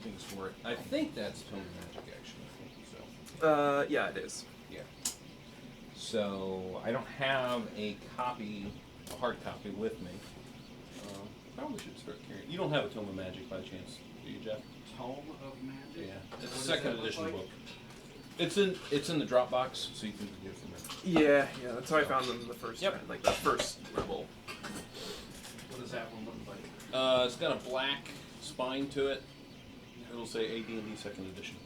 things for it. I think that's Tome of Magic, actually. So. Yeah, it is. Yeah. So I don't have a hard copy with me. Probably should start carrying. You don't have a Tome of Magic by chance, do you, Jeff? Tome of Magic? Yeah, it's a second edition book. It's in the Dropbox, so you can get it from Yeah, there. that's how I found them the first time, like the first Rebel. What does that one look like? It's got a black spine to it. It'll say AD&D second edition.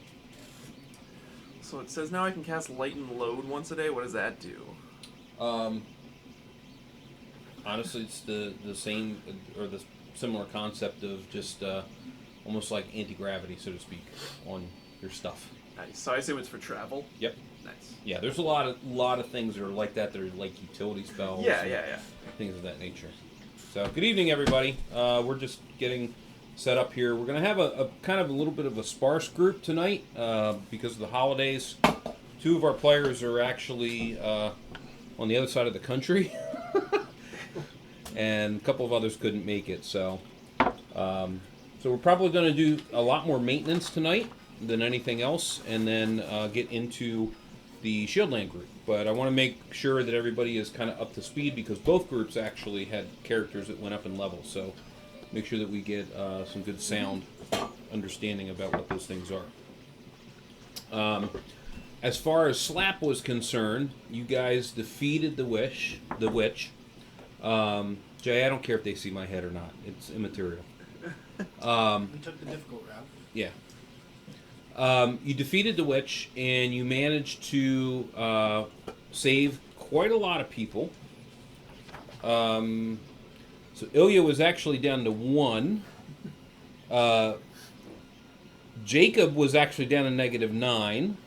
So it says now I can cast Light and Load once a day. What does that do? Honestly, it's the same or the similar concept of just almost like anti-gravity, so to speak, on your stuff. Nice. So I assume it's for travel. Yep. Nice. Yeah, there's a lot of things that are like that. That are like utility spells. Yeah. Things of that nature. So, good evening, everybody. We're just getting set up here. We're going to have a kind of a little bit of a sparse group tonight because of the holidays. Two of our players are actually on the other side of the country, and a couple of others couldn't make it. So we're probably going to do a lot more maintenance tonight than anything else, and then get into the Shieldland group. But I want to make sure that everybody is kind of up to speed because both groups actually had characters that went up in level. So make sure that we get some good sound understanding about what those things are. As far as Slap was concerned, you guys defeated the witch. Jay, I don't care if they see my head or not. It's immaterial. We took the difficult route. Yeah. You defeated the witch, and you managed to save quite a lot of people. So Ilya was actually down to 1. Jacob was actually down to -9.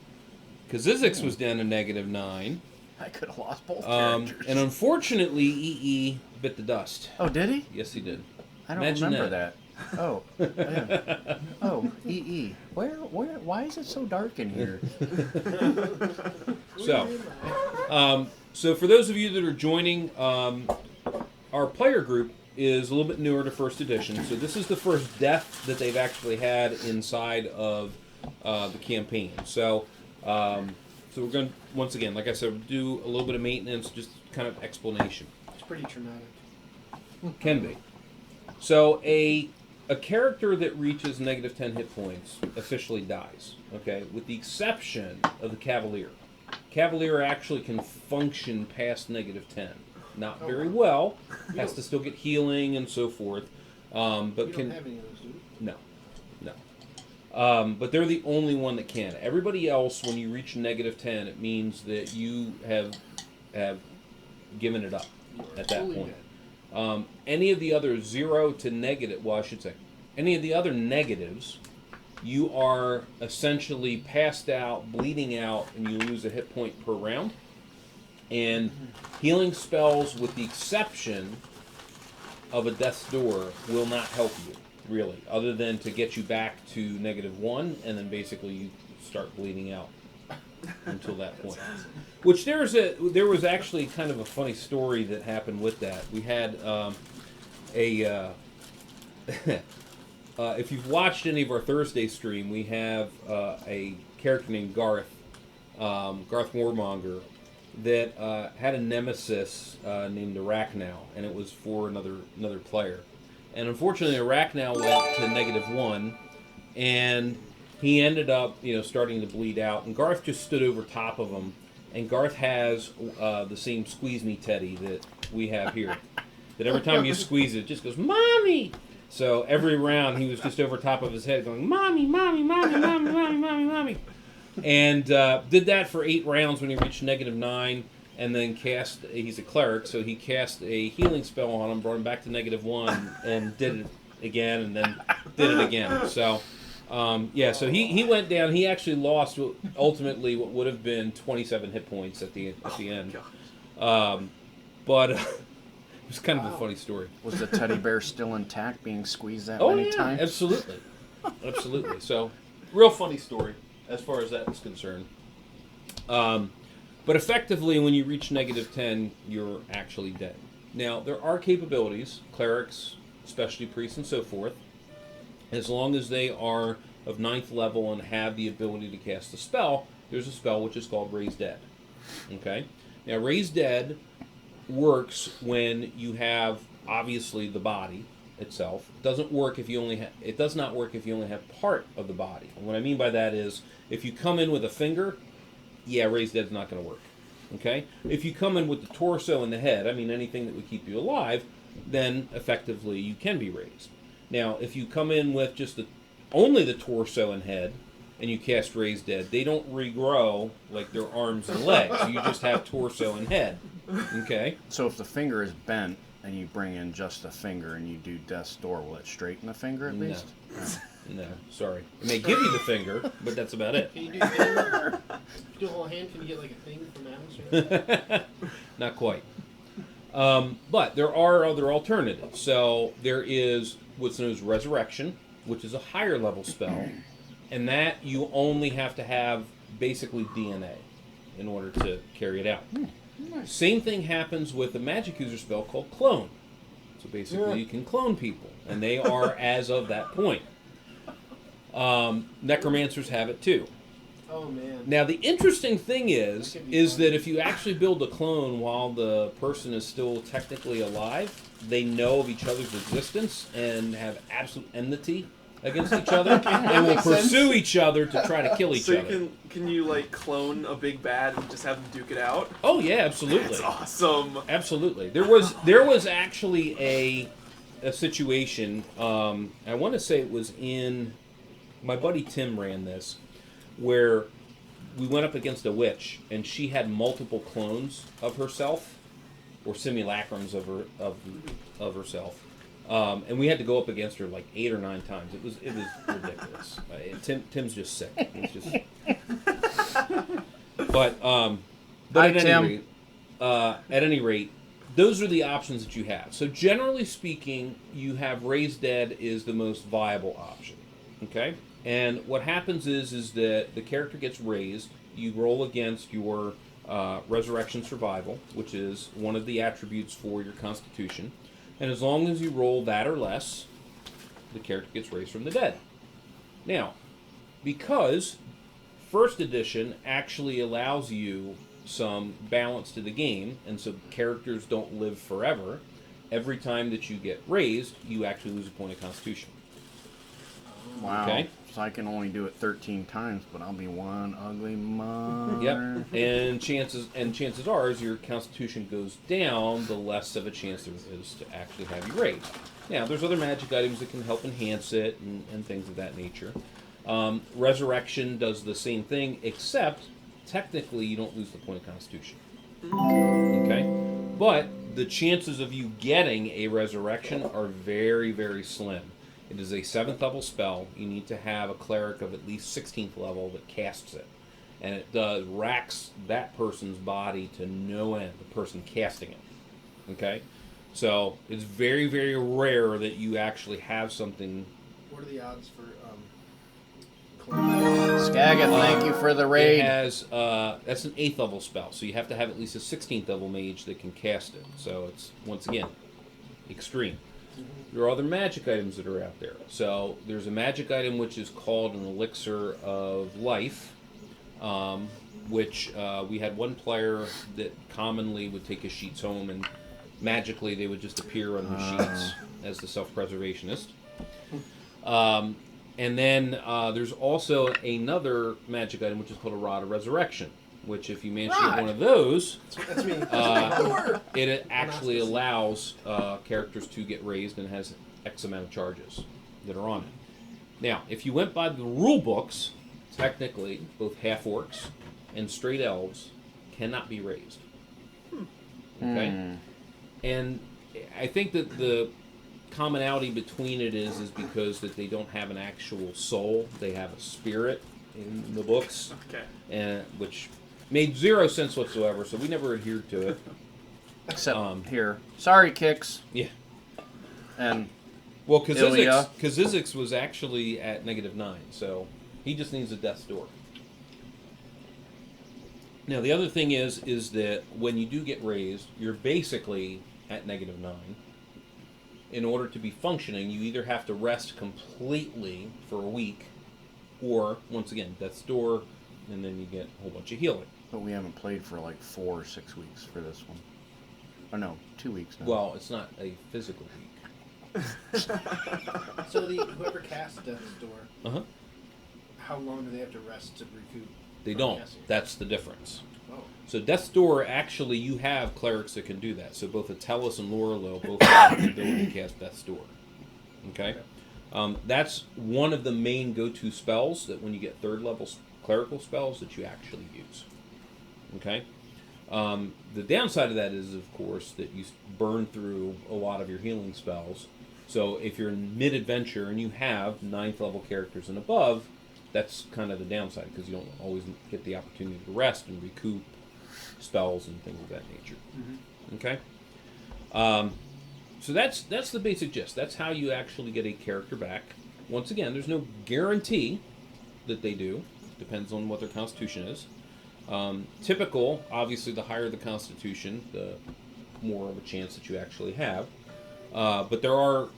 Kazizix was down to -9. I could have lost both characters. And unfortunately, EE bit the dust. Oh, did he? Yes, he did. I don't remember that. Oh, yeah. Oh, EE. Why is it so dark in here? So for those of you that are joining, our player group is a little bit newer to first edition. So this is the first death that they've actually had inside of the campaign. So we're going to, once again, like I said, do a little bit of maintenance, just kind of explanation. It's pretty traumatic. Can be. So a character that reaches -10 hit points officially dies, okay, with the exception of the Cavalier. Cavalier actually can function past -10. Not very well. Has to still get healing and so forth. But we don't have any of those, do we? No. But they're the only one that can. Everybody else, when you reach -10, it means that you have given it up at that point. Any of the other 0 to negative, well, I should say, any of the other negatives, you are essentially passed out, bleeding out, and you lose a hit point per round. And healing spells, with the exception of a Death's Door, will not help you, really, other than to get you back to -1, and then basically you start bleeding out until that point. Which there was actually kind of a funny story that happened with that. We had if you've watched any of our Thursday stream, we have a character named Garth Warmonger, that had a nemesis named Arachnow, and it was for another player. And unfortunately, Arachnow went to -1, and he ended up, starting to bleed out. And Garth just stood over top of him. And Garth has the same squeeze me teddy that we have here. That every time you squeeze it, it just goes, "Mommy!" So every round, he was just over top of his head going, "Mommy, mommy, mommy, mommy, mommy, mommy, mommy." And did that for 8 rounds when he reached -9, and then he's a cleric, so he cast a healing spell on him, brought him back to -1, and did it again, and then did it again. So, so he went down. He actually lost ultimately what would have been 27 hit points at the end. But it was kind of a funny story. Was the teddy bear still intact, being squeezed that many times? Absolutely. Absolutely. So, real funny story as far as that is concerned. But effectively, when you reach -10, you're actually dead. Now, there are capabilities, clerics, specialty priests, and so forth. As long as they are of 9th level and have the ability to cast a spell, there's a spell which is called Raise Dead. Okay? Now, Raise Dead works when you have, obviously, the body itself. It does not work if you only have part of the body. And what I mean by that is, if you come in with a finger, yeah, Raise Dead's not going to work. Okay? If you come in with the torso and the head, I mean anything that would keep you alive, then effectively you can be raised. Now, if you come in with just only the torso and head, and you cast Raise Dead, they don't regrow like their arms and legs. You just have torso and head. Okay? So if the finger is bent and you bring in just the finger and you do Death's Door, will it straighten the finger at least? No, sorry. It may give you the finger, but that's about it. Can you do finger? Do a whole hand? Can you get like a thing from Adam's? Not quite. But there are other alternatives. So there is what's known as Resurrection, which is a higher level spell, and that you only have to have basically DNA in order to carry it out. Nice. Same thing happens with a magic user spell called Clone. So basically you can clone people, and they are as of that point. Necromancers have it too. Oh man. Now the interesting thing is that if you actually build a clone while the person is still technically alive, they know of each other's existence and have absolute enmity against each other, and will pursue each other to try to kill each So other. can you like clone a big bad and just have them duke it out? Oh yeah, absolutely. That's awesome. Absolutely. There was actually a situation. I want to say it was in my buddy Tim ran this, where we went up against a witch and she had multiple clones of herself, or simulacrums of herself. And we had to go up against her like 8 or 9 times. It was ridiculous. Tim's just sick. It's just. But at any rate, those are the options that you have. So generally speaking, you have Raise Dead is the most viable option. Okay, and what happens is that the character gets raised. You roll against your Resurrection Survival, which is one of the attributes for your Constitution. And as long as you roll that or less, the character gets raised from the dead. Now, because first edition actually allows you some balance to the game, and so characters don't live forever, every time that you get raised, you actually lose a point of Constitution. Wow. Okay. So I can only do it 13 times, but I'll be one ugly mother. Yep. And chances are, as your Constitution goes down, the less of a chance there is to actually have you raised. Now, there's other magic items that can help enhance it and things of that nature. Resurrection does the same thing, except technically you don't lose the point of Constitution. Okay? But the chances of you getting a resurrection are very, very slim. It is a 7th level spell. You need to have a cleric of at least 16th level that casts it. And it racks that person's body to no end, the person casting it. Okay? So it's very, very rare that you actually have something. What are the odds for Skaga, thank you for the raid. It has, that's an 8th level spell, so you have to have at least a 16th level mage that can cast it. So it's, once again, extreme. There are other magic items that are out there. So there's a magic item which is called an Elixir of Life, which we had one player that commonly would take his sheets home and magically they would just appear on his sheets as the self-preservationist. And then there's also another magic item which is called a Rod of Resurrection, which if you manage to get one of those, That's me. it actually allows characters to get raised and has X amount of charges that are on it. Now, if you went by the rule books, technically, both half-orcs and straight elves cannot be raised. Okay? And I think that the commonality between it is because that they don't have an actual soul. They have a spirit in the books, and which made zero sense whatsoever, so we never adhered to it. Except here. Sorry, Kicks. Yeah. And Well, Ilya. Kazizix was actually at -9, so he just needs a Death's Door. Now, the other thing is that when you do get raised, you're basically at -9. In order to be functioning, you either have to rest completely for a week, or once again, Death's Door, and then you get a whole bunch of healing. But we haven't played for like 4 or 6 weeks for this one. Oh no, 2 weeks now. Well, it's not a physical week. So whoever casts Death's Door, Uh-huh. how long do they have to rest to recoup? They from don't. casting? That's the difference. Oh. So Death's Door, actually, you have clerics that can do that. So both Atellus and Lorelo both have the ability to cast Death's Door. Okay? That's one of the main go-to spells that when you get third level clerical spells that you actually use. Okay? The downside of that is, of course, that you burn through a lot of your healing spells. So if you're in mid-adventure and you have 9th level characters and above, that's kind of the downside because you don't always get the opportunity to rest and recoup spells and things of that nature. Mm-hmm. Okay? So that's the basic gist. That's how you actually get a character back. Once again, there's no guarantee that they do. Depends on what their constitution is. Typical, obviously, the higher the constitution, the more of a chance that you actually have. But there are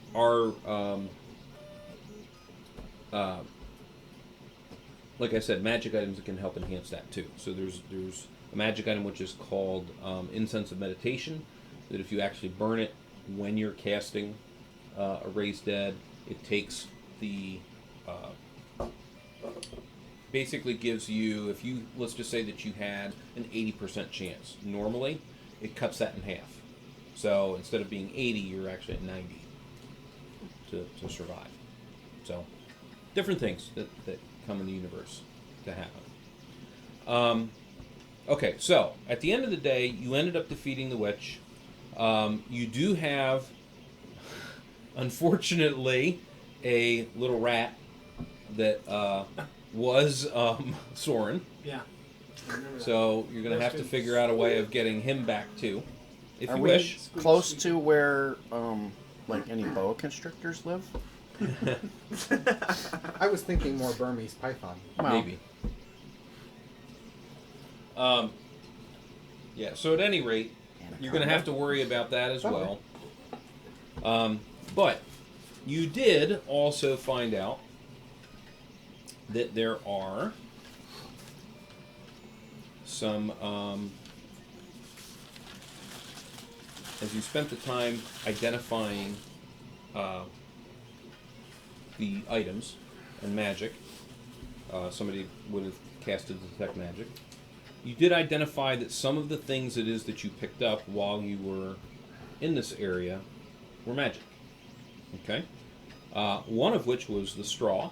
like I said, magic items that can help enhance that too. So there's a magic item which is called Incense of Meditation, that if you actually burn it when you're casting a Raised Dead, it takes the basically gives you, if you, let's just say that you had an 80% chance. Normally, it cuts that in half. So instead of being 80, you're actually at 90 to survive. So different things that come in the universe to happen. Okay, so at the end of the day, you ended up defeating the witch. You do have, unfortunately, a little rat that was Soren. Yeah. I remember that. So you're going to have to figure out a way of getting him back too, if Are you we wish. close to where like any boa constrictors live? I was thinking more Burmese python. Well, Maybe. Yeah, so at any rate, you're going to have to worry about that as well. But you did also find out that there are some, as you spent the time identifying the items and magic, somebody would have casted Detect Magic. You did identify that some of the things it is that you picked up while you were in this area were magic. Okay? One of which was the straw.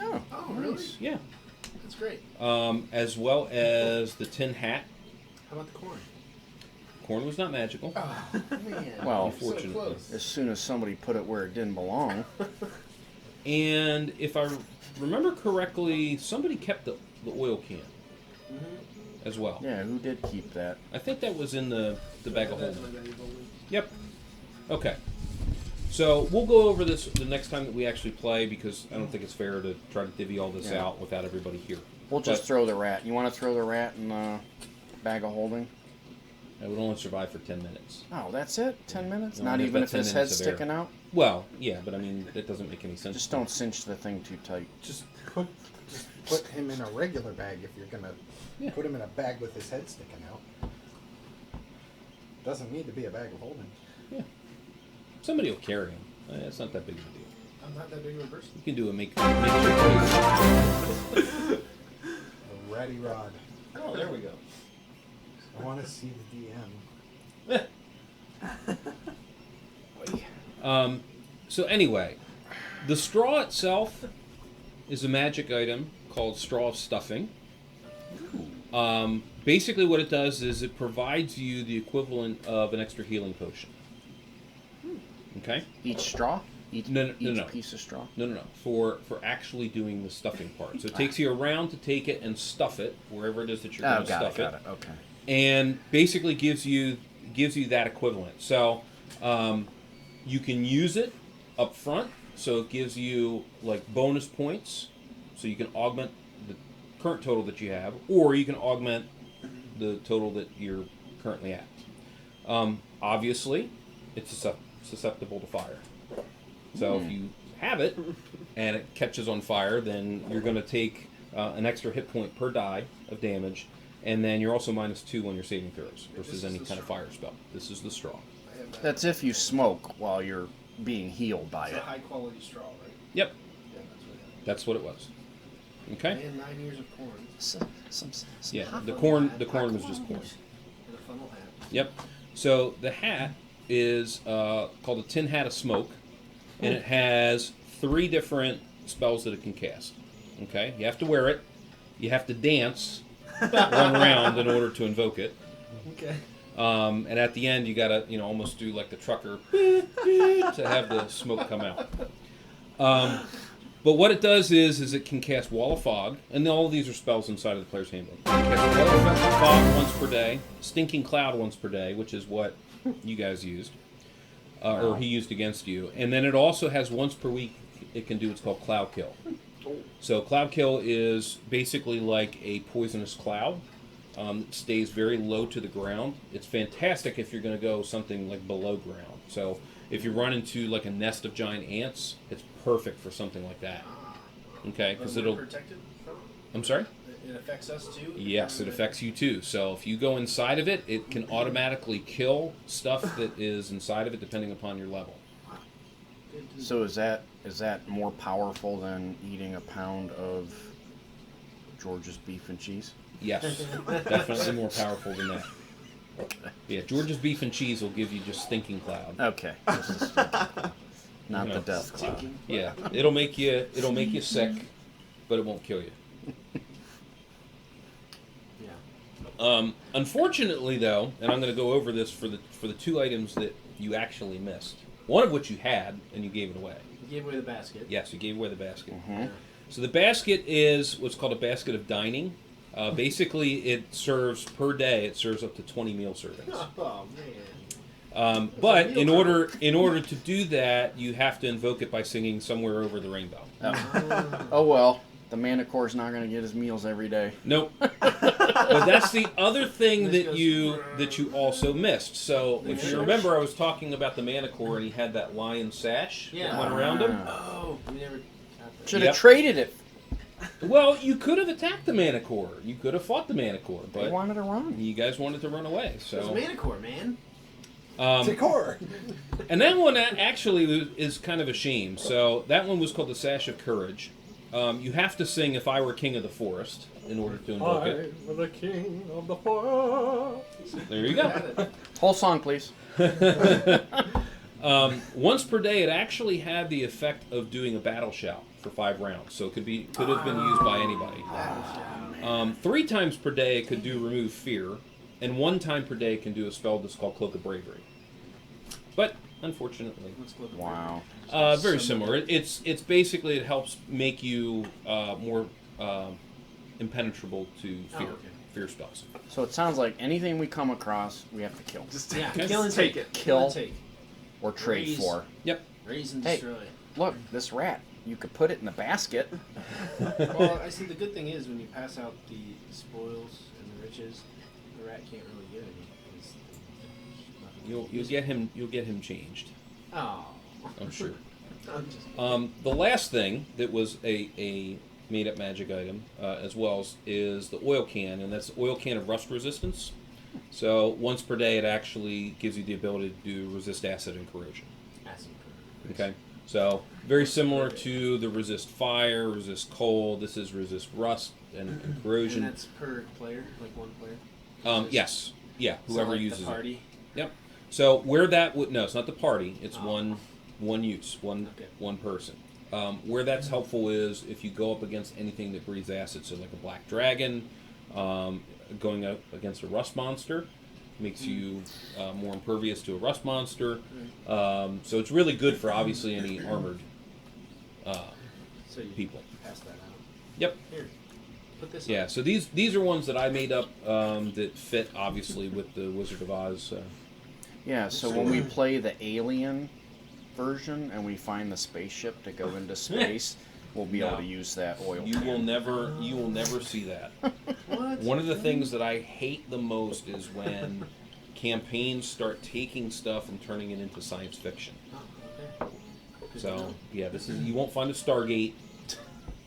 oh, Oh, really? nice. Yeah. That's great. As well as the tin hat. How about the corn? Corn was not magical. Oh, man. Well, Unfortunately. So close. As soon as somebody put it where it didn't belong. And if I remember correctly, somebody kept the oil can as well. Yeah, who did keep that? I think that was in the bag of That's holding. my bag of holding. Yep. Okay. So we'll go over this the next time that we actually play because I don't think it's fair to try to divvy all this Yeah. out without everybody here. We'll just But throw the rat. You want to throw the rat in the bag of holding? I would only survive for 10 minutes. Oh, that's it? 10 minutes? No, Not there's even about if 10 his minutes head's of air. sticking out? Well, yeah, but I mean, that doesn't make any sense. Just don't cinch the thing too tight. Just put him in a regular bag if you're gonna Yeah. put him in a bag with his head sticking out. Doesn't need to be a bag of holding. Yeah. Somebody will carry him. It's not that big of a deal. I'm not that big of a person. You can do a make A ratty rod. Oh, there we go. I want to see the DM. So anyway, the straw itself is a magic item called Straw of Stuffing. Basically what it does is it provides you the equivalent of an extra healing potion. Okay? Each straw? Each No. piece of straw? No. For actually doing the stuffing part. So it takes you around to take it and stuff it, wherever it is that you're going to stuff got it. Okay. and basically gives you that equivalent. So you can use it up front, so it gives you like bonus points, so you can augment the current total that you have, or you can augment the total that you're currently at. Obviously, it's susceptible to fire. So if you have it and it catches on fire, then you're going to take an extra hit point per die of damage, and then you're also -2 on your saving throws versus any kind of fire spell. This is the straw. I have that. That's if you smoke while you're being healed by It's a it. high quality straw, right? Yep, Yeah, that's what it that's what it was. Okay. is. And 9 years of corn. Some Yeah, hot- the corn was just corn. And a funnel hat. Yep. So the hat is called a tin hat of smoke, and it has 3 different spells that it can cast. Okay, you have to wear it. You have to dance 1 round in order to invoke it. Okay. And at the end, you gotta almost do like the trucker to have the smoke come out. But what it does is it can cast Wall of Fog, and all of these are spells inside of the player's handbook. It can cast Wall of Fog once per day, Stinking Cloud once per day, which is what you guys used, or he used against you. And then it also has once per week, it can do what's called Cloud Kill. So Cloud Kill is basically like a poisonous cloud. It stays very low to the ground. It's fantastic if you're going to go something like below ground. So if you run into like a nest of giant ants, it's perfect for something like that. Okay, because But we're it'll. protected from it? I'm sorry. It affects us too? Yes, it affects you too. So if you go inside of it, it can automatically kill stuff that is inside of it, depending upon your level. Good to- So is that more powerful than eating a pound of George's beef and cheese? Yes, definitely more powerful than that. Yeah, George's beef and cheese will give you just Stinking Cloud. Okay. This is not No. the death cloud. Stinking. Yeah, it'll make you sick, but it won't kill you. Yeah. Unfortunately, though, and I'm going to go over this for the 2 items that you actually missed. One of which you had, and you gave it away. You gave away the basket. Yes, you gave away the basket. Hmm? So the basket is what's called a basket of dining. Basically, it serves per day. It serves up to 20 meal servings. Oh, man. But meal in order to do that, you have to invoke it by singing "Somewhere Over the Rainbow." Oh well, the Manicore's not going to get his meals every day. Nope. But that's the other thing This that goes- you also missed. So if you Yeah. remember, I was talking about the Manicore, and he had that lion sash Yeah. that went around him. Oh, we never got that. Should Yep. have traded it. Well, you could have attacked the Manicore. You could have fought the Manicore, They but wanted to run. you guys wanted to run away. It was So, Manicore, man. Decor. and that one actually is kind of a shame. So that one was called the Sash of Courage. You have to sing "If I Were King of the Forest" in order to invoke it. I'm the king of the forest. There you Got go. it. Whole song, please. Once per day, it actually had the effect of doing a battle shout for 5 rounds. So it could have been used by anybody. 3 times per day, it could do remove fear, and 1 time per day, it can do a spell that's called Cloak of Bravery. But unfortunately, Let's go. Wow. very similar. It's basically it helps make you more impenetrable to fear. okay. Fear spells. So it sounds like anything we come across, we have to kill Just Yeah, Okay. kill and take take. it. Kill and Kill. take. or trade Raise. for. Yep. Raise and Hey. destroy. Look, this rat. You could put it in the basket. Well, I see the good thing is when you pass out the spoils and the riches, the rat can't really get any. It's nothing. You'll get him changed. Oh. I'm sure. I'm just The last thing that was a made-up magic item as well is the oil can, and that's the oil can of rust resistance. So once per day, it actually gives you the ability to resist acid and corrosion. acid. Okay, so very similar to the resist fire, resist cold. This is resist rust and corrosion. And that's per player, like one player. Yes, yeah, So, whoever like, uses the it. party. Yep. So where that would no, it's not the party. It's Oh. one use, Okay. one person. Where that's helpful is if you go up against anything that breathes acid, so like a black dragon, going up against a rust monster, makes you more impervious to a rust monster. So it's really good for obviously any armored So you people. pass that out. Yep. Here, put this. Yeah. on. So these are ones that I made up that fit obviously with the Wizard of Oz. Yeah, so when we play the alien version and we find the spaceship to go into space, we'll be able No. to use that oil You can. will never see that. What? One of the things that I hate the most is when campaigns start taking stuff and turning it into science fiction. Oh, okay. So yeah, this is you won't find a Stargate.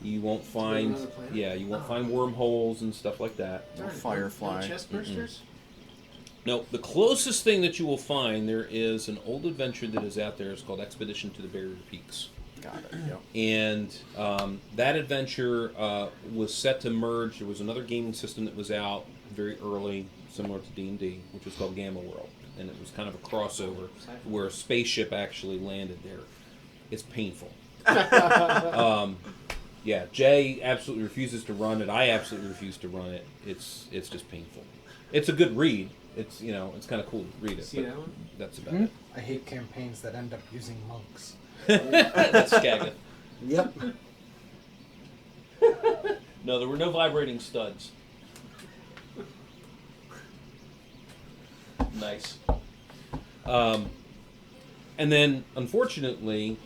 You won't find another planet? you won't find wormholes and stuff like that. Darn, Firefly. No chest bursters? No, the closest thing that you will find there is an old adventure that is out there. It's called Expedition to the Barrier Peaks. Got it. Yep. And that adventure was set to merge. There was another gaming system that was out very early, similar to D&D, which was called Gamma World, and it was kind of a crossover where a spaceship actually landed there. It's painful. Yeah, Jay absolutely refuses to run it. I absolutely refuse to run it. It's just painful. It's a good read. It's it's kind of cool to read it. See but that one? That's about it. I hate campaigns that end up using monks. That's Skagit. Yep. No, there were no vibrating studs. Nice. And then, unfortunately,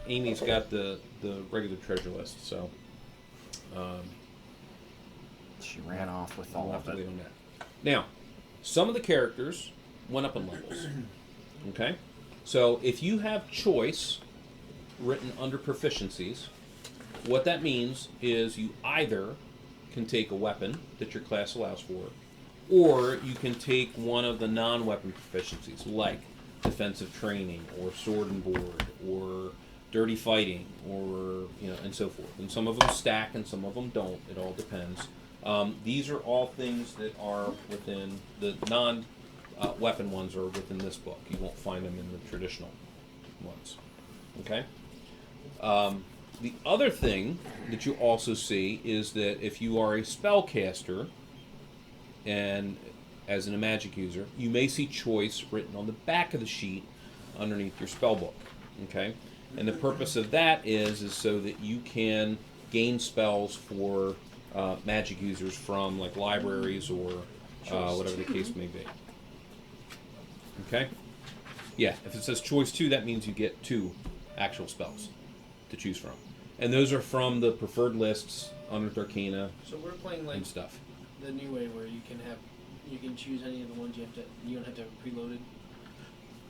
Amy's got the regular treasure list, so She ran off with we'll all have of to it. wait on that. Now, some of the characters went up in levels. Okay? So, if you have choice written under proficiencies, what that means is you either can take a weapon that your class allows for, or you can take one of the non-weapon proficiencies, like defensive training, or sword and board, or dirty fighting, or and so forth. And some of them stack, and some of them don't. It all depends. These are all things that are within the non-weapon ones are within this book. You won't find them in the traditional ones. Okay. The other thing that you also see is that if you are a spellcaster and as a magic user, you may see choice written on the back of the sheet underneath your spell book. Okay? And the purpose of that is so that you can gain spells for magic users from like libraries or whatever the case may be. Okay? Yeah, if it says choice 2, that means you get 2 actual spells to choose from. And those are from the preferred lists, Unearthed Arcana, So we're playing like and stuff. the new way where you can choose any of the ones you don't have to have it preloaded.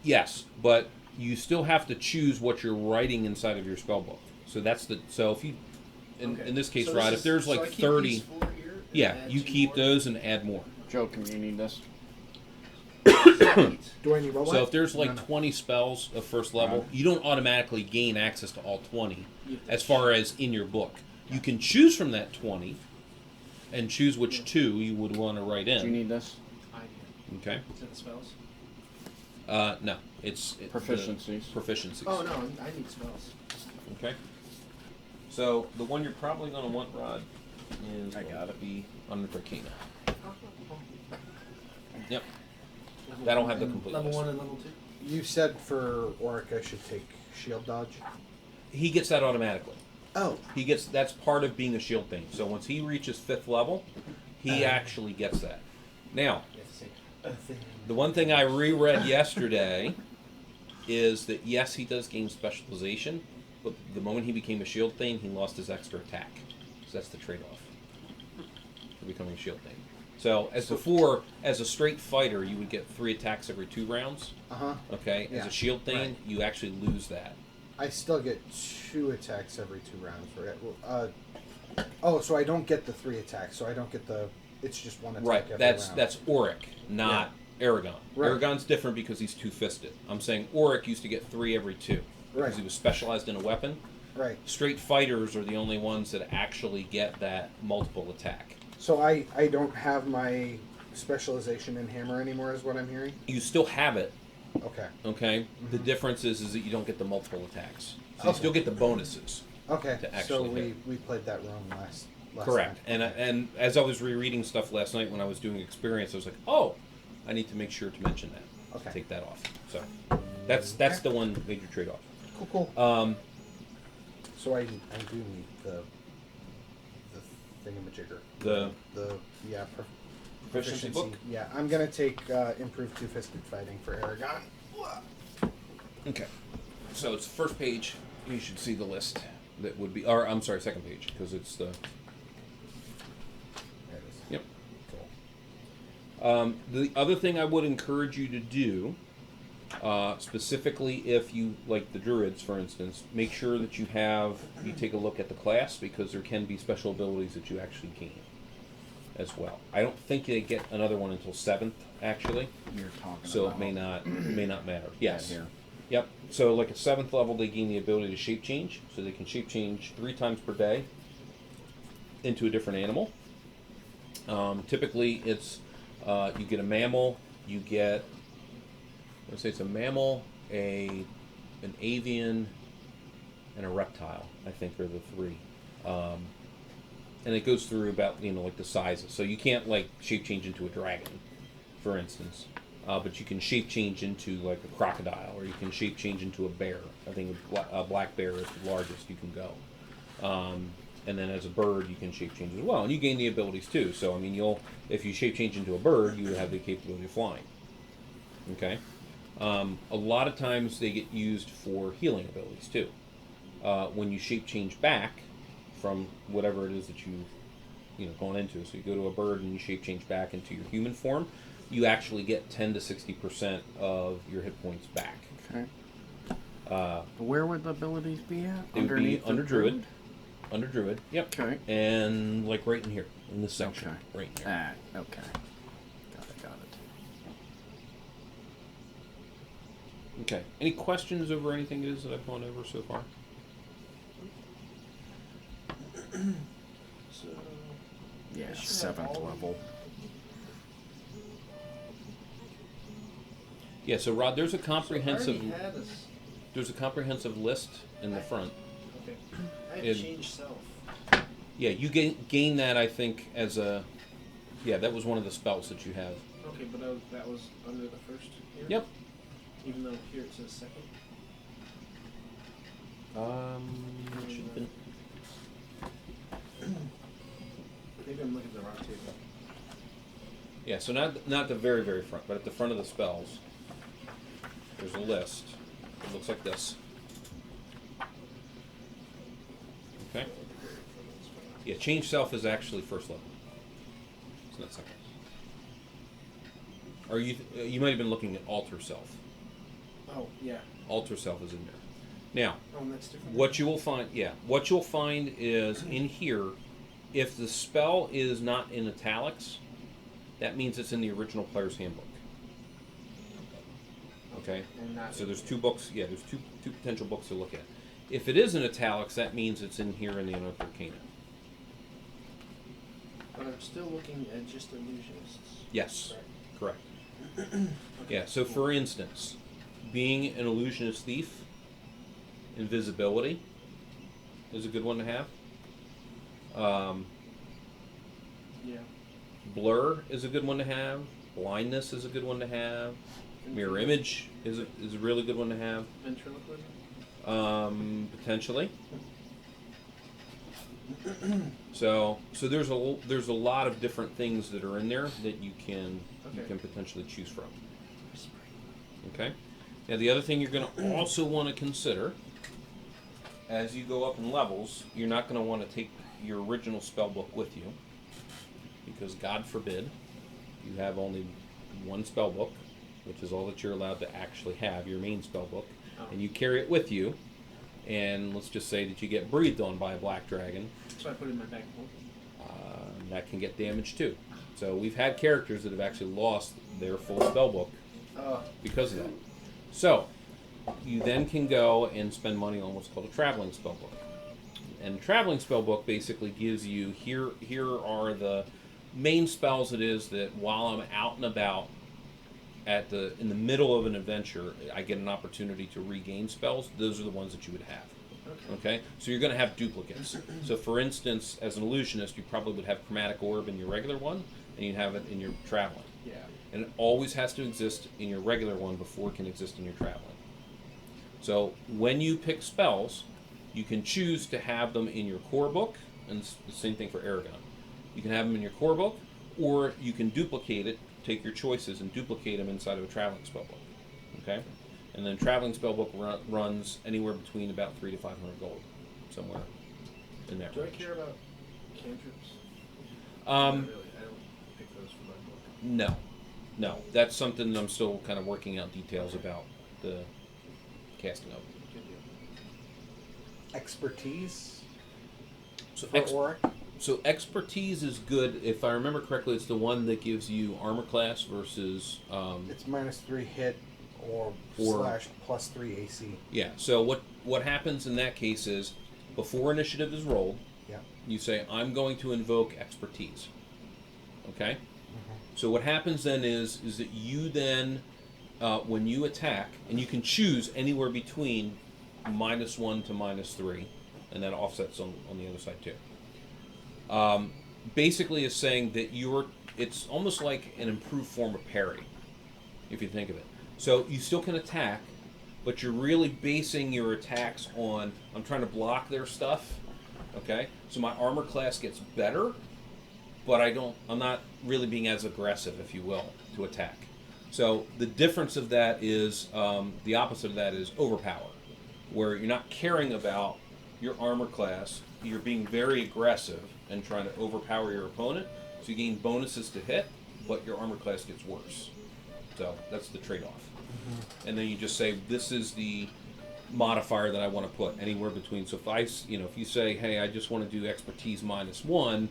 Yes, but you still have to choose what you're writing inside of your spell book. So that's so if you, in this case, So Rod, this if there's is- like so I keep 30, these 4 here and yeah, add you 2 keep more? those and add more. Joe, can you need this? Do I need what? So if there's like No, no. 20 spells of first level, you don't automatically gain access to all 20 You have to as far as in your book. You can choose from that 20 and choose which 2 you would want to write Do you in. need this? I do. Okay. Is that the spells? No, it's the Proficiencies. proficiencies. Oh no, I need spells. Okay. So the one you're probably going to want, Rod, is I going got to it. be Unearthed Arcana. Yep. That'll have the complete Level list. 1 and level 2. You said for Auric I should take shield dodge. He gets that automatically. Oh. That's part of being a shield thing. So once he reaches 5th level, he actually gets that. Now, You have to say. the one thing I reread yesterday is that yes, he does gain specialization, but the moment he became a shield thing, he lost his extra attack. So that's the trade-off for becoming a shield thing. So as before, as a straight fighter, you would get 3 attacks every 2 rounds. Uh-huh. Okay, as Yeah, a shield thing, right. you actually lose that. I still get 2 attacks every 2 rounds, right? Well, so I don't get the 3 attacks, so I don't get the... It's just 1 attack Right, every that's round. that's Auric, not Aragon. Right. Aragon's different because he's 2-fisted. I'm saying Auric used to get 3 every 2 because Right. he was specialized in a weapon. Right. Straight fighters are the only ones that actually get that multiple attack. So I don't have my specialization in hammer anymore, is what I'm hearing? You still have it, Okay. okay? The difference is that you don't get the multiple attacks. So you Okay. still get the bonuses. Okay, To so actually we played that wrong last Correct. time. And as I was rereading stuff last night when I was doing experience, I was like, oh, I need to make sure to mention that. Okay. Take that off. So that's the one major trade-off. Cool. So I do need the thingamajigger. The Yeah, proficiency book? Yeah, I'm gonna take improved two-fisted fighting for Aragon. Okay. So it's the first page. You should see the list that would be, or I'm sorry, second page, because it's the, There it is. yep. The other thing I would encourage you to do Specifically, if you like the druids, for instance, make sure that you take a look at the class because there can be special abilities that you actually gain as well. I don't think they get another one until 7th, actually. You're talking So about it may not matter. Yes. here. Yep. So like at 7th level, they gain the ability to shape change, so they can shape change 3 times per day into a different animal. Typically, it's you get a mammal, you get, let's say it's a mammal, an avian, and a reptile. I think are the 3. And it goes through about like the sizes. So you can't like shape change into a dragon, for instance, but you can shape change into like a crocodile, or you can shape change into a bear. I think a black bear is the largest you can go. And then as a bird, you can shape change as well, and you gain the abilities too. So I mean, if you shape change into a bird, you have the capability of flying. Okay. A lot of times they get used for healing abilities too. When you shape change back from whatever it is that you've gone into. So you go to a bird and you shape change back into your human form, you actually get 10 to 60% of your hit points back. Okay. Where would the abilities be at? They would be under druid. Under druid, yep. Okay. And like right in here, in this section. Okay. Right in here. Okay. Got it. Okay. Any questions over anything it is that I've gone over so far? So, Yeah, I should have 7th all- level. Yeah, so Rod, there's a comprehensive So I already had this. there's a comprehensive list in the front. Okay. I have It- changed self. Yeah, you gain that, I think, as a... Yeah, that was one of the spells that you have. Okay, but that was under the first here? Yep. Even though here it says second? It should have been... Maybe I'm looking at the wrong table. Yeah, so not the very, very front, but at the front of the spells, there's a list. It looks like this. Okay? Yeah, change self is actually first level. It's not second. Or you might have been looking at alter self. Oh, yeah. Alter self is in there. Now, Oh, and that's different. what you'll find is in here, if the spell is not in italics, that means it's in the original player's handbook. Okay? And not So there's 2 books. Yeah, there's two potential books to look at. If it is in italics, that means it's in here in the Unearthed Arcana. But I'm still looking at just illusionists. Yes, Correct. correct. Yeah. So for instance, being an illusionist thief, invisibility is a good one to have. Yeah. Blur is a good one to have. Blindness is a good one to have. Mirror image is a really good one to have. Ventriloquism? Potentially. So there's a lot of different things that are in there that you can potentially choose from. Okay. Now the other thing you're going to also want to consider as you go up in levels, you're not going to want to take your original spell book with you, because God forbid you have only one spell book, which is all that you're allowed to actually have, your main spell book, and you carry it with you, and let's just say that you get breathed on by a black dragon. So I put it in my back pocket. That can get damaged too. So we've had characters that have actually lost their full spell book because of that. So you then can go and spend money on what's called a traveling spell book. And traveling spell book basically gives you, here are the main spells it is that while I'm out and about in the middle of an adventure, I get an opportunity to regain spells. Those are the ones that you would have. Okay? So you're going to have duplicates. So for instance, as an illusionist, you probably would have chromatic orb in your regular one, and you'd have it in your traveling. Yeah. And it always has to exist in your regular one before it can exist in your traveling. So when you pick spells, you can choose to have them in your core book, and it's the same thing for Aragon. You can have them in your core book, or you can duplicate it, take your choices, and duplicate them inside of a traveling spell book. Okay? And then traveling spell book runs anywhere between about 300 to 500 gold, somewhere in that Do range. I care about cantrips? Um, Not really. I don't pick those for my book. No. That's something that I'm still kind of working out details about. the casting of it. Expertise So for Auric. So expertise is good. If I remember correctly, it's the one that gives you armor class versus. It's -3 hit or slash +3 AC. Yeah. So what happens in that case is, before initiative is rolled, Yeah. you say, "I'm going to invoke expertise." Okay. Mm-hmm. So what happens then is that you then, when you attack, and you can choose anywhere between -1 to -3, and that offsets on the other side too. Basically is saying that it's almost like an improved form of parry, if you think of it. So you still can attack, but you're really basing your attacks on, I'm trying to block their stuff, okay? So my armor class gets better, but I'm not really being as aggressive, if you will, to attack. So the difference of that is, the opposite of that is overpower, where you're not caring about your armor class, you're being very aggressive and trying to overpower your opponent, so you gain bonuses to hit, but your armor class gets worse. So that's the trade-off. Mm-hmm. And then you just say, this is the modifier that I want to put anywhere between. So if you say, hey, I just want to do expertise -1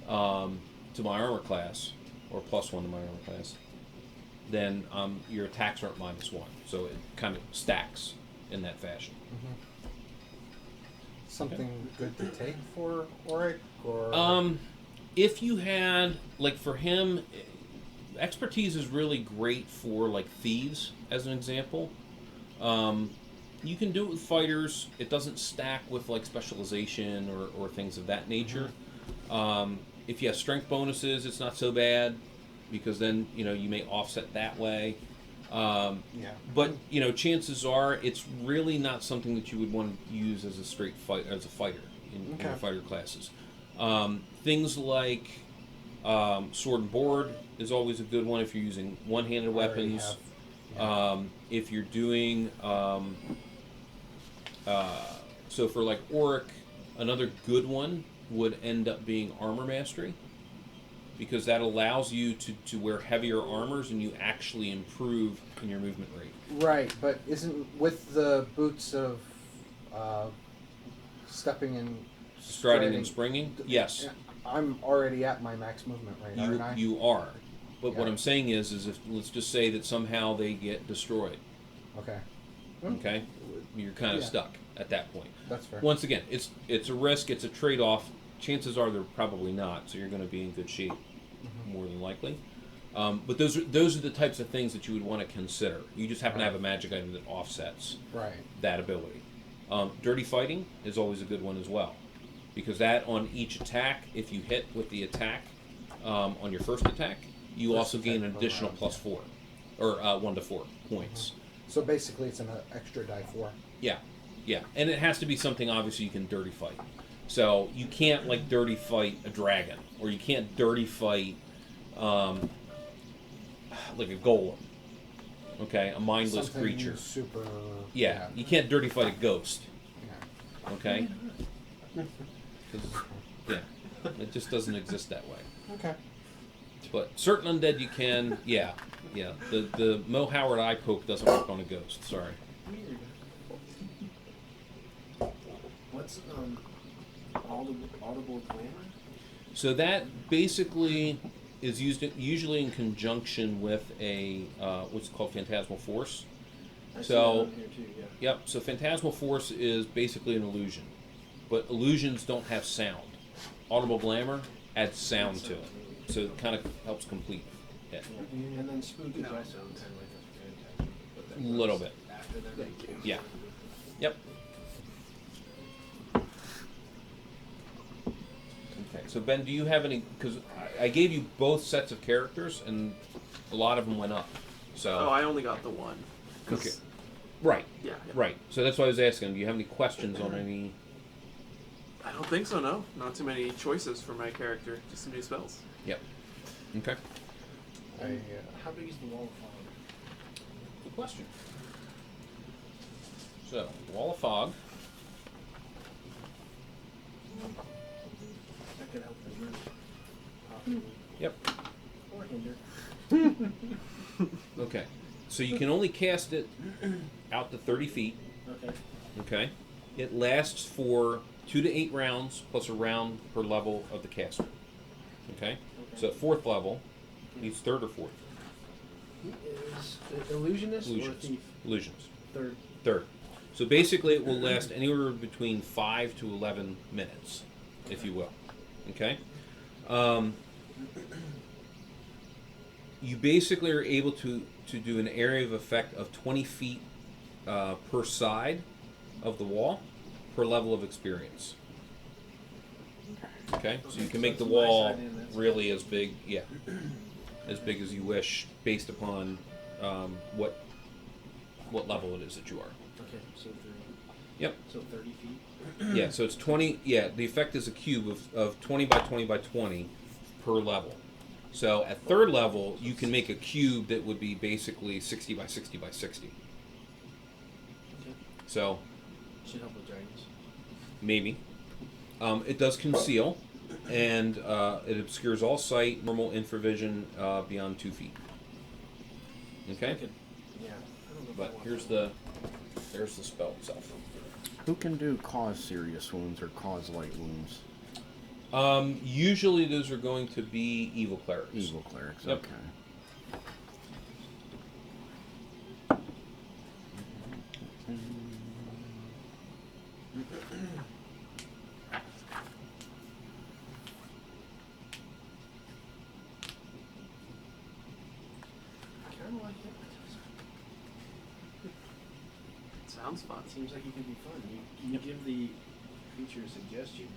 to my armor class, or +1 to my armor class, then your attacks aren't -1. So it kind of stacks in that fashion. Mm-hmm. Something good to take for Auric, or if you had, like, for him, expertise is really great for, like, thieves, as an example. You can do it with fighters. It doesn't stack with, like, specialization or things of that nature. If you have strength bonuses, it's not so bad, because then you may offset that way. But chances are it's really not something that you would want to use as a fighter in your fighter classes. Things like sword and board is always a good one if you're using one-handed weapons. If you're doing so for like Auric, another good one would end up being armor mastery, because that allows you to wear heavier armors and you actually improve in your movement rate. Right, but isn't with the boots of stepping and Striding and springing? Yes. I'm already at my max movement rate, aren't I? You are. But what I'm saying is if, let's just say that somehow they get destroyed. Okay. Okay? You're kind of stuck at that point. That's fair. Once again, it's a risk, it's a trade-off. Chances are they're probably not, so you're going to be in good shape, more than likely. But those are the types of things that you would want to consider. You just happen to have a magic item that offsets that ability. Dirty fighting is always a good one as well, because that on each attack, if you hit with the attack on your first attack, you also gain an additional +4, or 1 to 4 points. So basically, it's an extra die 4. Yeah, and it has to be something obviously you can dirty fight. So you can't like dirty fight a dragon, or you can't dirty fight like a golem. Okay, a mindless Something creature. Super. Yeah, you can't dirty fight a ghost. Yeah. Okay. 'Cause, yeah, it just doesn't exist that way. Okay. But certain undead you can. Yeah. The Mo Howard eye poke doesn't work on a ghost. Sorry. What's audible glamour? So that basically is used usually in conjunction with a what's called phantasmal force. I see So- that on here too, yeah. Yep. So phantasmal force is basically an illusion, but illusions don't have sound. Audible glamour adds sound to it, so it kind of helps complete it. And then spook is also kind of like a fantastic. but that A little goes bit. After that. Yeah. Yep. Okay. So Ben, do you have any? Because I gave you both sets of characters, and a lot of them went up. So. Oh, I only got the one. 'Cause- Okay. Right. Yeah. Right. So that's why I was asking. Do you have any questions on any? I don't think so. No, not too many choices for my character. Just some new spells. Yep. Okay. How big is the wall of fog? Good question. So, Wall of Fog. That could help them move. Possibly. Yep. Or hinder. Okay. So you can only cast it out to 30 feet. Okay. Okay. It lasts for 2 to 8 rounds plus a round per level of the caster. Okay. So at 4th level, he's 3rd or 4th. He is illusionist or Illusions. thief? Illusions. 3rd. 3rd. So basically, it will last anywhere between 5 to 11 minutes, if you will. Okay. You basically are able to do an area of effect of 20 feet per side of the wall per level of experience. Okay, so you can make the it's my wall side and that's really as big, yeah, as big as you wish, based upon what level it is that you are. Okay, so 30. Yep. So 30 feet. Yeah, so it's 20. Yeah, the effect is a cube of 20 by 20 by 20 per level. So at 3rd level, you can make a cube that would be basically 60 by 60 by 60. Okay. So Should help with dragons. maybe. It does conceal, and it obscures all sight, normal infravision beyond 2 feet. Okay? I could, yeah. I don't know if I But want there's that. there's the spell itself. Who can do cause serious wounds or cause light wounds? Usually those are going to be evil clerics. Evil clerics, Yep. okay. Kind of like hypnotism. Sounds fun. Seems like it could be fun. You give the creature a suggestion.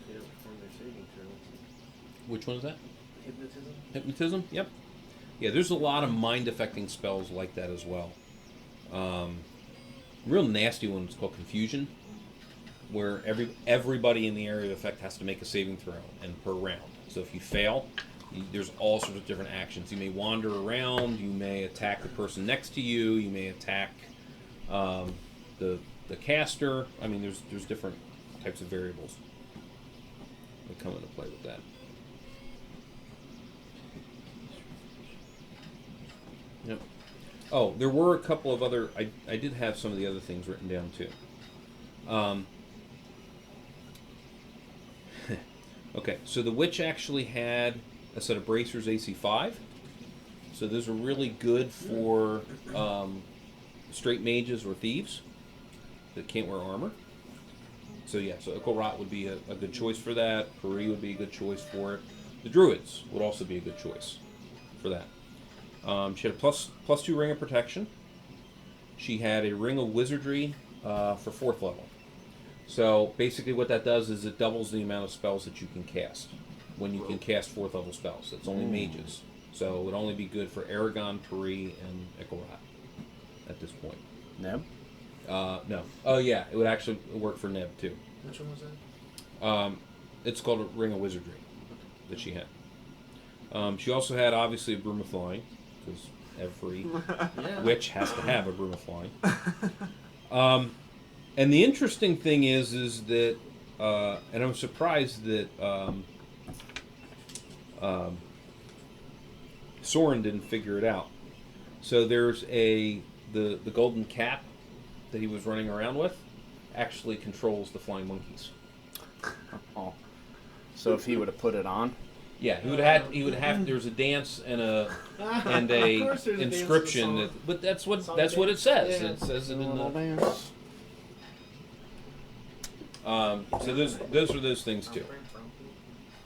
They don't perform their saving throw. Which one is that? Hypnotism? Hypnotism? Yep. Yeah, there's a lot of mind-affecting spells like that as well. Real nasty one is called Confusion, where everybody in the area of effect has to make a saving throw and per round. So if you fail, there's all sorts of different actions. You may wander around, you may attack the person next to you, you may attack the caster. I mean, there's different types of variables that come into play with that. Yep. Oh, there were a couple of other. I did have some of the other things written down too. Okay, so the witch actually had a set of bracers AC 5. So those are really good for straight mages or thieves that can't wear armor. So yeah, so Ickle Rot would be a good choice for that. Puri would be a good choice for it. The Druids would also be a good choice for that. She had a plus 2 Ring of Protection. She had a Ring of Wizardry for 4th level. So basically what that does is it doubles the amount of spells that you can cast when you can cast 4th level spells. It's only mages. So it would only be good for Aragon, Puri, and Ickle Rot at this point. Neb? No. Oh yeah, it would actually work for Neb too. Which one was that? It's called a Ring of Wizardry that she had. She also had obviously a Broom of Flying, because every Yeah. witch has to have a Broom of Flying. And the interesting thing is that, and I'm surprised that Soren didn't figure it out. So there's the golden cap that he was running around with actually controls the flying monkeys. Oh. So if he would have put it on? Yeah, he would have. There's a dance and a Of course there's a dance in the inscription song. that, but that's what Song it dance. says. Yeah. It says it in Little the. dance. So those are those things too.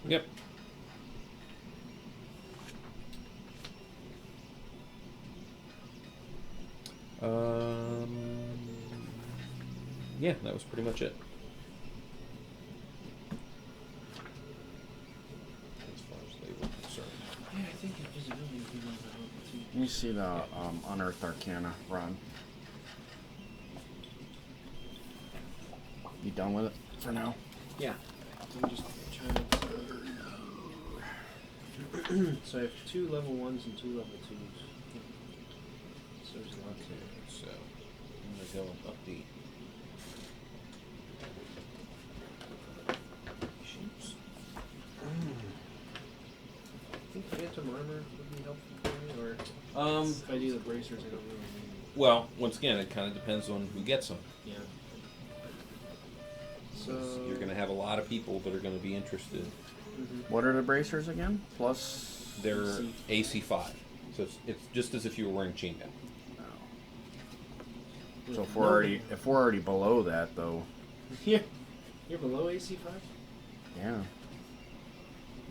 Yep. Yeah, that was pretty much it. As far as they were concerned. Yeah, I think invisibility would be one of the Let me see the Unearthed Arcana run. You done with it for now? Yeah. Let me just try to. So I have 2 level 1s and 2 level 2s. So there's lots of. So I'm gonna go and update. Sheets. I think 5th Phantom Armor would be helpful for me, or if I do the bracers, I don't really need it. Well, once again, it kind of depends on who gets them. Yeah. So you're going to have a lot of people that are going to be interested. What are the bracers again? Plus. They're AC 5, so it's just as if you were wearing chain down. So if we're already below that though. Yeah. You're below AC 5? Yeah.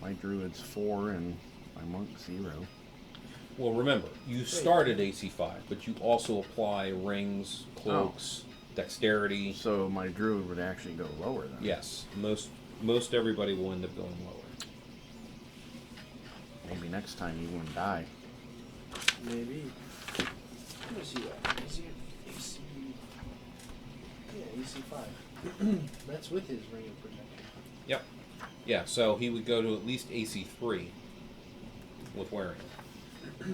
My druid's 4 and my monk 0. Well, remember, you start at AC 5, but you also apply rings, cloaks, dexterity. So my druid would actually go lower then. Yes, most everybody will end up going lower. Maybe next time you wouldn't die. Maybe. Let me see that. AC. Yeah, AC 5. That's with his ring of protection. Yep. Yeah, so he would go to at least AC 3 with wearing it.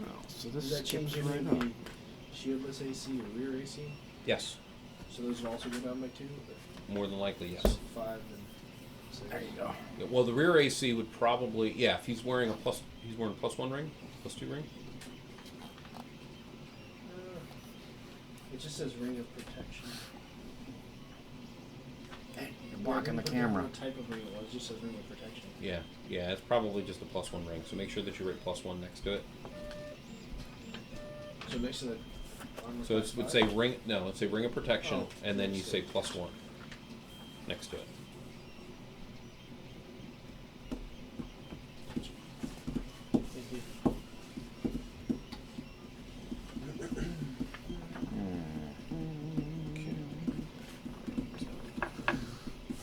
Oh, so this Does that change skips any right of up. the shieldless AC or rear AC? Yes, So those would also go down by 2? more than likely, yes. 5 and 6. There you go. Yeah, well, the rear AC would probably, if he's wearing +1 ring, +2 ring. It just says ring of protection. Hey, you're blocking the camera. What type of ring it was? It just says ring of protection. Yeah, it's probably just a +1 ring. So make sure that you write +1 next to it. So next to the armor So class it would 5? say ring. No, it'd say ring of protection, Oh, and then you next say to it. +1 next to it. Thank you.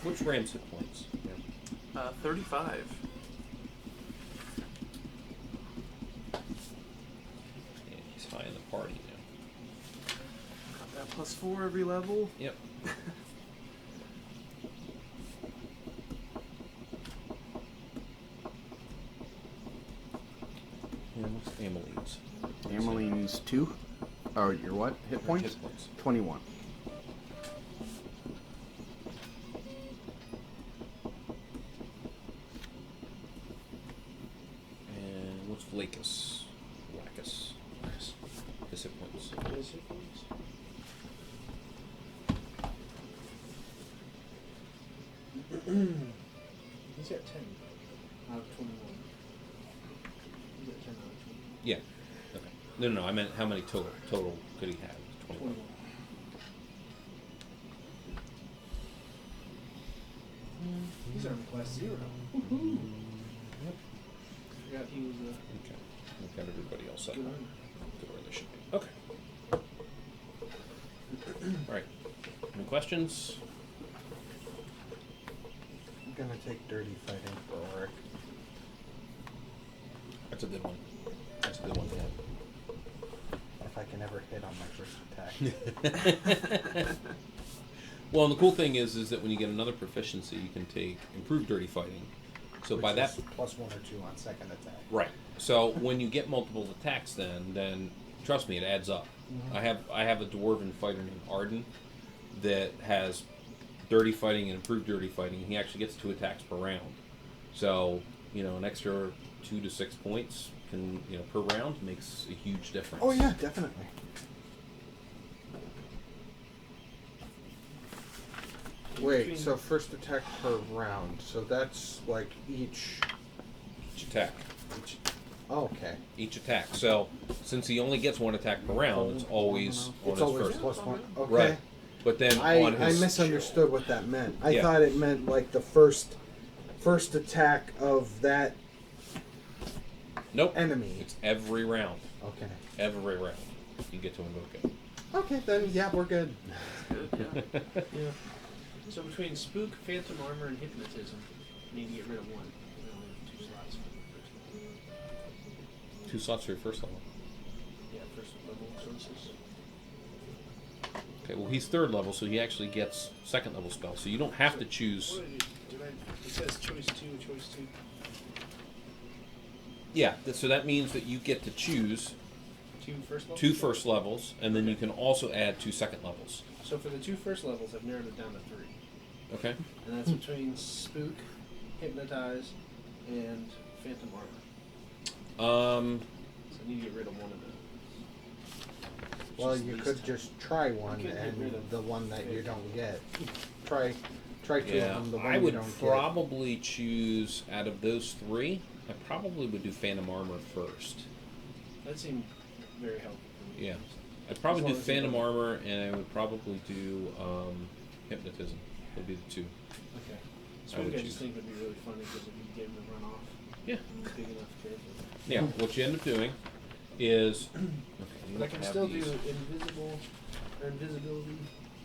Which Ram's hit points? 35. Yeah, he's high in the party now. Got that +4 every level. Yep. And what's Ameline's? Ameline's 2? Oh, your what? Hit points? Hit points. 21. And what's Vlacus? Wackus. His hit points. Yes, it is. He's got 10 out of 21. He's got 10 out of 20. Yeah. Okay. No. I meant how many total could he have? 21. 21. He's armor class 0. Woohoo! Yep. Forgot he was Okay. We've got everybody else up good to armor. where they should be. Okay. All right. Any questions? I'm gonna take dirty fighting for Oric. That's a good one. That's a good one to have. If I can ever hit on my first attack. Well, and the cool thing is that when you get another proficiency, you can take improved dirty fighting. So by Which that, is +1 or 2 on second attack. right. So when you get multiple attacks, then trust me, it adds up. I have a dwarven fighter named Arden that has dirty fighting and improved dirty fighting. He actually gets 2 attacks per round. So an extra 2 to 6 points can per round makes a huge difference. Oh yeah, definitely. Wait, so first attack per round. So that's like each. Each attack. Oh, okay. Each attack. So since he only gets 1 attack per round, it's always on It's his always first. +1. Okay. Right. But then I on his misunderstood what that meant. I Yeah. thought it meant like the first attack of that Nope. enemy. It's every round. Okay. Every round. You get to invoke it. Okay, then yeah, we're good. Good, yeah. Yeah. So between Spook, Phantom Armor, and Hypnotism, I need to get rid of 1. We only have 2 slots for the first level. 2 slots for your first level. Yeah, first level sources. Okay, well he's 3rd level, so he actually gets 2nd level spells. So you don't have to choose. What did it says choice 2, choice 2. Yeah, so that means that you get to choose 2 first levels? 2 first levels, and then Okay. you can also add 2 second levels. So for the 2 first levels, I've narrowed it down to 3. Okay. And that's between Spook, Hypnotize, and Phantom Armor? Um, So I need to get rid of one of those. Well, Just you least could time. just try one, could get rid and of the one that you don't get. Try two of yeah, them. The one I you would don't probably choose out of those 3. I probably would do Phantom Armor first. That seemed very helpful for me. Yeah. I'd probably As do long as you Phantom don't- Armor, and I would probably do Hypnotism. Would be the 2. Okay. I Smoke would I choose. just think would be really funny because if you gave him a run off, Yeah. big enough kid. Yeah. What you end up doing is. Okay, you But I can have still these. do invisibility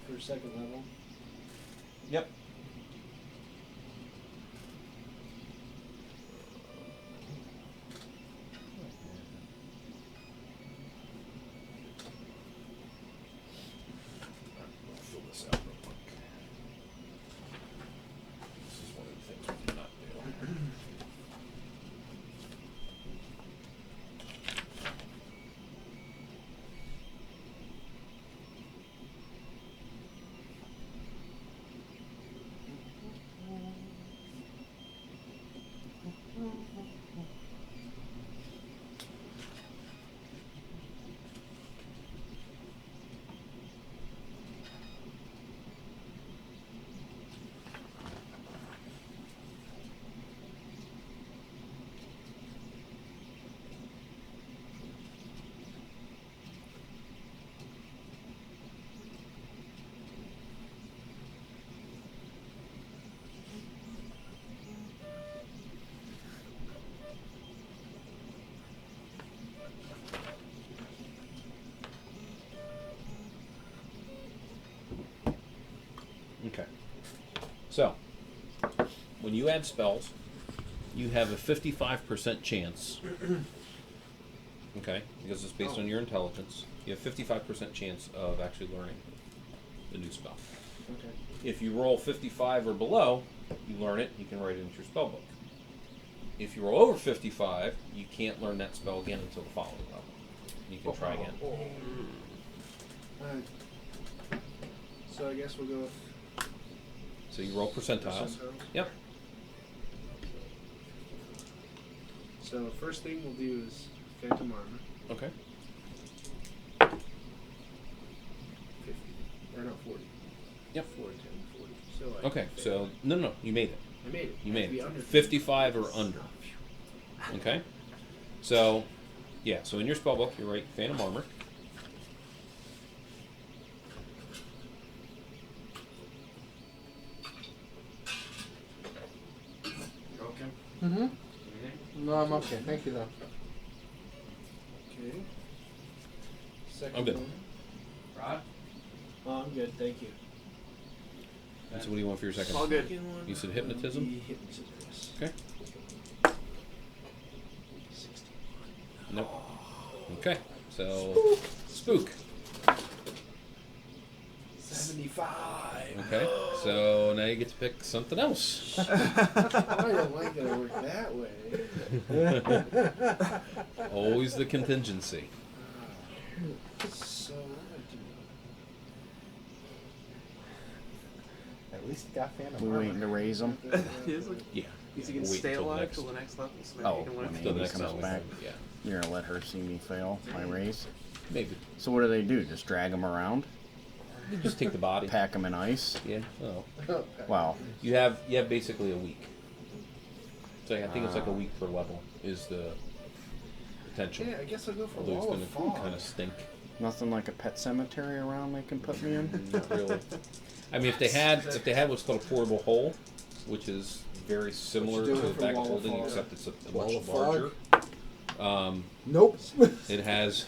for second level. Yep. Fill this out real quick. This is one of the things we did not do. Okay. So, when you add spells, you have a 55% chance. Okay, because it's based on your intelligence. You have 55% chance of actually learning the new spell. Okay. If you roll 55 or below, you learn it, you can write it into your spell book. If you roll over 55, you can't learn that spell again until the following level. You can try again. Alright. So I guess we'll go with So you roll percentiles. percentiles. Yep. So first thing we'll do is Phantom Armor. Okay. 50. Or no, 40. Yep. 4, 10, 40. So I Okay, failed. so no, you made it. I made it. You I have made to be it. under 55 or under. Okay. So, yeah. So in your spell book, you write Phantom Armor. Okay. Mm-hmm. No, I'm okay. Thank you, though. Okay. Second I'm good. one. Rod? Oh, I'm good. Thank you. And so what do you want for your second? All good. Second one You said will hypnotism? be Hypnotism, yes. Okay. 61. Nope. Okay. So spook. 75. Okay. So now you get to pick something else. I don't like that it worked that way. Always the contingency. So, what do I do? At least you got Phantom We Armor. waiting to raise them. He is like, Yeah. he can Wait stay until alive next- till the next level, so maybe Oh, he can when win. he Till the next comes level. back. Yeah. You're gonna let her see me fail my raise. Maybe. So what do they do? Just drag them around, You just take the body. pack them in ice? Yeah. Oh. Wow. You have basically a week. So I think it's like a week per level is the potential. Yeah, I guess I'll go for Although it's Wall going of to Fog. kind of stink. Nothing like a pet cemetery around they can put me in? Not really. I mean, if they had what's called a portable hole, which is very similar you to doing a for bag of Wall of holding, Fog? except it's a Wall much of Fog? larger. Nope. It has,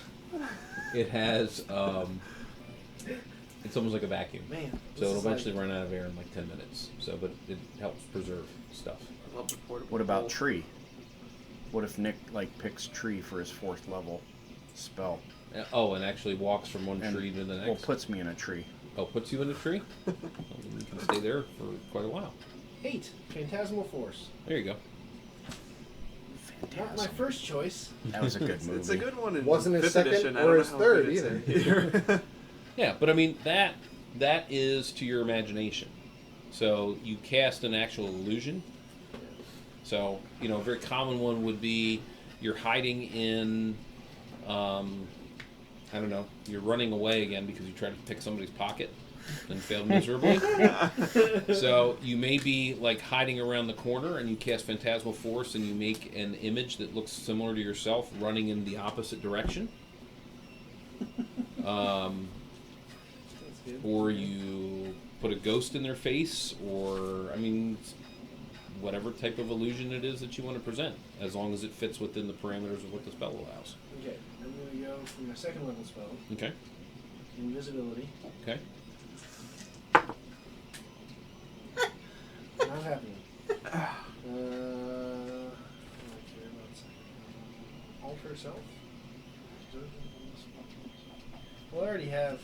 it's almost like a vacuum. Man, So this it'll is eventually like- run out of air in like 10 minutes. So, but it helps preserve stuff. I love the portable What about bowl. tree? What if Nick picks tree for his 4th level spell? Oh, and actually walks from one And, tree to the next. well, puts me in a tree. Oh, puts you in a tree? Well, then you can stay there for quite a while. 8. Phantasmal Force. There you go. Not my Fantastic. first choice. That was a good movie. It's a good one in Wasn't his 5th second edition. I or don't his know how third good it's in here. Yeah, but I mean that is to your imagination. So you cast an actual illusion, So, you know, a very common one would be you're hiding in, I don't know, you're running away again because you tried to pick somebody's pocket and failed miserably. So you may be like hiding around the corner and you cast Phantasmal Force and you make an image that looks similar to yourself running in the opposite direction. Or you put a ghost in their face, or, I mean, whatever type of illusion it is that you want to present, as long as it fits within the parameters of what the spell allows. Okay, I'm going to go for my second level spell. Okay. Invisibility. Okay. Not happening. Alter self? Well, I already have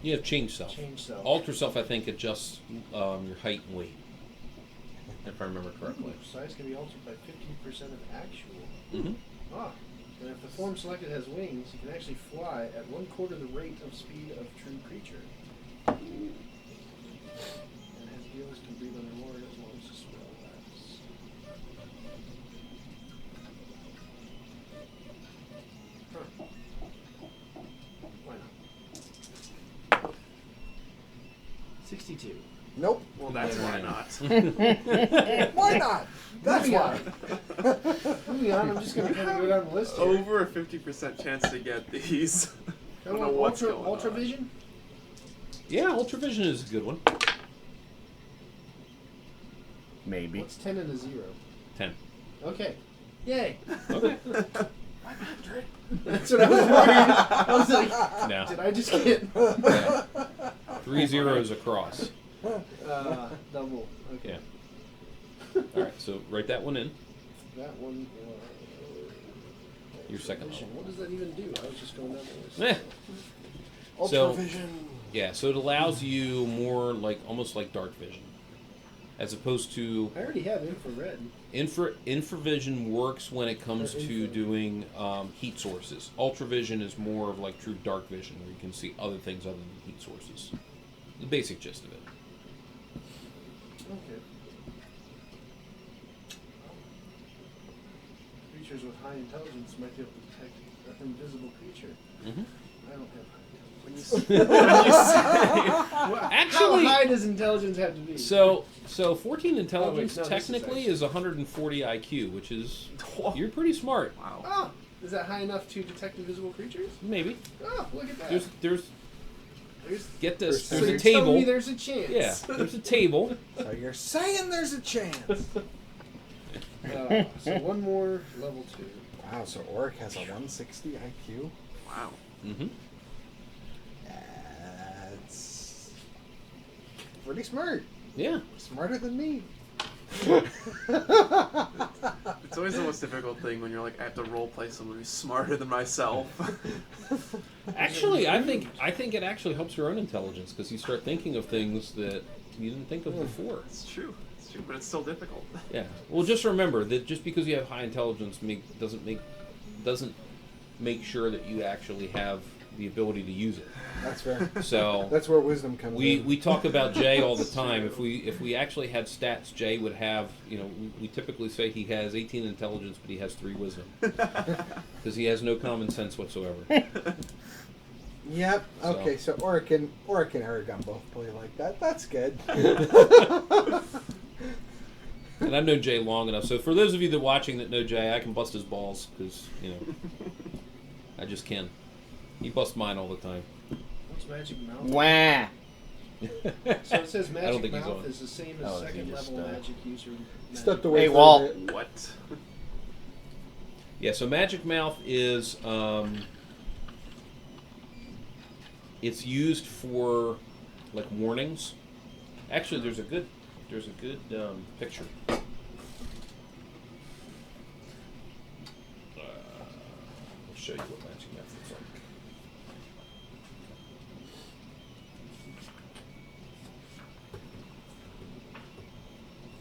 You have change self. change self. Alter self, I think, adjusts your height and weight, if I remember correctly. Size can be altered by 50% of actual. Mm-hmm. And if the form selected has wings, you can actually fly at 1/4 the rate of speed of true creature. And has dealers can breathe underwater as long as the spell lasts. Huh. Why not? 62. Nope. Well, that's why not. Why not? That's why. Moving on, I'm just going to kind of go down the list here. Over a 50% chance to get these. I don't know what's going on. Ultravision? Yeah, Ultravision is a good one. Maybe. What's 10 and a 0? 10. Okay. Yay. Okay. That's what I was worried. I was like, No. did I just get Yeah. 3 zeros across. double? Okay. Yeah. All right, so write that one in. That one. Your second Ultravision. level. What does that even do? I was just going down the list. Eh. So- Ultravision. Yeah, so it allows you more like almost like dark vision, as opposed to I already have infrared. infravision works when it comes Or to infra. doing heat sources. Ultravision is more of like true dark vision, where you can see other things other than heat sources. The basic gist of it. Okay. Creatures with high intelligence might be able to detect an invisible creature. Mm-hmm. I don't have high When intelligence. you Actually, How high does intelligence have to be? so 14 intelligence no, this is technically actually- is 140 IQ, which is you're pretty smart. Wow. Oh, is that high enough to detect invisible creatures? Maybe Oh, look at that. there's There's get this. so There's you're a telling table. me there's a chance. Yeah, there's a table. So you're saying there's a chance. So one more level 2. Wow, so Oric has a 160 IQ? Wow. Mm-hmm. That's pretty smart. Yeah. Smarter than me. It's always the most difficult thing when you're like, I have to role play someone who's smarter than myself. Actually, I think it actually helps your own intelligence because you start thinking of things that you didn't think of before. It's true, but it's still difficult. Yeah. Well, just remember that just because you have high intelligence doesn't make sure that you actually have the ability to use it. That's fair. So That's where wisdom comes in. we talk about Jay all the time. If we actually had stats, Jay would have. We typically say he has 18 intelligence, but he has 3 wisdom because he has no common sense whatsoever. Yep. So- Okay, so Oric and Aragon both play like that. That's good. And I've known Jay long enough. So for those of you that watching that know Jay, I can bust his balls because I just can. He busts mine all the time. What's magic mouth? Wah! So it says I don't magic think he's mouth on. is the same as Oh, is he second just, level magic user. Stepped magic. away Hey, for Walt. a bit. What? Yeah. So Magic Mouth is it's used for like warnings. Actually, there's a good picture. I'll show you what Magic Mouth looks like.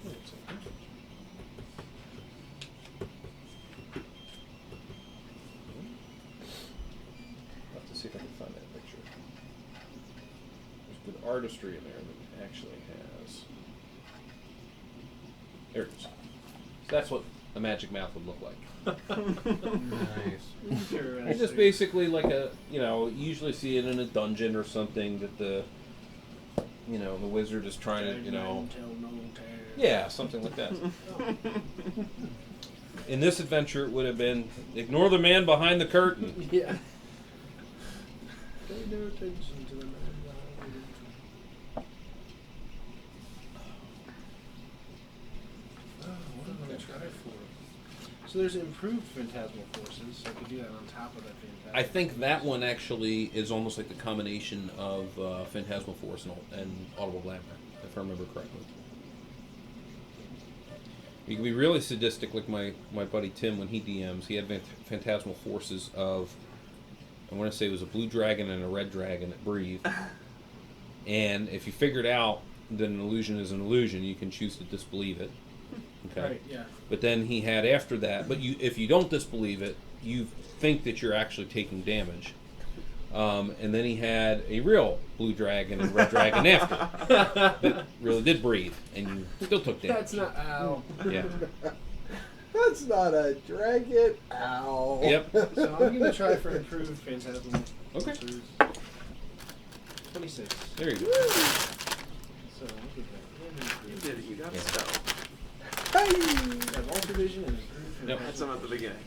Wait a second. I'll have to see if I can find that picture. There's good artistry in there that actually has. There it is. That's what a magic mouth would look like. Nice. It's just basically like you usually see it in a dungeon or something that the wizard is trying to, yeah, something like that. In this adventure, it would have been, ignore the man behind the curtain. Yeah. Pay no attention to the man behind the curtain. Oh, what am I going to try for? So there's improved phantasmal forces, so I could do that on top of that phantasmal. I think that one actually is almost like the combination of Phantasmal Force and Audible Glamour, if I remember correctly. You can be really sadistic, like my buddy Tim when he DMs. He had Phantasmal Forces of, I want to say it was a blue dragon and a red dragon that breathe. And if you figured out that an illusion is an illusion, you can choose to disbelieve it. Okay. Right, yeah. But then he had after that, if you don't disbelieve it, you think that you're actually taking damage. And then he had a real blue dragon and red dragon after that really did breathe, and you still took damage. That's not. Ow. Yeah. That's not a dragon. Ow. Yep. So I'm going to try for improved phantasmal Okay. forces. 26. There you go. So I'll give that You did it. You got Yeah. the spell. Hey. I have Alter Vision and improved Yep. Had some at the beginning.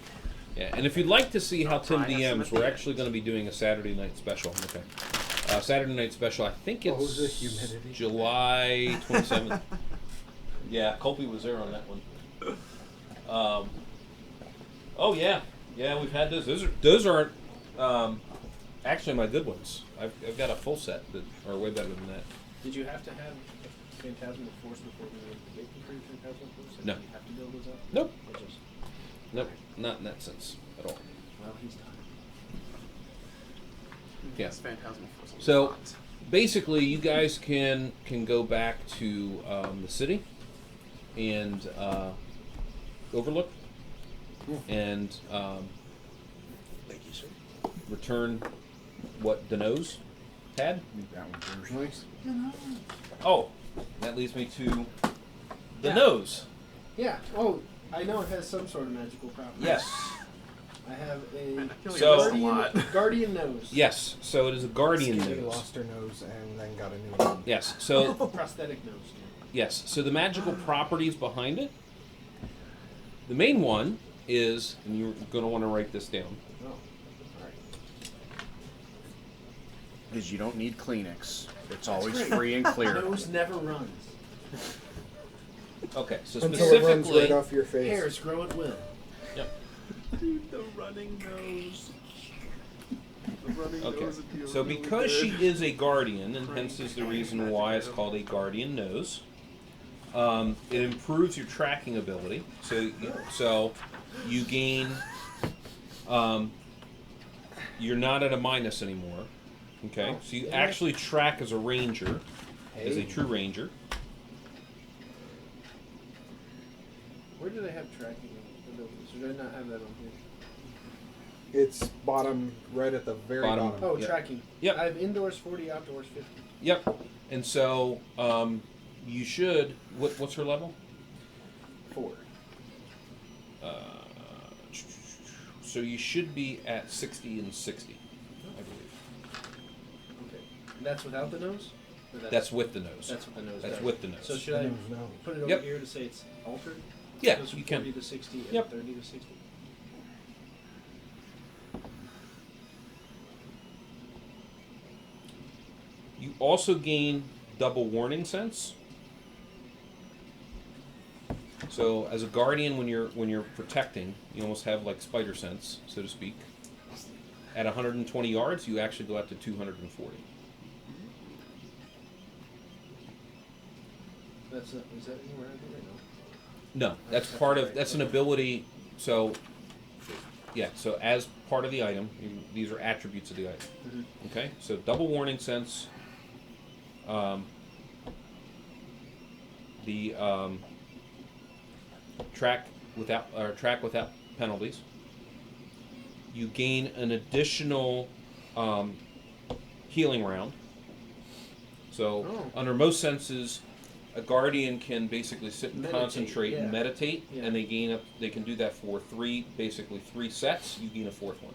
Yeah, and if you'd like to see how Tim Try us some DMs, at we're the actually end. going to be doing a Saturday night special. Okay. Saturday night special. I think What was the it's humidity? July 27th. Yeah, Colby was there on that one. Oh yeah, we've had those. Those aren't actually my good ones. I've got a full set that are way better than that. Did you have to have a phantasmal force before we were to make improved phantasmal force? Like, No. did you have to build those up? Nope. Or just, Nope, not in that sense at all. well, he's done. Yeah. Yes, Phantasmal Force. a So- lot. Basically, you guys can go back to the city and overlook and Thank you, sir. return what Denos had. That one's yours. Oh, that leads me to the Yeah. nose. Yeah. Oh, I know it has some sort of magical property. Yes. I have I a feel like So- I missed a lot. guardian nose. Yes. So it is a guardian She nose. lost her nose and then got a new one. Yes. So Prosthetic nose. yes. So the magical properties behind it. The main one is, and you're going to want to write this down. Oh. All right. Is you don't need Kleenex. It's always great. free and clear. Nose never runs. Okay. So Until it runs specifically, right off your face. Hairs grow at will. Dude, the running nose. The running okay. nose would be So really because she good. is a guardian, and hence is the reason why it's called a guardian nose. It improves your tracking ability. So you gain. You're not at a minus anymore. Okay. Oh, So you yeah. actually track as a ranger, as a Hey. true ranger. Where do they have tracking abilities? Or do I not have that on here? It's bottom right at the very Bottom. bottom. Oh, Yep. tracking. Yep. I have indoors 40, outdoors 50. Yep. And so you should. What's her level? 4. So you should be at 60 and 60, I believe. Okay. And that's without the nose? Or That's with the nose. That's with the nose. That's does. with the nose. So should I No. put it over Yep. here to say it's altered? Yeah, Goes from you can. 40 to 60 and Yep. 30 to 60. You also gain double warning sense. So as a guardian, when you're protecting, you almost have like spider sense, so to speak. At 120 yards, you actually go out to 240. Is that anywhere I think I know? No, that's part of that's an ability. So yeah, so as part of the item, these are attributes of the item. Mhm. Okay, so double warning sense. The track without penalties. You gain an additional healing round. So Oh. under most senses, a guardian can basically sit and Meditate, concentrate and yeah. meditate, Yeah. and they gain up. They can do that for basically three sets. You gain a fourth one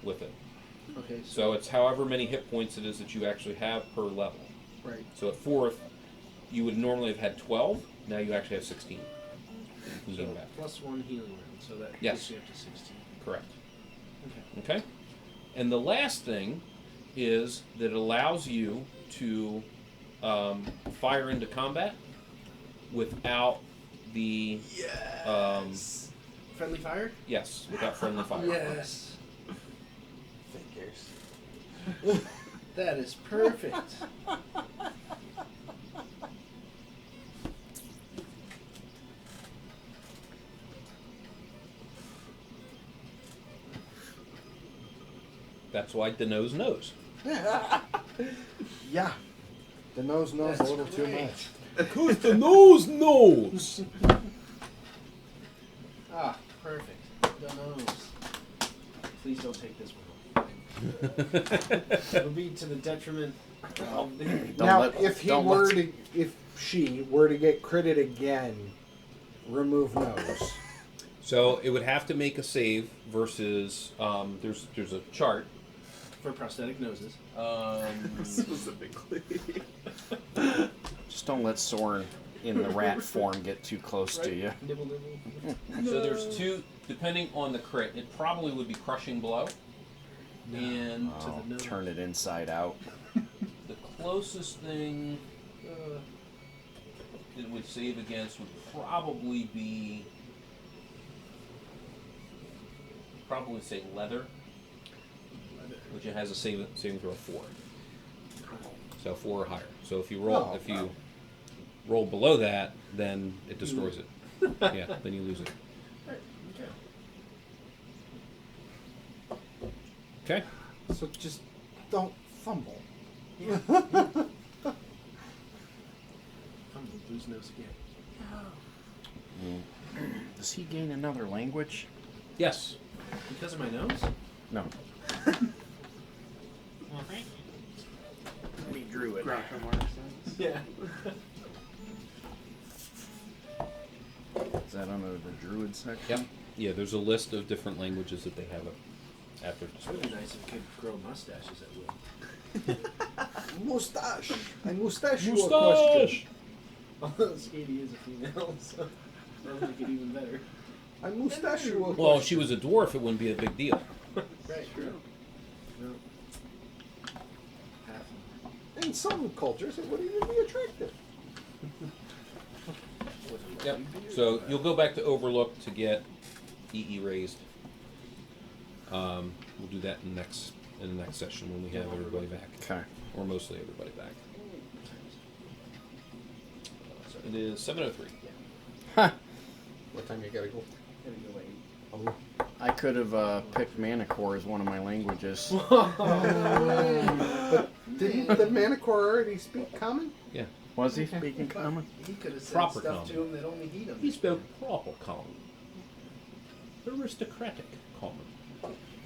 with it. Okay. So it's however many hit points it is that you actually have per level. Right. So at fourth, you would normally have had 12. Now you actually have 16. You can So gain back. plus 1 healing round, so that Yes. gets you up to 16. Correct. Okay. Okay? And the last thing is that it allows you to fire into combat without the Friendly fire? without friendly fire. Yes. Figures. That is perfect. That's why the nose knows. Yeah. The nose knows That's a little too great. much. Because the nose knows. Ah, perfect. The nose. Please don't take this one. It'll be to the detriment of the... Now, let- if he don't were let- to, if she were to get critted again, remove nose. So it would have to make a save versus there's a chart. For prosthetic noses. Specifically. Just don't let Soren in the rat form get too close to you. Nibble, nibble. So there's two, depending on the crit. It probably would be crushing blow, and To the Oh, nose. turn it inside out. the closest thing that it would save against would probably be say leather, which it has a saving throw of 4. So 4 or higher. So if you roll roll below that, then it destroys it. Yeah, then you lose it. Okay. So just don't fumble. I'm gonna lose nose again. Does he gain another language? Yes. Because of my nose? No. Me drew it. Groucho Marx things. Yeah. Is that under the druid section? Yep. Yeah, there's a list of different languages that they have at their It would disposal. be nice if we could grow mustaches at will. Mustache. I mustache you a Mustache! question. Although Sadie is a female, so that would make it even better. I mustache you a question. Well, if she was a dwarf, it wouldn't be a big deal. Right, true. No. Half. In some cultures, it wouldn't even be attractive. Yep. So you'll go back to Overlook to get EE raised. We'll do that in the next session when we have everybody back, Okay. or mostly everybody back. It is 7:03. Ha! What time you gotta go? Gotta go late. Oh. I could have picked Manicore as one of my languages. But didn't the Manicore already speak common? Yeah. Was he speaking common? He could have said Proper stuff common. to him that only he does. He spoke proper common. Aristocratic common.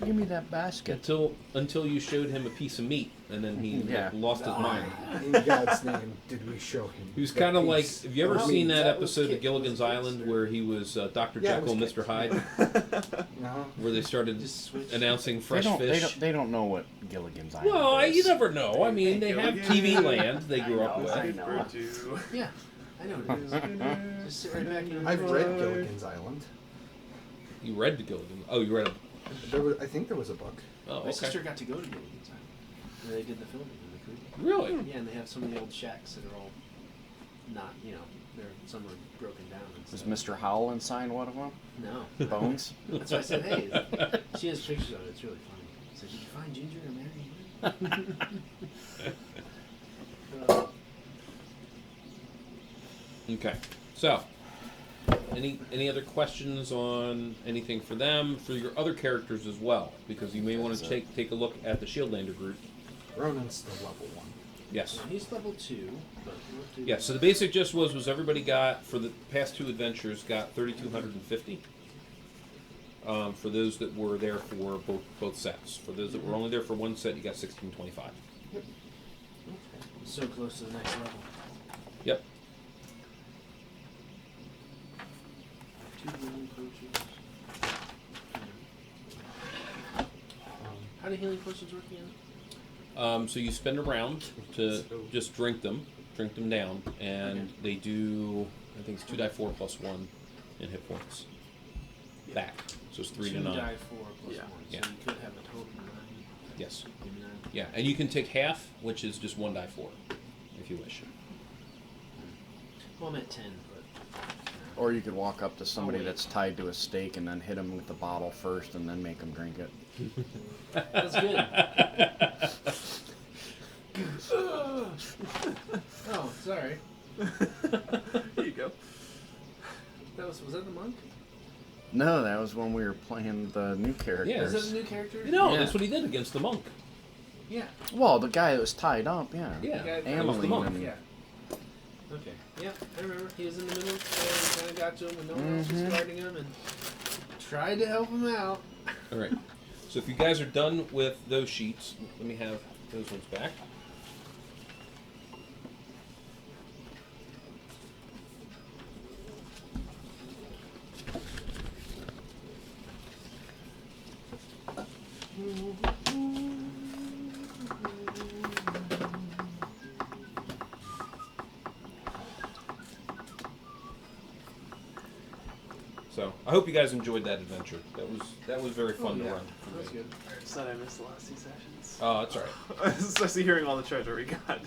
Give me that basket. Until you showed him a piece of meat, and then he Yeah. lost his mind. In God's name, did we show him? He was the kind of like, piece have you ever of seen meat? that was episode Kit- of Gilligan's was it Island Kit, where he was Dr. Yeah, it Jekyll was and Mr. Hyde, No. where they started Just switch. announcing They fresh don't, fish? they don't know what Gilligan's Island Well, is. you never know. I mean, they have TV land they grew up I with. know. Purdue. Yeah, I know what it is. Just sit right back and I've read Gilligan's Island. You read the Gilligan. Oh, you read it. I think there was a book. Oh, My sister okay. got to go to Gilligan's Island. Where they did the filming in the cruise. Really? Yeah, and they have some of the old shacks that are all not, some are broken down and Was stuff. Mr. Howell inside one of them? No. Bones? That's why I said, hey, she has pictures of it. It's really funny. So did you find Ginger and Mary? Okay. So, any other questions on anything for them, for your other characters as well? Because you may want to take a look at the Shieldlander group. Ronan's still level 1. Yes. He's level 2, but we'll do Yeah, so the basic gist was everybody got, for the past 2 adventures, got 3,250. For those that were there for both sets. For those that were only there for one set, you got 1,625. So close to the next level. Yep. potions. How do healing potions work again? So you spend a round to just drink them down, and they do, I think it's 2d4 plus 1 in hit points. Yeah. Back. So it's 3 to 9. 2 die 4 plus Yeah. 1. So Yeah. you could have a total of 9. Yes. Maybe 9. Yeah, and you can take half, which is just 1d4, if you wish. Well, I'm at 10, but. Or you could walk up to somebody wait. that's tied to a stake and then hit them with the bottle first and then make them drink it. That's good. Oh, sorry. Here you go. Was that the monk? No, that was when we were playing the new Yeah. characters. Is that a new character? No, Yeah. that's what he did against the monk. Yeah. Well, the guy that was tied up, yeah. Yeah, The guy- that was the monk. and- Yeah. Okay. Yeah, I remember. He was in the middle of the and kind of got to him, and no one else was guarding him, and tried to help him out. All right. So if you guys are done with those sheets, let me have those ones back. So I hope you guys enjoyed that adventure. That was very fun to run. for That's me. good. Sad I missed the last 2 sessions. Oh, that's all right. Especially hearing all the treasure we got.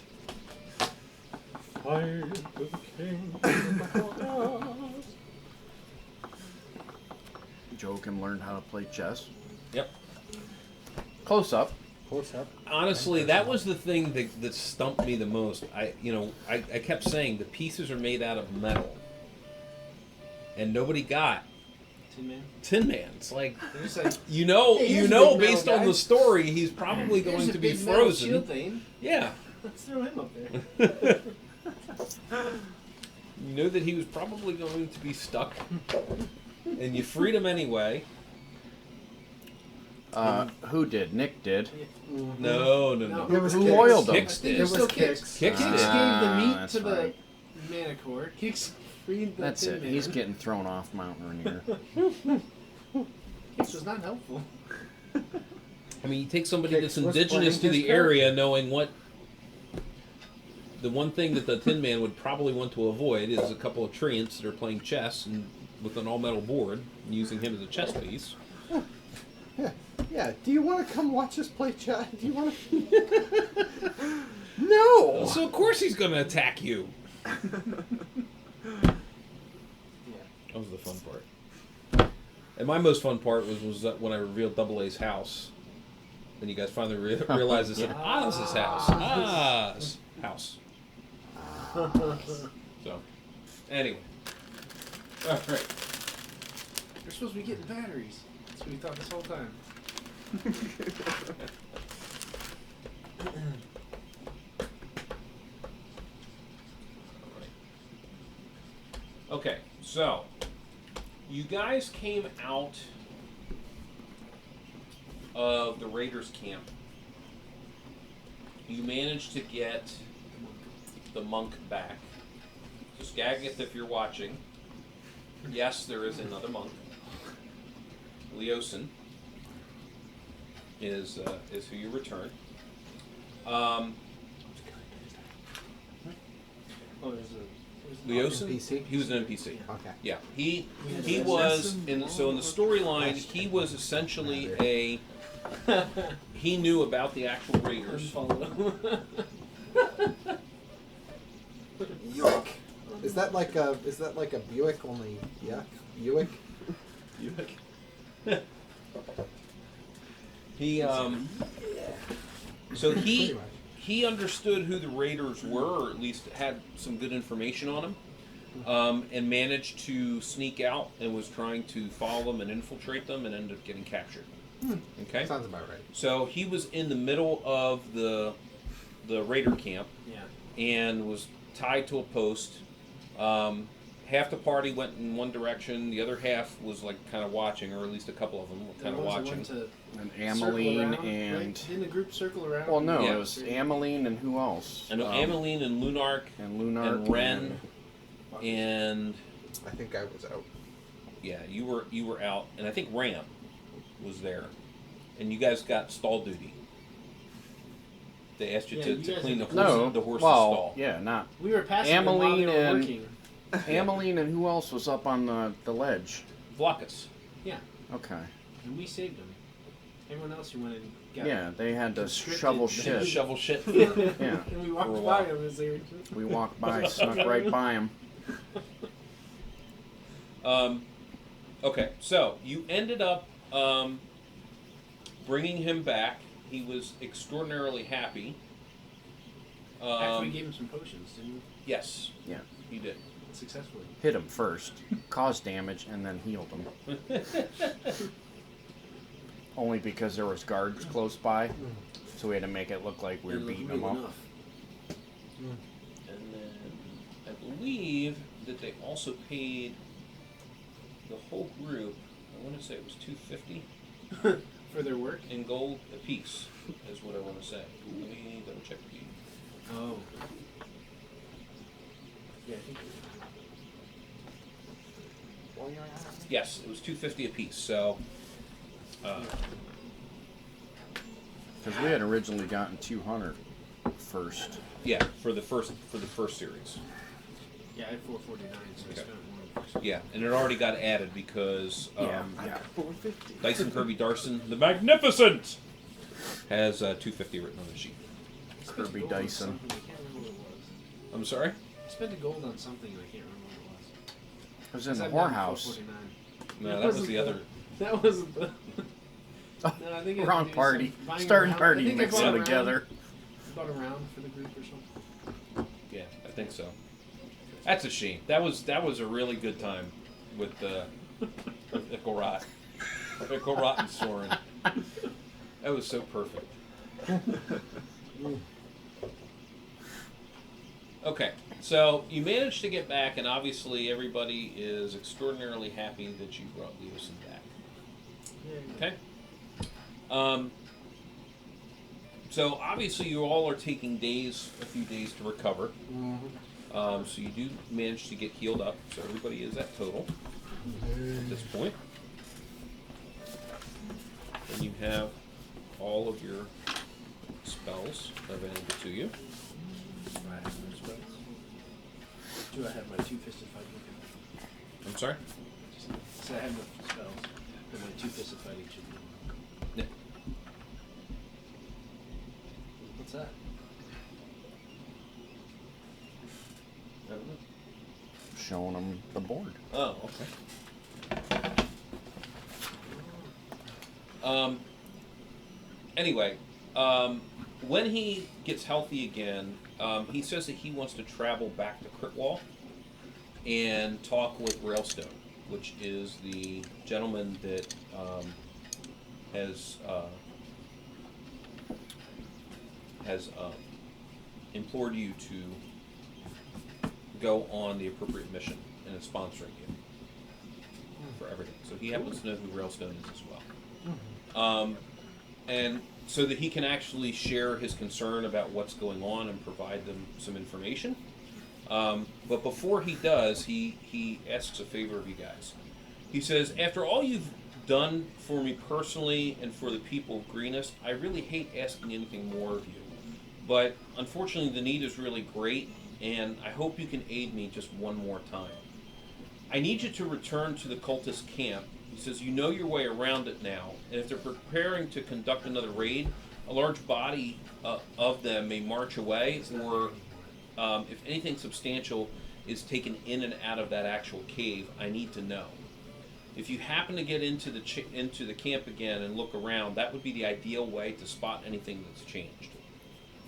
Joe can learn how to play chess. Yep. Close up. Close up. Honestly, that was the thing that stumped me the most. I kept saying the pieces are made out of metal, and nobody got Tin Man. Tin Man. It's like They're just like, you know, Hey, here's a big metal based on guy. the story, he's probably "Here's going a to be big metal frozen. shield thing. Yeah. Let's throw him up there. You know that he was probably going to be stuck, and you freed him anyway. Who did? Nick did. No. It was Who Kix. oiled him? Kix did. It was Still Kix. Kix Kix did. gave the meat that's to the right. mana core. Kix freed the That's Tin it. Man. He's getting thrown off Mount Rainier. Kix was not helpful. I mean, you take somebody Kix that's was indigenous to playing the his area, knowing what. The one thing that the Tin Man would probably want to avoid is a couple of treants that are playing chess and with an all-metal board, and using him as a chess piece. Yeah. Yeah. Do you want to come watch us play chess? Do you want to? No. So of course he's going to attack you. Yeah. That was the fun part. And my most fun part was that when I revealed Double A's house, and you guys finally realized it's Oz's house. Oz house. So, anyway. All right. You're supposed to be getting batteries. That's what we thought this whole time. Okay, so you guys came out of the Raiders camp. You managed to get the monk back. So Skagith, if you're watching, yes, there is another monk. Leosin is who you return. Oh, there's Leosin, NPC? he was an NPC. Okay. Yeah, he was in the storyline. He was essentially a. He knew about the actual Raiders. Yuck. Is that like a Buick only? Yeah. Buick. He so Pretty he much. he understood who the Raiders were, or at least had some good information on them, and managed to sneak out and was trying to follow them and infiltrate them, and ended up getting captured. Okay. Sounds about right. So he was in the middle of the Raider camp Yeah. and was tied to a post. Half the party went in one direction, the other half was like kind of watching, or at least a couple of them were kind of watching. And Circle Ameline around, and... right? Didn't the group circle around? Well, no, Yeah. it was Ameline and who else? I know Ameline and Lunark And Lunark and Ren and I think I was out. Yeah, you were out, and I think Ram was there, and you guys got stall duty. They asked you Yeah, to, you to guys clean had the to horse, No, the horse's well, stall. yeah, not We were passing them while they were Ameline and- working. Ameline and who else was up on the ledge? Blockus. Yeah, Okay. and we saved them. Everyone else who went and got Yeah, they had to Constricted. shovel They had to shit. shovel shit. Yeah. and we For a walked while. by them as they were. We walked by, snuck right by him. Okay, so you ended up bringing him back. He was extraordinarily happy. After we gave him some potions, didn't we? Yes, Yeah. you did. Successfully. Hit him first, caused damage, and then healed him. Only because there was guards close by, so we had to make it look like we were Didn't look beating him real up. enough. And then I believe that they also paid the whole group. I want to say it was $250 For their work? in gold apiece. Is what I want to say. Let me double check the deed. Oh. Yeah, I think. Yes, it was $250 apiece. So. Because we had originally gotten 200 first. Yeah, for the first series. Yeah, I had 449, so I Okay. spent one. Yeah, and it already got added because Yeah. 450. Dyson Kirby Darson, the Magnificent, has 250 written on the sheet. Kirby Dyson. I can't remember what it was. I'm sorry. I spent a gold on something and I can't remember what it was. It was in the I've gotten whorehouse. 449. No, that was the other. That wasn't the. No, I think I had to Wrong do party. some buying Starting around. party, I think I mix bought them a round- together. Bought a round for the group or something. Yeah, I think so. That's a shame. That was a really good time with Ickle Rot and Soren. That was so perfect. Okay, so you managed to get back, and obviously everybody is extraordinarily happy that you brought Leosin back. Yeah. Okay. So obviously you all are taking a few days to recover. So you do manage to get healed up. So everybody is at total at this point. And you have all of your spells available to you. Do I have no spells? Do I have my two-fisted fighting? I'm sorry? So I have no spells, but my two-fisted fighting should be. Yeah. What's that? I don't know. Showing them the board. Oh, okay. Anyway, when he gets healthy again, he says that he wants to travel back to Critwall and talk with Railstone, which is the gentleman that has implored you to go on the appropriate mission and is sponsoring you for everything. So he happens to know who Railstone is as well. And so that he can actually share his concern about what's going on and provide them some information. But before he does, he asks a favor of you guys. He says, after all you've done for me personally and for the people of Greenest, I really hate asking anything more of you. But unfortunately, the need is really great, and I hope you can aid me just one more time. I need you to return to the cultist camp. He says, you know your way around it now, and if they're preparing to conduct another raid, a large body of them may march away, or if anything substantial is taken in and out of that actual cave, I need to know. If you happen to get into the camp again and look around, that would be the ideal way to spot anything that's changed.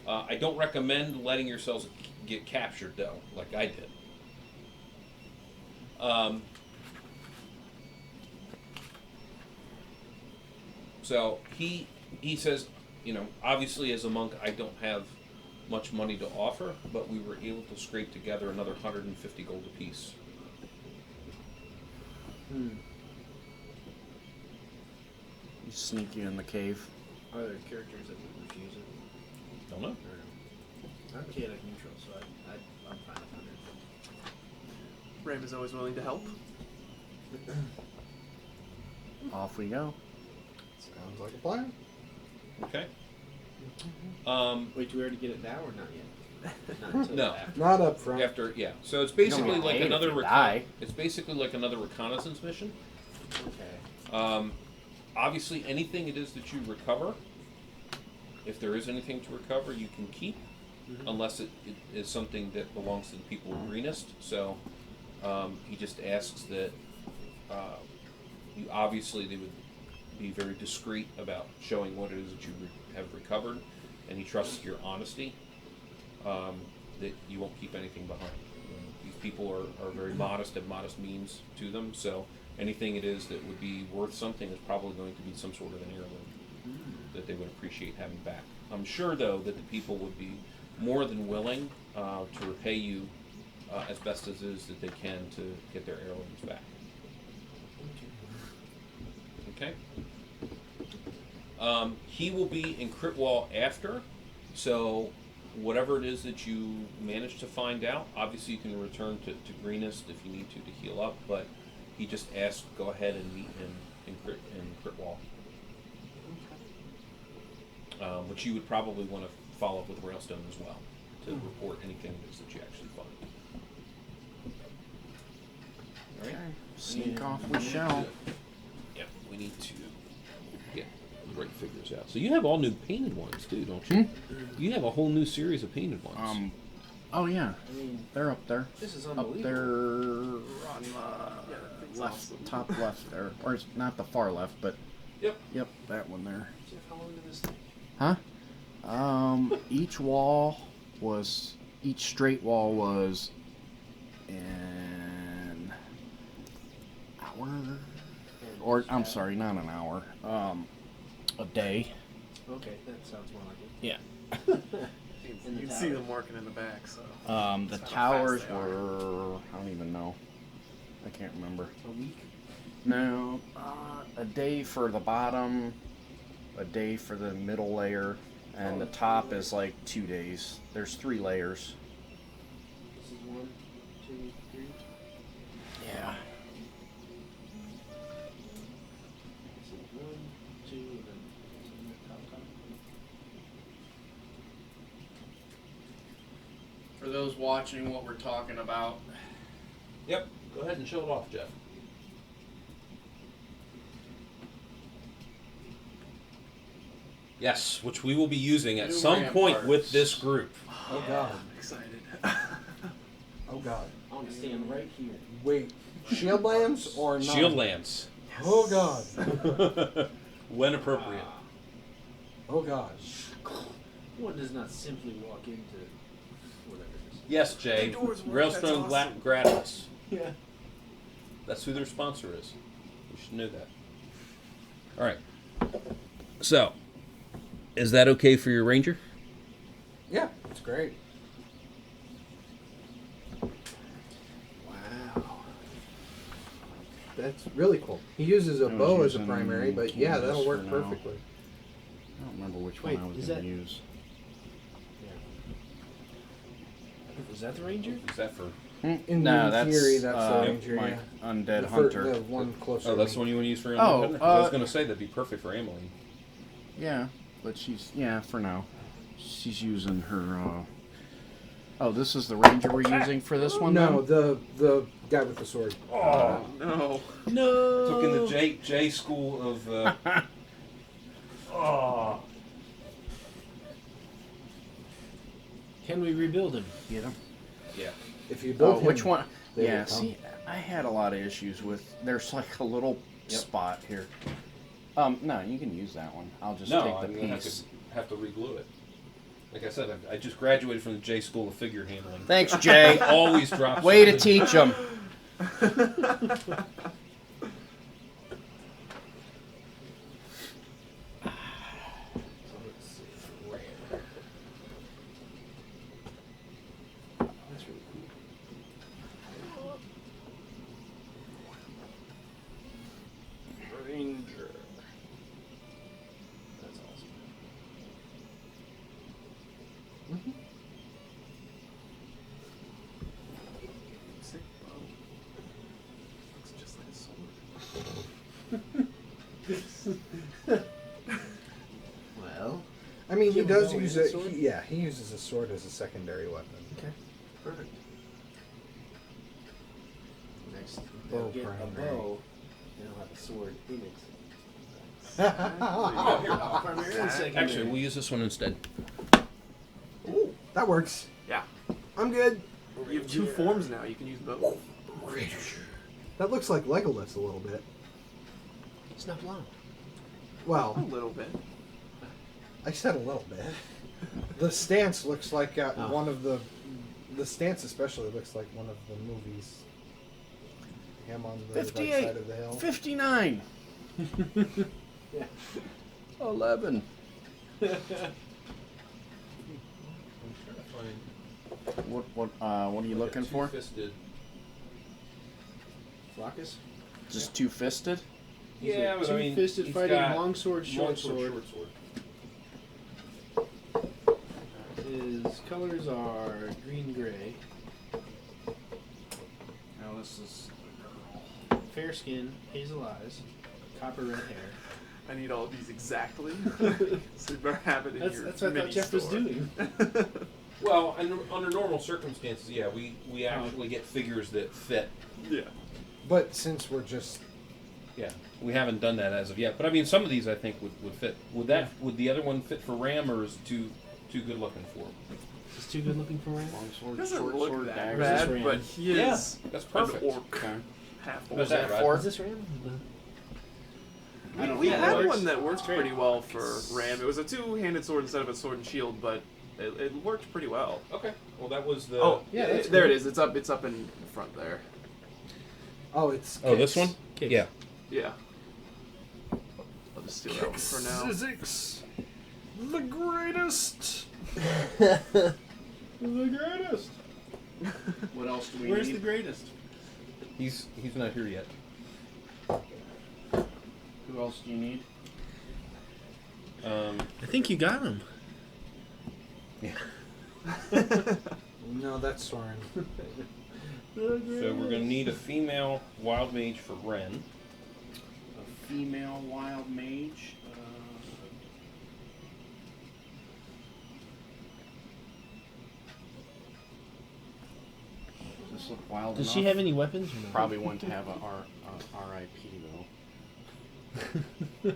I don't recommend letting yourselves get captured, though, like I did. So he says, you know, obviously as a monk I don't have much money to offer, but we were able to scrape together another 150 gold apiece. He's sneaky in the cave. Are there characters that would refuse it? Don't know. I'm chaotic neutral, so I'm fine with 100. Ram is always willing to help. Off we go. Sounds like a plan. Okay. Wait, do we already get it now or not yet? Not until No. after. Not up front. After, yeah. So it's basically get like paid if another you die. It's basically like another reconnaissance mission. Okay. Obviously, anything it is that you recover, if there is anything to recover, you can keep, unless it is something that belongs to the people of Greenest. So he just asks that you obviously they would be very discreet about showing what it is that you have recovered, and he trusts your honesty, that you won't keep anything behind. These people are very modest, have modest means to them, so anything it is that would be worth something is probably going to be some sort of an heirloom that they would appreciate having back. I'm sure, though, that the people would be more than willing to repay you as best as it is that they can to get their heirlooms back. Okay? He will be in Critwall after, so whatever it is that you manage to find out, obviously you can return to Greenest if you need to heal up, but he just asked go ahead and meet him in Critwall. Which you would probably want to follow up with Railstone as well to report anything it is that you actually find. All right? Sneak off we shall. Yeah, we need to get the right figures out. So you have all new painted ones too, don't you? You have a whole new series of painted ones. Oh yeah, I mean, they're up there. this is Up unbelievable. there, On the left, top left there, or it's not the far left, but Yep. that one there. Jeff, how long did this take? Huh? Each straight wall was an hour, or I'm sorry, not an hour, a day. Okay, that sounds more like it. Yeah. In the You can tower. see them working in the back, so. The That's how towers fast they are. were, I don't even know. I can't remember. A week? No, a day for the bottom, a day for the middle layer, and the top is like 2 days. There's 3 layers. This is 1, 2, 3. Yeah. This is 1, 2, and then this is the top. For those watching what we're talking about, Yep. Go ahead and show it off, Jeff. Yes, which we will be using at New some point ramparts. with this group. Oh god. I'm excited. Oh god. I want to stand right here. Wait. Shieldlands or not? Shieldlands. Oh god. When appropriate. Oh god. One does not simply walk into whatever it is. Yes, Jay. The doors work, that's Railstone awesome. Gratis. Yeah. That's who their sponsor is. You should know that. All right. So, is that okay for your ranger? Yeah, it's great. Wow. That's really cool. He uses a I was bow as a using primary, but yeah, that'll canvas work for now. perfectly. I don't remember which Wait, one I was is going to that- use. Is that the ranger? Is that for? In No, that's theory, that's the ranger, my yeah. undead The hunter. The one closer. Oh, to that's me. the one you want to use for your Oh, hunter? I was uh, going to say that'd be perfect for Ameline. Yeah, but she's for now. She's using her. Oh, this is the ranger we're using for this one. No, then? the guy with the sword. Oh, No. no! Took in the J school of. Oh. Can we rebuild him? Get him. Yeah. If you build Oh, him, which one? they Yeah, will come. see, I had a lot of issues with. There's like a little Yep. spot here. No, you can use that one. I'll just No, take I'm the gonna piece. have to reglue it. Like I said, I just graduated from the J school of figure handling. Thanks, Jay. Always drop. Way to something. teach them. So let's see. Rare. That's really cool. Ranger. That's awesome. Sick bow. Looks just like a Well, I mean, he Give him does a use bow and it. sword? He uses a sword as a secondary weapon. okay, perfect. Next, Bow they'll get a primary. bow, and I'll have a sword in it. Oh, here. Primary and secondary. Actually, we'll use this one instead. Ooh, That works. Yeah. I'm good. You have 2 forms now. You can use both. That looks like Legolas a little bit. it's not blonde. A Well, little bit. I said a little bit. The stance looks like Oh. one of the. The stance especially looks like one of the movies. Him on the right 58. side of the hill. 59. Yeah. 11. I'm trying to find. What are you looking for? Two-fisted. Flockus? Just two-fisted? Yeah, but I mean, two-fisted he's fighting got long sword, short sword. short sword. His colors are green gray, No, this is fair skin, hazel eyes, copper red hair. I need all of these exactly. So you better have it in That's your what I mini thought Jeff was store. doing. Well, under normal circumstances, yeah, we actually get figures that fit. Yeah. But since we're just. Yeah, we haven't done that as of yet. But I mean, some of these I think would fit. Would the other one fit for Ram, or is it too good looking for him? Is too good looking for him? long sword, Doesn't short look sword, that dagger. bad, Ram. but he Yeah, is that's an perfect. orc. Okay. Half Was orc. that right? Four? Is this Ram? We, I don't we know. had Works. one that worked Straight. pretty well for Ram. It was a 2-handed sword instead of a sword and shield, but it worked pretty well. Okay. Well, that was the. Oh, yeah, that's there cool. it is. It's up in front there. Oh, it's. Oh, this kicks. one. Kicks. Yeah. Yeah. I'll just steal that one for now. Physics. The greatest. The greatest. What else do we Where's need? the greatest? He's not here yet. Who else do you need? I think you got him. Yeah. No, that's Soren. So we're gonna need a female wild mage for Ren. A female wild mage. Does this look wild Does enough? she have any weapons or no? Probably wouldn't have a RIP though.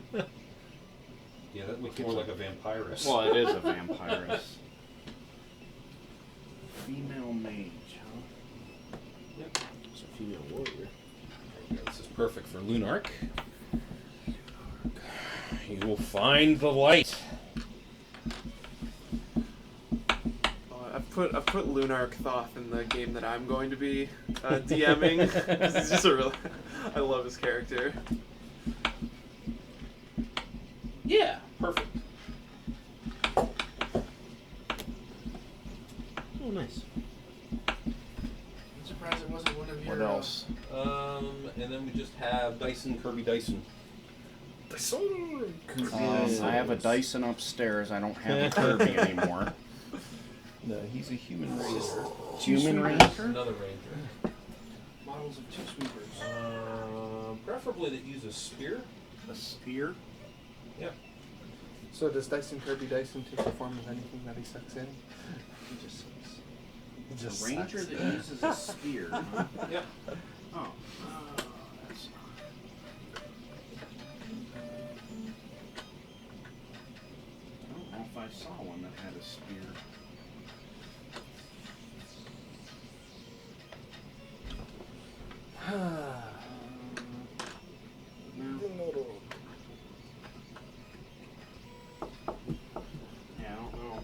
Yeah, that looks more like a vampirus. Well, it is a vampirus. Female mage, huh? Yep. It's a female warrior. This is perfect for Lunark. He will find the light. I've put Lunark Thoth in the game that I'm going to be DMing. 'Cause he's just a real. I love his character. Yeah, perfect. Oh, nice. I'm surprised it wasn't one of your. What else? And then we just have Dyson, Kirby Dyson. I have a Dyson upstairs. I don't have a Kirby anymore. No, he's a human ranger. Human ranger? Another ranger. Models of two sweepers. Preferably that use a spear. A spear? Yep. So does Dyson Kirby Dyson take the form of anything that he sucks in? He just sucks. He A just ranger sucks. that uses a spear. Huh? Yep. Oh. That's... I don't know if I saw one that had a spear. No. Yeah, I don't know.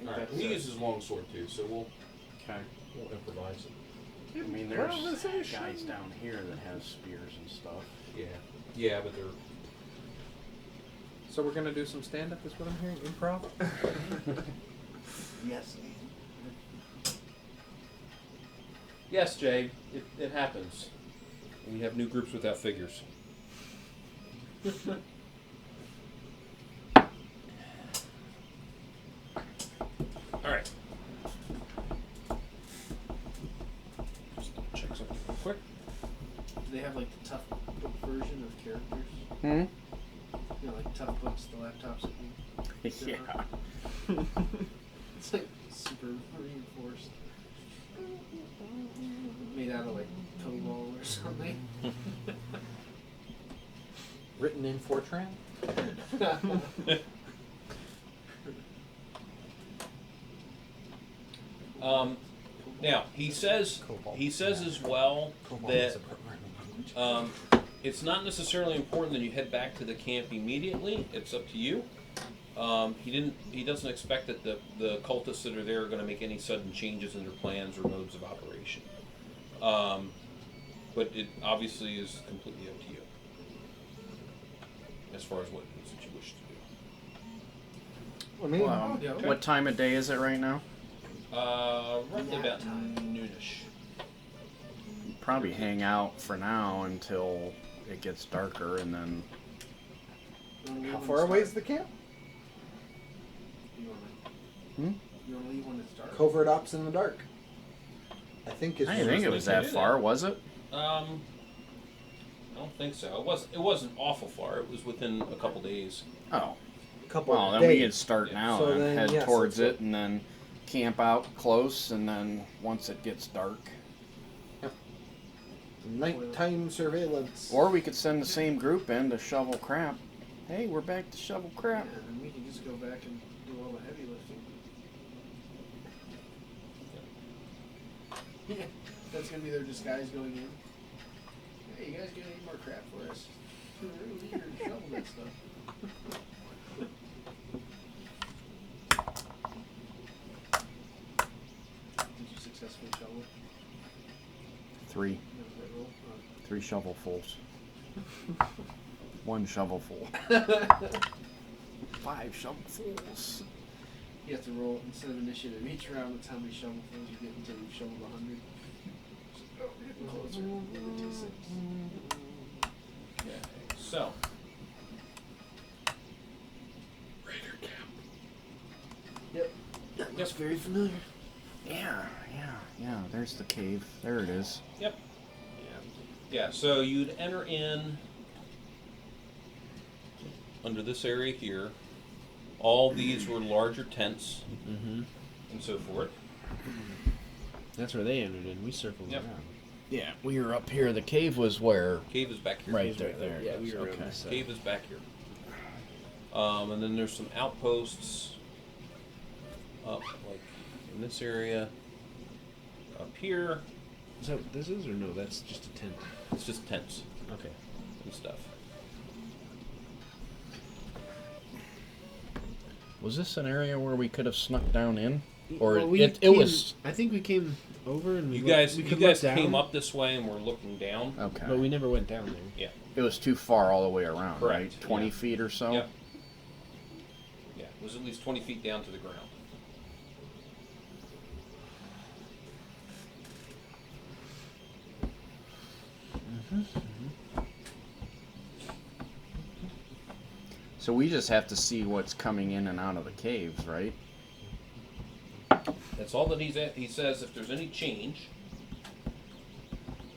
Alright, he uses longsword too, so we'll Okay. improvise it. I mean, there's guys down here that have spears and stuff. Yeah. Yeah, but they're. So we're gonna do some stand up, is what I'm hearing? Improv? Yes. Yes, Jay, it happens. We have new groups without figures. Alright. have like the tough book version of characters. Hmm? You know, like tough books, the laptops that we sit Yeah. on. It's like super reinforced. Made out of like cobalt or something. Written in Fortran. Now he says as well Cobalt that is a programming language. it's not necessarily important that you head back to the camp immediately. It's up to you. He doesn't expect that the cultists that are there are going to make any sudden changes in their plans or modes of operation. But it obviously is completely up to you as far as what it is that you wish to do. I mean, Well, yeah. what time of day is it right now? Roughly about noonish. Probably hang out for now until it gets darker, and then how far away is the camp? You wanna, Hmm? you wanna leave when it's dark? Covert ops in the dark. I think is. I didn't think it was Seriously, that can do far, that. was it? I don't think so. It wasn't awful far. It was within a couple days. Oh, couple well, of then we days. could start Yeah. now So and then, head yes, towards that's it, and then camp out close, and then once it gets dark. Nighttime surveillance. Or we could send the same group in to shovel crap. Hey, we're back to shovel Yeah, crap. and we can just go back and do all the heavy lifting. Yeah, that's gonna be their disguise going in. Hey, you guys got any more crap for us? We're here to shovel that stuff. Did you successfully shovel it? 3 That was that roll? 3 shovelfuls. 1 shovelful. 5 shovelfuls. You have to roll instead of initiative each round. That's how many shovelfuls you get until you've shoveled 100. Oh, we're getting closer. Another T6. Okay. So. Yep. That's very familiar. Yeah. There's the cave. There it is. Yep. Yeah. So you'd enter in under this area here. All these were larger tents Mm-hmm. and so forth. That's where they entered in. We circled Yep. around. Yeah, we were up here. The cave was where? Cave is back here. Right there. Yeah, it we is. were around Okay. this side. Cave is back here. And then there's some outposts up like in this area. Up here, Is that what this is, or no? That's just a tent. it's just tents Okay. and stuff. Was this an area where we could have snuck down in? Or Well, it was... I think we came over and we You looked- guys, we you could guys look down, came up this way and were looking down. Okay. but we never went down there. Yeah, It was too far all the way around, Correct, right? 20 yeah. feet or so? Yep. Yeah, it was at least 20 feet down to the ground. So we just have to see what's coming in and out of the caves, right? That's all that he's at. He says if there's any change,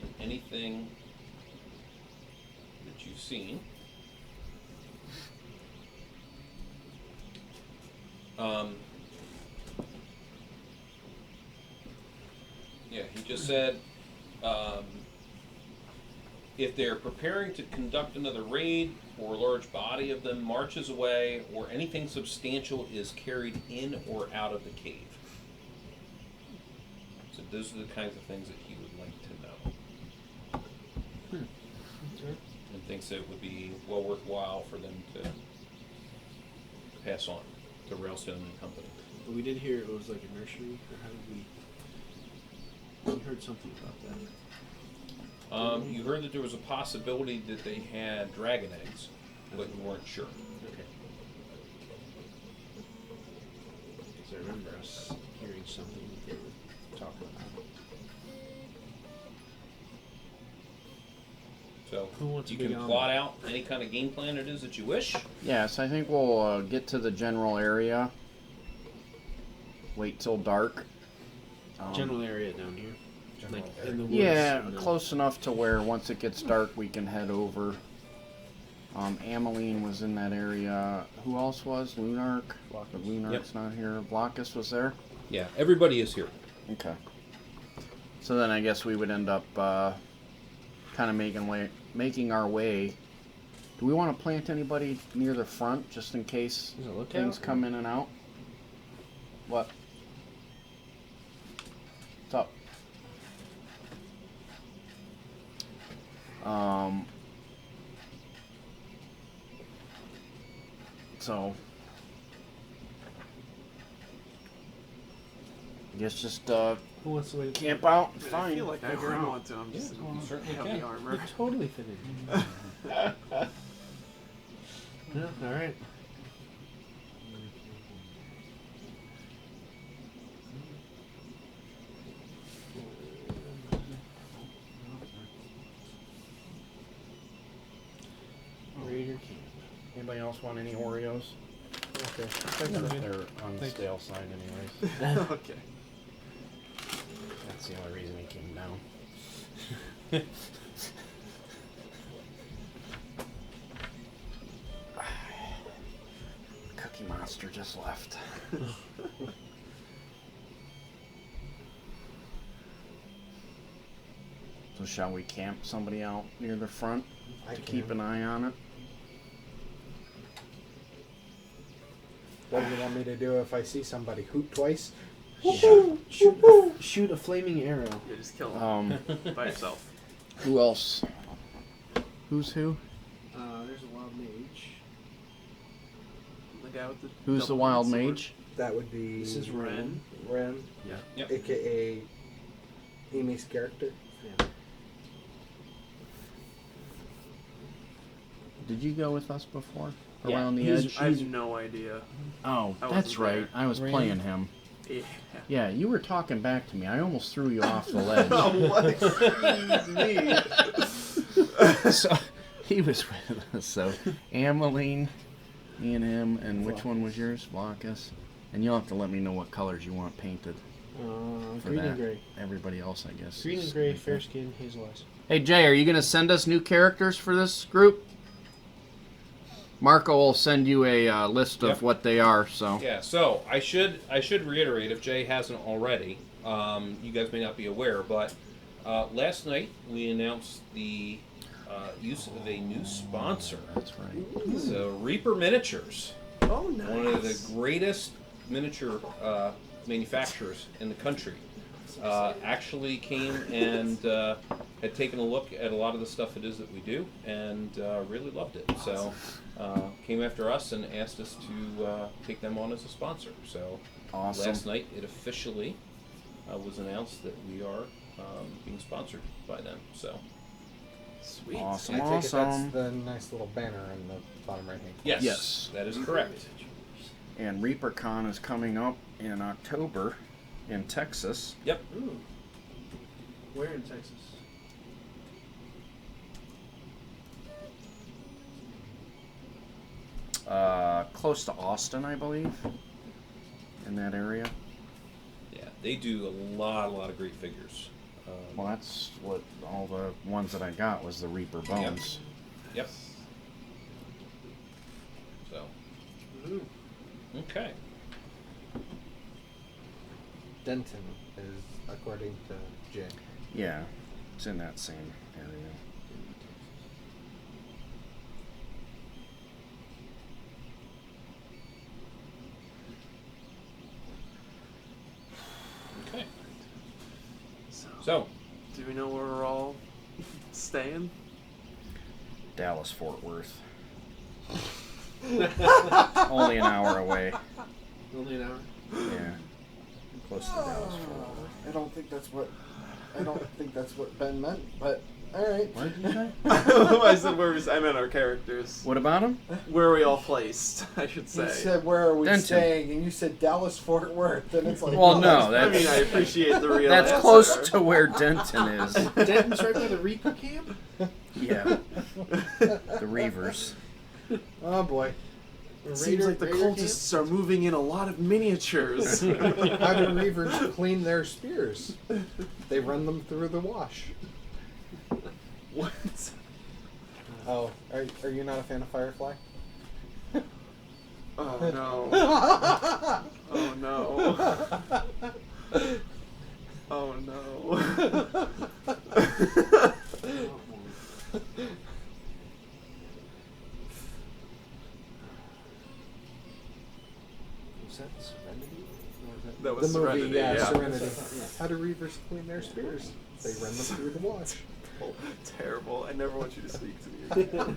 in anything that you've seen, yeah, he just said if they're preparing to conduct another raid or a large body of them marches away or anything substantial is carried in or out of the cave. So those are the kinds of things that he would like to know. And thinks it would be well worthwhile for them to pass on to Railstone and Company. But we did hear it was like a nursery, or how did we? We heard something about that. You heard that there was a possibility that they had dragon eggs, but you weren't sure. Okay. Because I remember us hearing something that they were talking about. So Who wants you a big can omelet? plot out any kind of game plan it is that you wish. Yes, I think we'll get to the general area. Wait till dark. General area down here. general Like area. in the woods. Yeah, and then- close enough to where once it gets dark, we can head over. Ameline was in that area. Who else was? Lunark? But Lunark's not here. Blockus was there? Yeah, everybody is here. Okay. So then I guess we would end up kind of making our way. Do we want to plant anybody near the front just in case Is it lookout? things come in and out? What? What's up? So I guess just Who wants to wait? camp out. I Fine. feel like I Figure would out. want to. I'm just you certainly heavy can. armor. It totally fit in. Yeah, all right. Raider camp. Anybody else want any Oreos? Okay. Thanks, man. They're on the stale side anyways. Okay. That's the only reason he came down. Cookie Monster just left. So shall we camp somebody out near the front I to keep can. an eye on it? What do you want me to do if I see somebody hoot twice? Shoot a flaming arrow. Yeah, just kill him Um, by yourself. who else? Who's who? There's a wild mage. The guy with the Who's the double wild sword. mage? That would be This is Ren. Ren, Yeah. Yep. aka Amy's character. Yeah. Did you go with us before? Yeah, Around the he's- edge? I have no idea. Oh, I that's wasn't right. there. I was Really? playing him. Yeah. Yeah, you were talking back to me. I almost threw you off the ledge. Oh, what? Excuse me. So he was with us. So Ameline, me and him, and which one was yours? Blockus. And you'll have to let me know what colors you want painted. For Green that. and gray. Everybody else, I guess. Green is and gray, like fair that. skin, hazel eyes. Hey Jay, are you gonna send us new characters for this group? Marco will send you a list of Yep. what they are. So Yeah, so I should reiterate if Jay hasn't already. You guys may not be aware, but last night we announced the use of a new sponsor. that's right. So Reaper Miniatures, Oh, nice. one of the greatest miniature manufacturers in the country, actually came and had taken a look at a lot of the stuff it is that we do and really loved it. So came after us and asked us to take them on as a sponsor. So Awesome. last night it officially was announced that we are being sponsored by them. So Sweet. Awesome. I take it Awesome. that's the nice little banner in the bottom right hand. yes, Yes. that is correct. And ReaperCon is coming up in October in Texas. Yep. Ooh. Where in Texas? Close to Austin, I believe. In that area. Yeah, they do a lot of great figures. Well, that's what all the ones that I got was the Reaper Bones. Yep. So, Ooh. okay. Denton is according to Jay. Yeah, it's in that same area. Okay. So, So, do we know where we're all staying? Dallas Fort Worth. Only an hour away. Only an hour. Yeah. Close to Dallas Fort Worth. I don't think that's what Ben meant, but all right. What did you say? I said where we. I meant our characters. What about him? Where are we all placed? I should He say. said, "Where are we Denton. staying?" And you said Dallas Fort Worth, and it's like, Well, no, I that's mean, I appreciate the real. that's answer. close to where Denton is. Denton's right by the Reaper camp? Yeah. The Reavers. Oh boy. It seems like the cultists are moving in a lot of miniatures. How do reavers clean their spears? They run them through the wash. What? Oh, are you not a fan of Firefly? Oh no. Oh no. Oh no. Was that Serenity? Or was that... That was The movie, Serenity, yeah, yeah. Serenity. Yeah. How do reavers clean their spears? They run them through the wash. Oh, terrible. I never want you to speak to me again.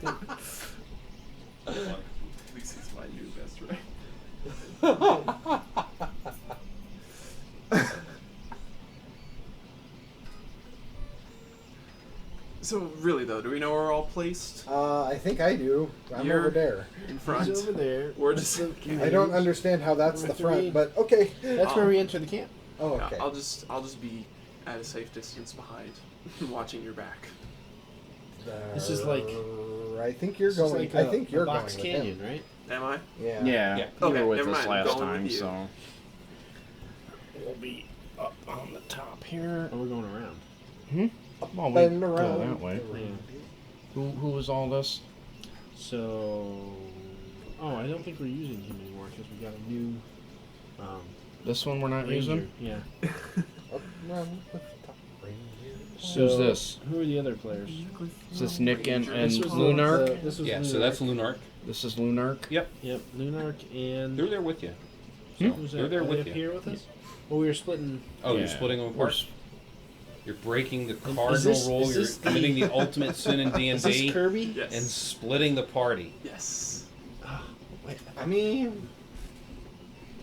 At least he's my new best friend. So really though, do we know where we're all placed? I think I do. I'm You're over there. in front. He's over there. We're just. I don't understand how that's We're the front, three. but okay. That's where we enter the camp. Oh, Yeah, okay. I'll just be at a safe distance behind, watching your back. This is like- I think you're This is going. like I think you're Box going Canyon, with him. right? Am I? Yeah. Yeah, Yeah. you Okay, were with never us mind, last going with time, you. so. We'll be up on the top here. Oh, we're going around. Well, we Bend go around. that way. Yeah. Who was all this? So, I don't think we're using him anymore because we got a new This one we're not ranger. using? Yeah. Up around the top ranger. So, Who's this? Who are the other players? Is this Nick and This was Lunark? This was Yeah, so Lunark. that's Lunark. This is Lunark? Yep, Yep, Lunark and they're there with you. who's They're that? there Are they with up you. here with us. Well, we were splitting. Oh, Yeah. you're splitting them We're apart. You're breaking the Is cardinal this- rule. is You're this the- committing the ultimate sin in D and Is this D Kirby? Yes. and splitting the party. Yes. I mean,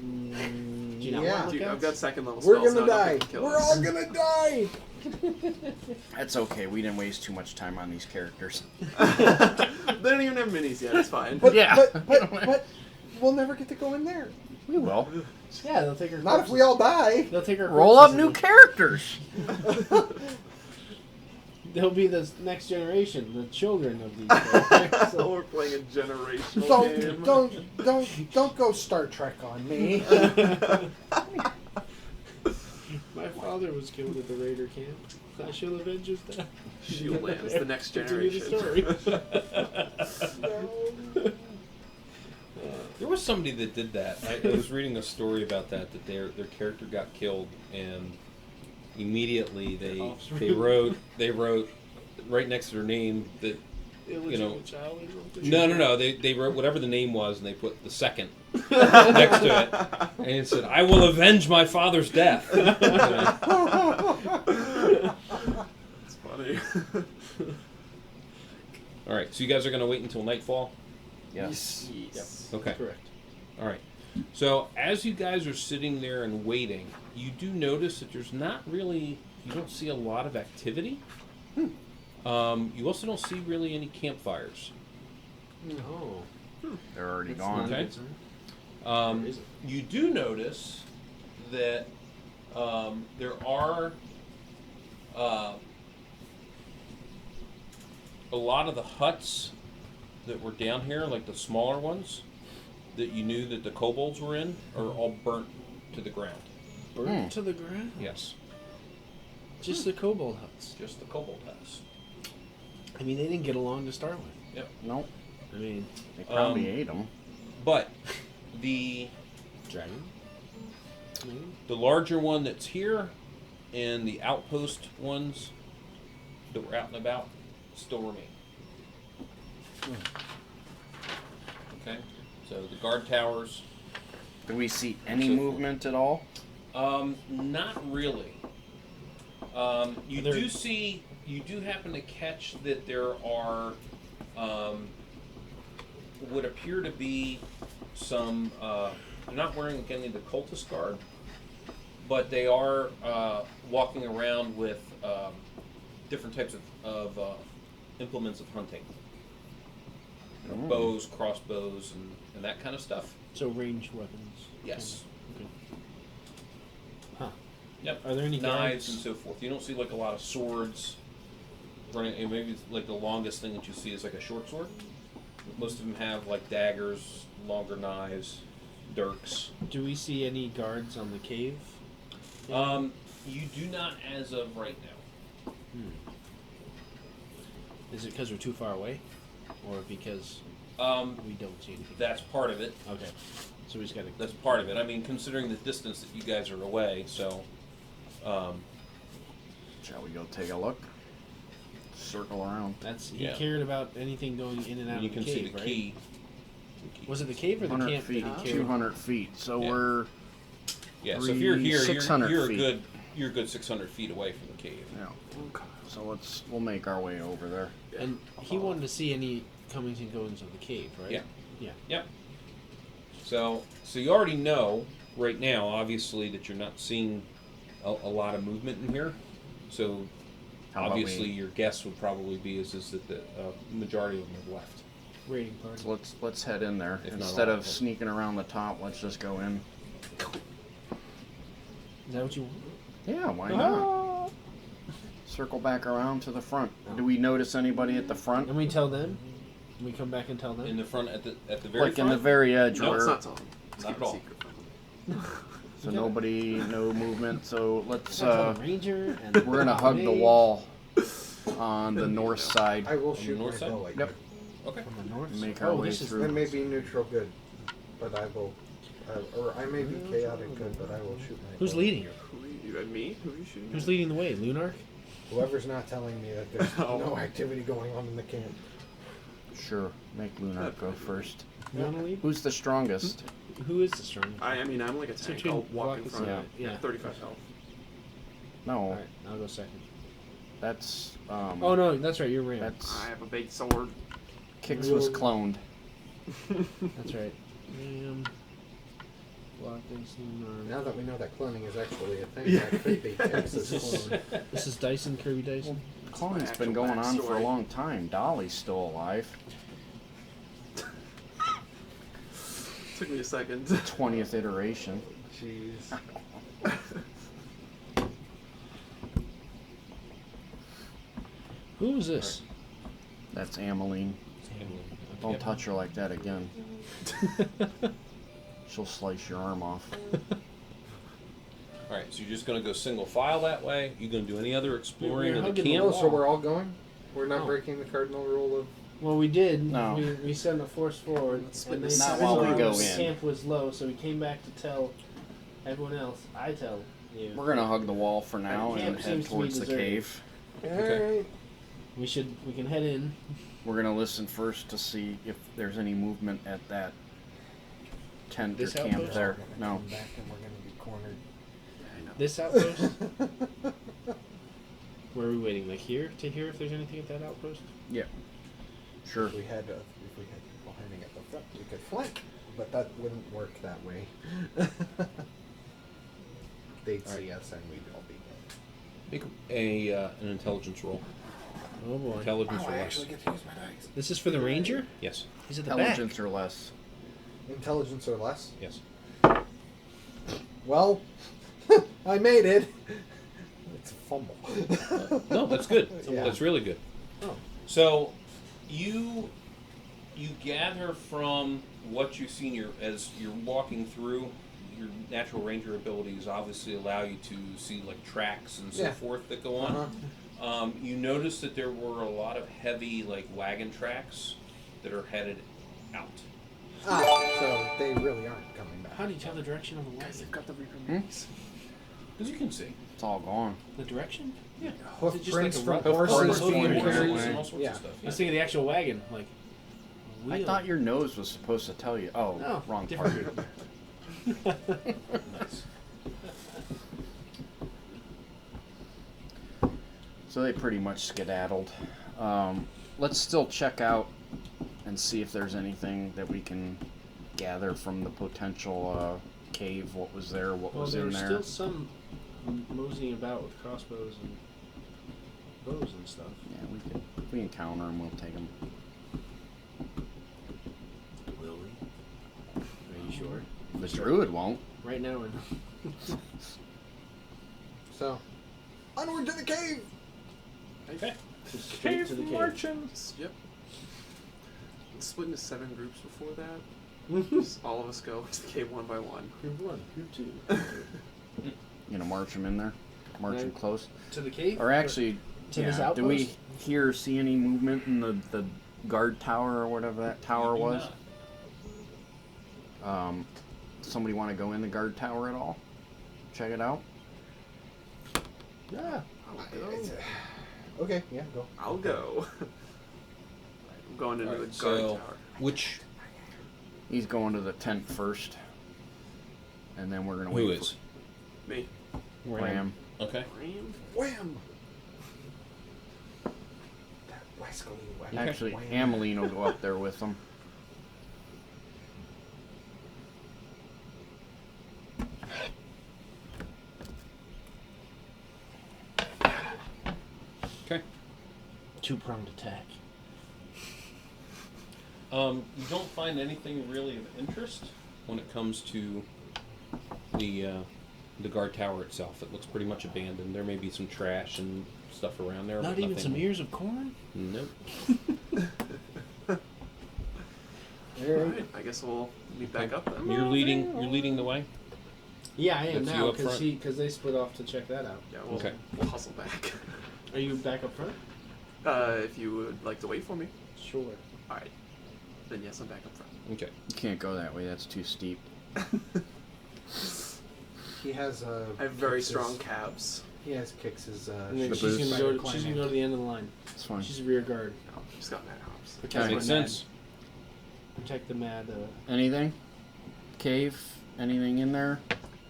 Do you not yeah. want Dude, I've got second level We're spells gonna now. die. Nothing can kill We're us. all gonna die. That's okay. We didn't waste too much time on these characters. They don't even have minis yet. It's fine. But, Yeah. but we'll never get to go in there. We will. Yeah, they'll take our. Not if we all die. They'll take our. Roll up corpses new and characters. They'll be the next generation, the children of these characters. So we're playing a generational game. Don't go Star Trek on me. My father was killed at the Raider camp. I shall avenge his death. Shieldlands, the next Continue the generation. story. There was somebody that did that. I was reading a story about that their character got killed, and immediately they wrote right next to their name that Illegitimate child or something? no they wrote whatever the name was, and they put the second next to it, and it said, "I will avenge my father's death." You know? It's funny. All right, so you guys are going to wait until nightfall. Yes. Okay. Correct. All right. So as you guys are sitting there and waiting, you do notice that there's not really, you don't see a lot of activity. You also don't see really any campfires. Oh. They're already That's gone. not a Okay. good sign. Um, Or is it? you do notice that there are a lot of the huts that were down here, like the smaller ones, that you knew that the kobolds were in, are all burnt to the ground. Burnt to the ground? Yes, Just the kobold huts. just the kobold huts. I mean, they didn't get along to start with. Yep. Nope. I mean, They probably ate them. But the dragon? Maybe? the larger one that's here and the outpost ones that were out and about still remain. Okay, so the guard towers, Do we see any So forth. movement at all? not really. You There- you do happen to catch that there are would appear to be some. They're not wearing any of the cultist garb, but they are walking around with different types of implements of hunting. You know, bows, crossbows, and that kind of stuff. So ranged weapons. Yes. Okay. Huh. Yep. Are there any knives guards? and so forth? You don't see like a lot of swords running. And maybe it's like the longest thing that you see is like a short sword. Most of them have like daggers, longer knives, dirks. Do we see any guards on the cave? You do not as of right now. Is it because we're too far away, or because we don't see anything? That's part of it. Okay, so we just gotta. That's part of it. I mean, considering the distance that you guys are away, so. Shall we go take a look? Circle around. That's he Yeah. cared about anything going in and out And you of can the see cave, the right? key. Was it the cave or the 100 camp? feet, that he cared? 200 feet. So Yeah. we're Yeah. So if you're here, 600 you're a feet. good 600 feet away from the cave. yeah. Okay. So we'll make our way over there. Yeah. And he wanted to see any comings and goings of the cave, right? Yeah. Yeah. Yep. So you already know right now, obviously, that you're not seeing a lot of movement in here. So How about obviously, we- your guess would probably be is that the majority of them have left. Raiding party. So let's head in there If not instead all of of them. sneaking around the top. Let's just go in. Is that what you want? Yeah, why not? Circle back around to the front. Do we notice anybody at the front? And we tell them. And we come back and tell them. In the front, at the very Like in front. the very edge No, It's where not telling. It's Not keep at it all. secret. so nobody, no movement. So let's Tell the ranger. And we're gonna hug the mage wall on the north side. I will the shoot my north side? bow at Yep. you. Okay. From the north. Make side. our Oh, way this is through. It may be neutral good, but I will, or I may be chaotic good, but I will shoot my Who's bow. leading? Who are you? Me? Who are you shooting? Who's at? leading the way? Lunark? Whoever's not telling me that there's Oh. no activity going on in the camp. Sure, make Lunar go first. You want to lead? Who's the strongest? Who is the strongest? I mean, I'm like a So tank. between I'll walk in Walk front. and- yeah. 35 health. No, Alright, I'll go second. that's Oh no, that's right, you're Ram. that's I have a big sword. Kix was cloned. That's right. Ram. Block this Now that we know that cloning is actually a thing, Yeah. that could be Texas clone. This is Dyson, Kirby Dyson. Cloning's actual been going on for a backstory. long time. Dolly's still alive. Took me a second. 20th iteration. Jeez. Who is this? That's Ameline. Don't Yep. touch her like that again. She'll slice your arm off. All right. So you're just gonna go single file that way. You gonna do any other exploring We're of the hugging the camp? Oh, so we're all going? We're not Oh. breaking the cardinal rule of... Well, we did. No. We sent a force forward, Let's and split they this Not said while we the go in. camp was low, so we came back to tell everyone else. I tell you. We're gonna hug the wall for now Camp and head seems to be towards the deserted. cave. Okay. We can head in. We're gonna listen first to see if there's any movement at that tent This or camp outpost? there. No. Come back and we're going to be cornered. This outpost. Where are we waiting? Like here to hear if there's anything at that outpost? Yeah. Sure. If we had people hiding at the front, we could flank, but that wouldn't work that way. They'd see us and we'd all be dead. Make an intelligence roll. Oh boy. Intelligence Oh, or I less. actually get to use my dice. This is for the ranger. Yes. He's at the back. Intelligence or less. Intelligence or less? Yes. Well, I made it. It's a fumble. No, that's good. Yeah. That's really good. Oh. So, you gather from what you've seen as you're walking through. Your natural ranger abilities obviously allow you to see like tracks and so Yeah. forth that go on. You notice that there were a lot of heavy like wagon tracks that are headed out. So they really aren't coming back. How do you tell the direction of the Guys, wagon? they've got the Reaper Hmm? minis. As you can see. It's all gone. The direction? Yeah. Is it just like Hoofprints a from rough- horses Hoofprints being pointing carried. that way. and all sorts Yeah. of stuff. I was thinking the actual wagon, like. I wheel. thought your nose was supposed to tell you. Oh, No, wrong different. part. Nice. So they pretty much skedaddled. Let's still check out and see if there's anything that we can gather from the potential cave. What was there? What Well, was there in were there? still some moseying about with crossbows and bows and stuff. Yeah, if we encounter them, we'll take them. Will we? Are you sure? The druid won't. Right now, we're not. So, onward to the cave! Okay. Just straight to the cave. Merchants. Yep. split into 7 groups before that. Just all of us go to the cave one by one. Group 1, Group 2. You gonna march them in there? March them Right. close? To the cave? Or actually, to this do we outpost? see any movement in the guard tower or whatever that tower You do was? not. Somebody want to go in the guard tower at all? Check it out. Yeah. Okay, yeah, go. I'll go. I'm going into Alright, the guard so tower. which He's going to the tent first, and then we're gonna who wait is? Me. for Ram. Okay. Ram? Wham! That rascally weapon. Actually, Wham. Ameline will go up there with them. Okay. Two-pronged attack. You don't find anything really of interest when it comes to the guard tower itself. It looks pretty much abandoned. There may be some trash and stuff around there. Not but even nothing- some ears of corn? Nope. Alright, I guess we'll meet back up then. You're leading the way. Yeah, I am That's now you up front? because they split off to check that out. Yeah, Okay. we'll hustle back. Are you back up front? If you would like to wait for me. Sure. Alright. Then yes, I'm back up front. Okay. You can't go that way. That's too steep. He has I have very kicks strong his- calves. He has kicks his And then the she's boots. gonna go. She's gonna go to the end of the line. It's fine. She's a rear guard. Oh, she's got mad hops. That Protect makes the mad. sense. Protect the mad. Anything? Cave? Anything in there?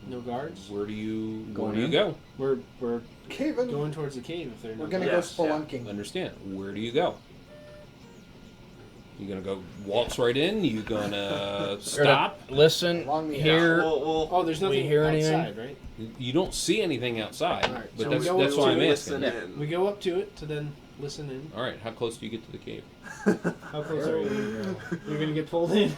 No guards. Where do you Going in? go? We're Cave-in. going towards the cave if they're We're not. gonna Yes, go yeah. spelunking. Understand. Where do you go? You gonna go waltz right in? You gonna stop? Listen, Along the here. Oh, there's nothing hear anything? outside, right? You don't see anything outside, Alright, but so that's we go that's why I'm to asking. listen in. We go up to it to then listen in. All right, how close do you get to the cave? How close are we? You're gonna get pulled in.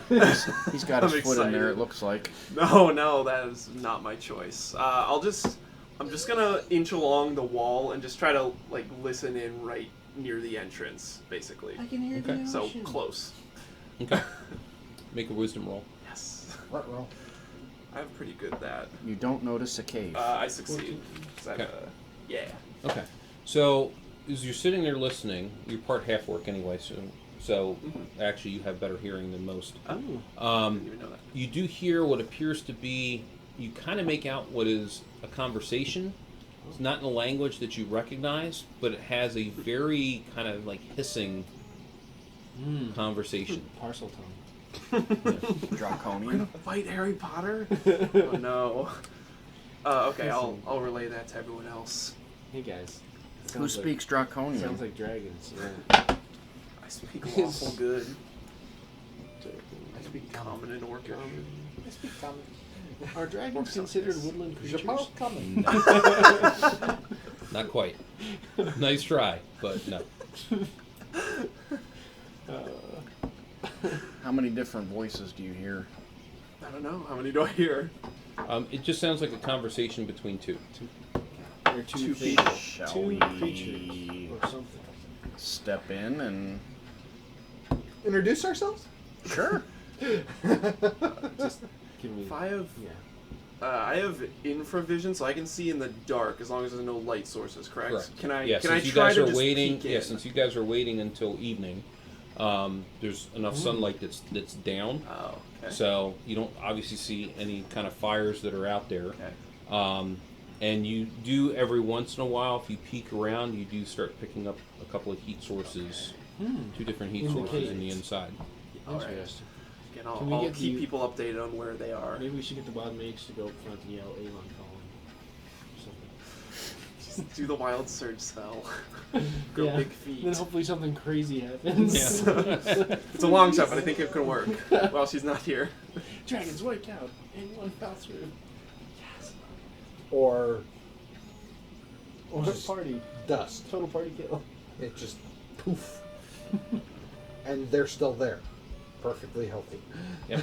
He's got his I'm foot in there, excited. it looks like. No, that is not my choice. I'm just gonna inch along the wall and just try to like listen in right near the entrance, basically. I can hear Okay. the So ocean. close. Okay. Make a wisdom roll. Yes, Ruh-roh. I'm pretty good at that. You don't notice a cave. I succeed. 'Cause I'm, Okay. yeah. Okay. So as you're sitting there listening, you're part half orc anyway, so actually you have better hearing than most. Oh, I didn't even know that. You do hear what appears to be. You kind of make out what is a conversation. It's not in a language that you recognize, but it has a very kind of like hissing conversation. Parcel tongue. Draconian. Fight Harry Potter? Oh no. Okay, I'll relay that to everyone else. Hey guys. Who speaks Draconian? Sounds like dragons. Yeah. I speak awful good. I speak common and orcish. I speak common. Are dragons Orcs considered sound woodland Je creatures? parle common. Not quite. Nice try, but no. How many different voices do you hear? I don't know. How many do I hear? It just sounds like a conversation between two. They're Two things. people. Shall Two we creatures or something. step in and... Introduce ourselves? Sure. Just give me. If I have, Yeah. I have infravision, so I can see in the dark as long as there's no light sources. Correct? Correct. Can I? Yeah, can I since you try guys to are just waiting. peek Yeah, in? since you guys are waiting until evening, there's enough sunlight that's down, Oh, okay. so you don't obviously see any kind of fires that are out there. Okay. And you do every once in a while, if you peek around, you do start picking up a couple of heat sources, two different heat sources in the Indicates. inside. All right. Interesting. Again, Can we I'll get keep the- people updated on where they are. Maybe we should get the wild mage to go up front and yell Avon calling. Or something. Just do the wild surge spell. Grow Yeah. big feet. Then hopefully something crazy happens. Yeah. It's a long shot, but I think it could work while she's not here. Dragons wiped out in one fell swoop. Or Or Just- party. dust. Total party kill. It just poof. And they're still there. Perfectly healthy. Yep.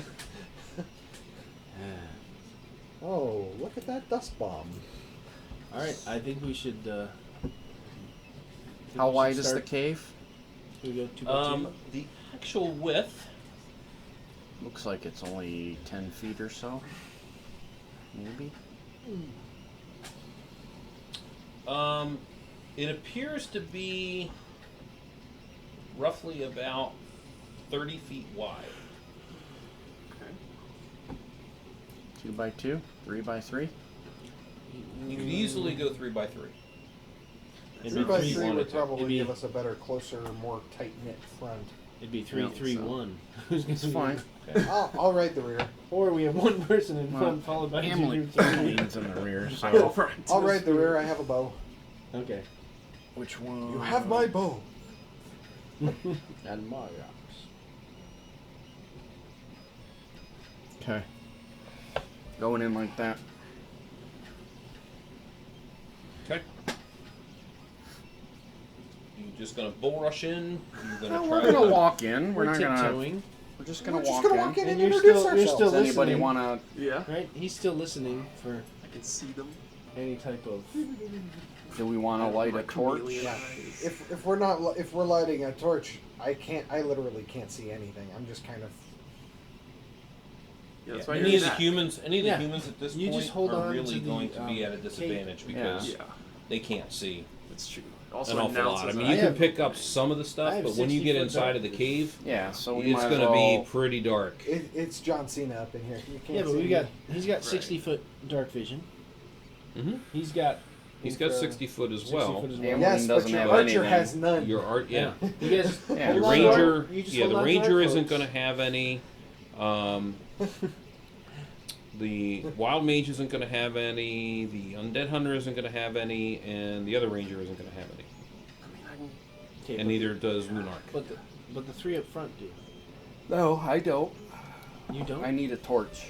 Oh, look at that dust bomb. Alright, I think we should. How wide is the cave? We go 2 by 2. The actual width. Looks like it's only 10 feet or so. Maybe. It appears to be roughly about 30 feet wide. Okay. 2 by 2, 3 by 3. You could easily go 3 by 3. It'd 3 be by three- 3 wanted would to. probably It'd be- give us a better, closer, more tight-knit front. It'd be Yeah, 3-3-1. Who's gonna It's be- fine. I'll ride the rear. Or we have one person in Well, front followed by Emily 2-3. leans in the rear, I go so. front. I'll ride the rear. I have a bow. Okay. Which one? You have my bow. And my ox. Okay. Going in like that. Okay. You just gonna bull rush in? You're No, gonna we're try gonna to walk in. We're We're not gonna. tiptoeing, We're just gonna We're just walk gonna in. walk in And and you're introduce still- you're ourselves. still Does anybody listening. wanna? Yeah. right? He's still listening for I can see them. any type of. Do we want to light My a torch? chameleon Yeah. eyes. If we're not if we're lighting a torch, I literally can't see anything. I'm just kind of. Yeah, that's Yeah, why any you're of the that. humans, any of the Yeah. humans at this You point just hold are on really to the, going to be at a cape. disadvantage because Yeah, they can't see it's true. Also an awful announces lot. I mean, that you I can have- pick up some of the I stuff, have but when you get 60-foot inside of the dark cave, Yeah. So we it's might going as to well. be pretty dark. It's John Cena up in here. You can't Yeah, but see we me. got. He's got Right. 60-foot dark vision. Hmm. He's got. He's got 60 foot as 60 well. foot as Yeah, well. Yes, doesn't but your have archer anything. has none. Your art, yeah. You guys. Yeah. The hold on to our- ranger, you just yeah, hold the on to ranger our isn't cloaks. going to have any. The wild mage isn't going to have any. The undead hunter isn't going to have any, and the other ranger isn't going to have any. I mean, I can Okay, And but- neither does Moonarch. But the three up front do. No, I don't. You don't. I need a torch.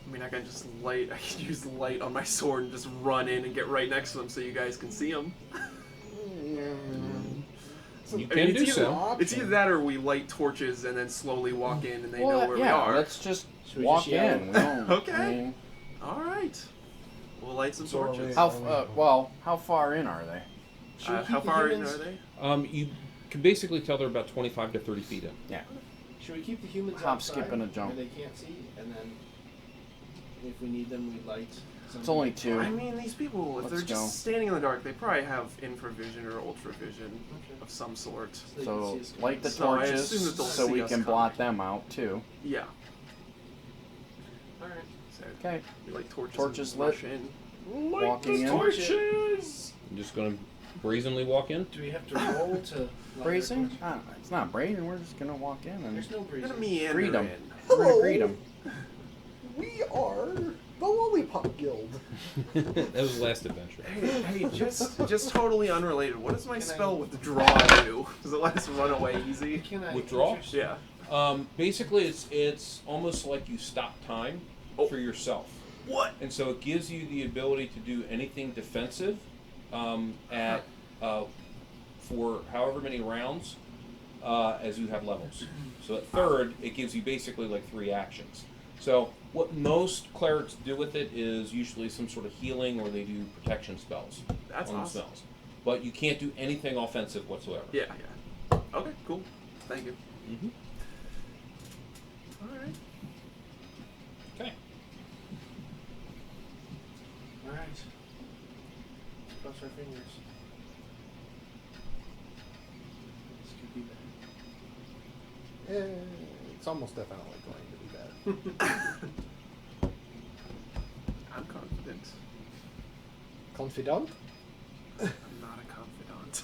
I mean, I can just light. I can use light on my sword and just run in and get right next to them so you guys can see them. You can do so. It's either that or we light torches and then slowly walk in and they know where yeah, we are. let's just Should we walk just yell? in. We don't, Okay. I mean, All right. We'll light some So are torches. we- how far in are they? Should we keep How the far in humans- are they? You can basically tell they're about 25 to 30 feet in. Yeah. Should we keep the humans Hop, outside skip, and a jump. where they can't see, and then if we need them, we light. It's only two. I mean, these people, if Let's they're go. just standing in the dark, they probably have infravision or ultravision Okay. of some sort. They can So see us light the So I torches assume that they'll so see we us can coming. blot them out too. Yeah. All right. So Okay. we light torches. Torches and lit. rush in. Walking in. Torches. I'm just going to brazenly walk in. Do we have to roll to light our Brazing? torch? It's not brazing. We're just gonna walk in and There's no I'm gonna brazing. meander Greet 'em. in. we're gonna Hello. greet them. We are the Lollipop Guild. That was the last adventure. Hey, just totally unrelated. What does my Can I- spell withdraw do? Does it let us run away easy? Can I Withdraw? interest- Yeah. Basically, it's almost like you stop time for yourself. What? And so it gives you the ability to do anything defensive at for however many rounds as you have levels. So at third, it gives you basically like 3 actions. So what most clerics do with it is usually some sort of healing or they do protection spells That's on awesome. themselves. But you can't do anything offensive whatsoever. Yeah, yeah. Okay, cool. Thank you. Mm-hmm. All right. Okay. All right. Cross our fingers. This could be bad. It's almost definitely going to be bad. I'm confident. Confidant? I'm not a confidant.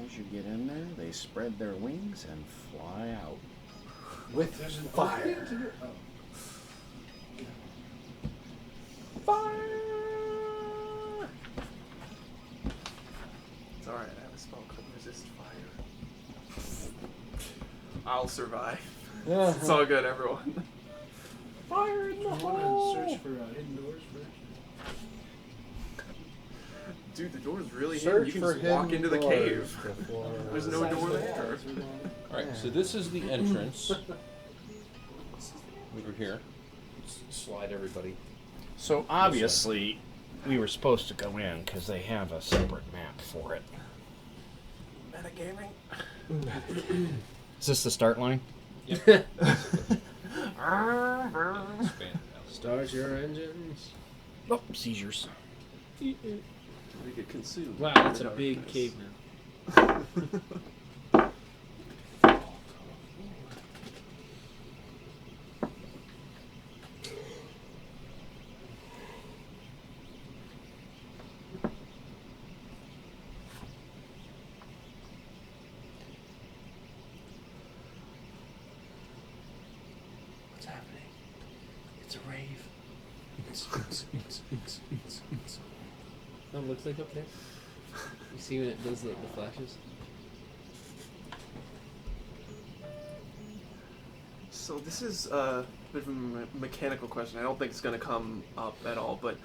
As you get in there, they spread their wings and fly out. With There's an fire. opening to your- oh. It's alright, I have a spell called Resist Fire. I'll survive. It's all good, everyone. Fire in the I want hole! to search for hidden doors first. Dude, the door's really Search hidden. You for can just walk hidden into the doors cave. before- There's no Besides door the there. walls, we're going- All right. So this is the entrance over here. Let's slide everybody. So obviously, we were supposed to go in because they have a separate map for it. Metagaming. Is this the start line? Expand Start your engines. Oh, seizures. We get consumed. Wow, that's a Darkness. big cave now. What's happening? It's a rave. Oh, looks like up there. You see when it does the flashes? So this is a bit of a mechanical question. I don't think it's going to come up at all, but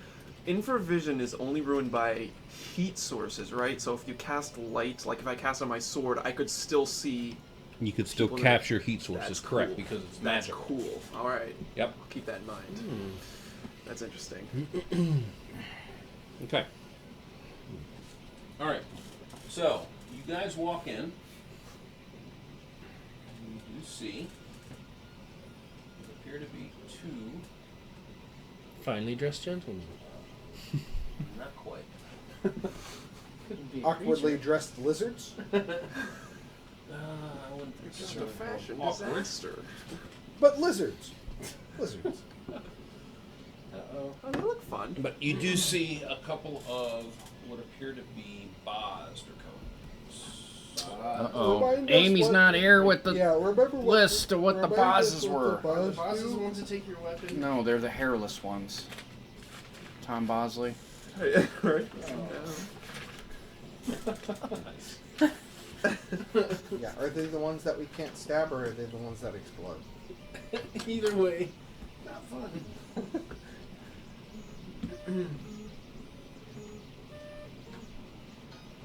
infravision is only ruined by heat sources, right? So if you cast light, like if I cast on my sword, I could still see. You could still People capture heat sources, That's correct, cool. because it's That's magical. cool. All right. Yep. I'll keep that in mind. That's interesting. Okay. All right. So you guys walk in. You do see what appear to be two. Finely dressed gentlemen. Not quite. Couldn't be a Awkwardly creature. dressed lizards. I wouldn't think It's so. just a fashion Awkward. disaster. But lizards. Lizards. Uh-oh. Oh, they look fun. But you do see a couple of what appear to be bars or cones. Uh-oh. Remind us Amy's what- not here with the Yeah, remember what list of what the remind us bosses what the were. Are the bosses bosses the do? ones that take your weapon? No, they're the hairless ones. Tom Bosley. Right? Yeah, are they the ones that we can't stab, or are they the ones that explode? Either way, not fun.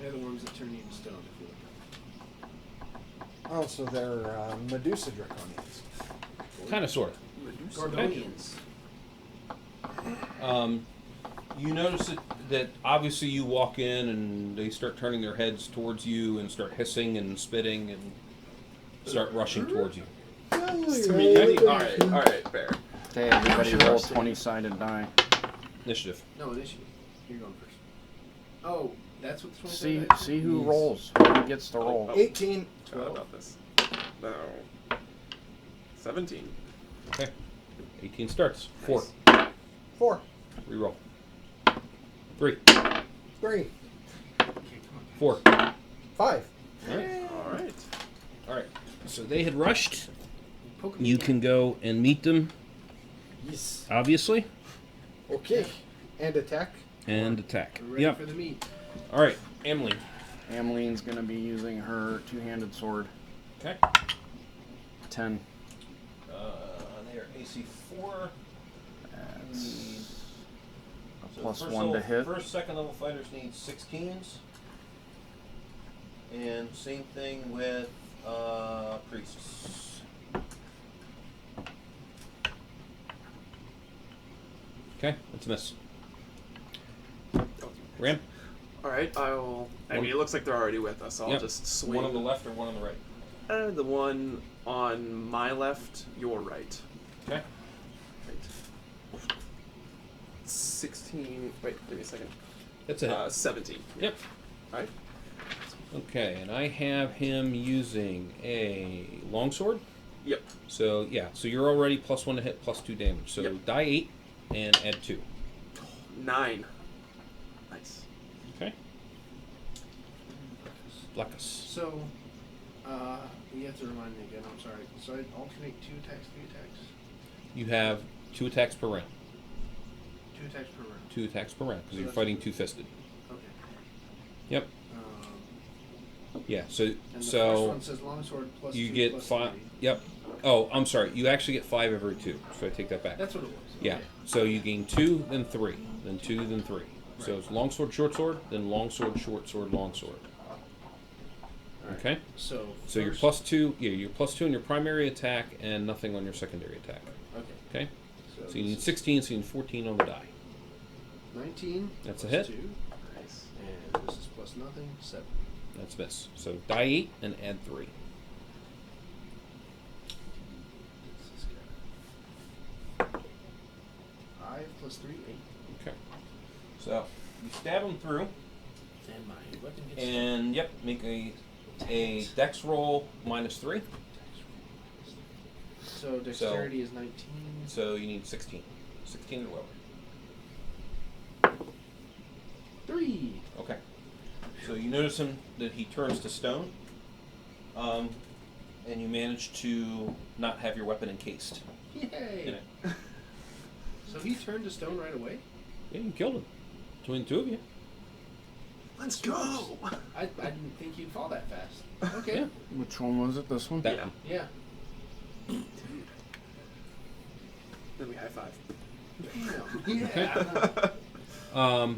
They're the ones that turn you to stone if you look Oh, so they're Medusa draconians. Kind of, sort of. Gordonians. You notice that obviously you walk in and they start turning their heads towards you and start hissing and spitting and start rushing towards you. Alright, alright, fair. Okay, everybody roll a 20-sided die. Initiative. No, initiative. You're going first. Oh, that's what the 20 See who rolls. Who gets the roll. 18. About this. No. 17. Okay. 18 starts. 4. 4. Reroll. 3. 3. 4. 5. Alright. Alright. Alright. So they had rushed. Poke You can go and meet them, Yes. obviously, Okay. And attack. and attack. We're ready Yep. for the meat. Alright. Emily. Ameline's gonna be using her two-handed sword. Okay. 10. They are AC 4. That's a So plus first 1 to level- hit. First, second level fighters need 16s. And same thing with priests. Okay, that's a miss. Ram? Alright, I mean, it looks like they're already with us. I'll Yep. just swing. One on the left or one on the right? The one on my left, your right. Okay. Right. 16. Wait, give me a second. That's a hit. 17. Yep. Alright. Okay, and I have him using a longsword. Yep. So, yeah, so you're already plus 1 to hit, plus 2 damage. So Yep. die 8 and add 2. 9. Nice. Okay. Blackus. So, you have to remind me again. I'm sorry. So I alternate 2 attacks, 3 attacks. You have 2 attacks per round. 2 attacks per round. 2 attacks per round because So you're that's- fighting two-fisted. Okay. Yep. Yeah. So And the first so one says longsword plus you 2 get plus 5. 3. Yep. Oh, I'm sorry. You actually get 5 every 2. So I take that back. That's what it was. Yeah. Okay. So you gain 2, then 3, then 2, then 3. So Right. it's longsword, short sword, then longsword, short sword, longsword. All right. Okay. So. So you're first- plus 2. Yeah, you're plus 2 on your primary attack and nothing on your secondary attack. Okay. Okay. So you this need is 16. So you need 14 on the die. 19. That's a plus hit. 2. Nice. And this is plus nothing. 7. That's miss. So die 8 and add 3. 5 plus 3, 8. Okay. So you stab him through, And my weapon gets and yep, make a dex roll -3. So dexterity is 19. So you need 16. 16 or lower. 3. Okay. So you notice him that he turns to stone, and you manage to not have your weapon encased in Yay! it. So he turned to stone right away? Yeah, you killed him. Between the two of you. Let's go! I didn't think he'd fall that fast. Okay. Yeah. Which one was it? This one? That Yeah. one. Yeah. Then we high five. Yeah.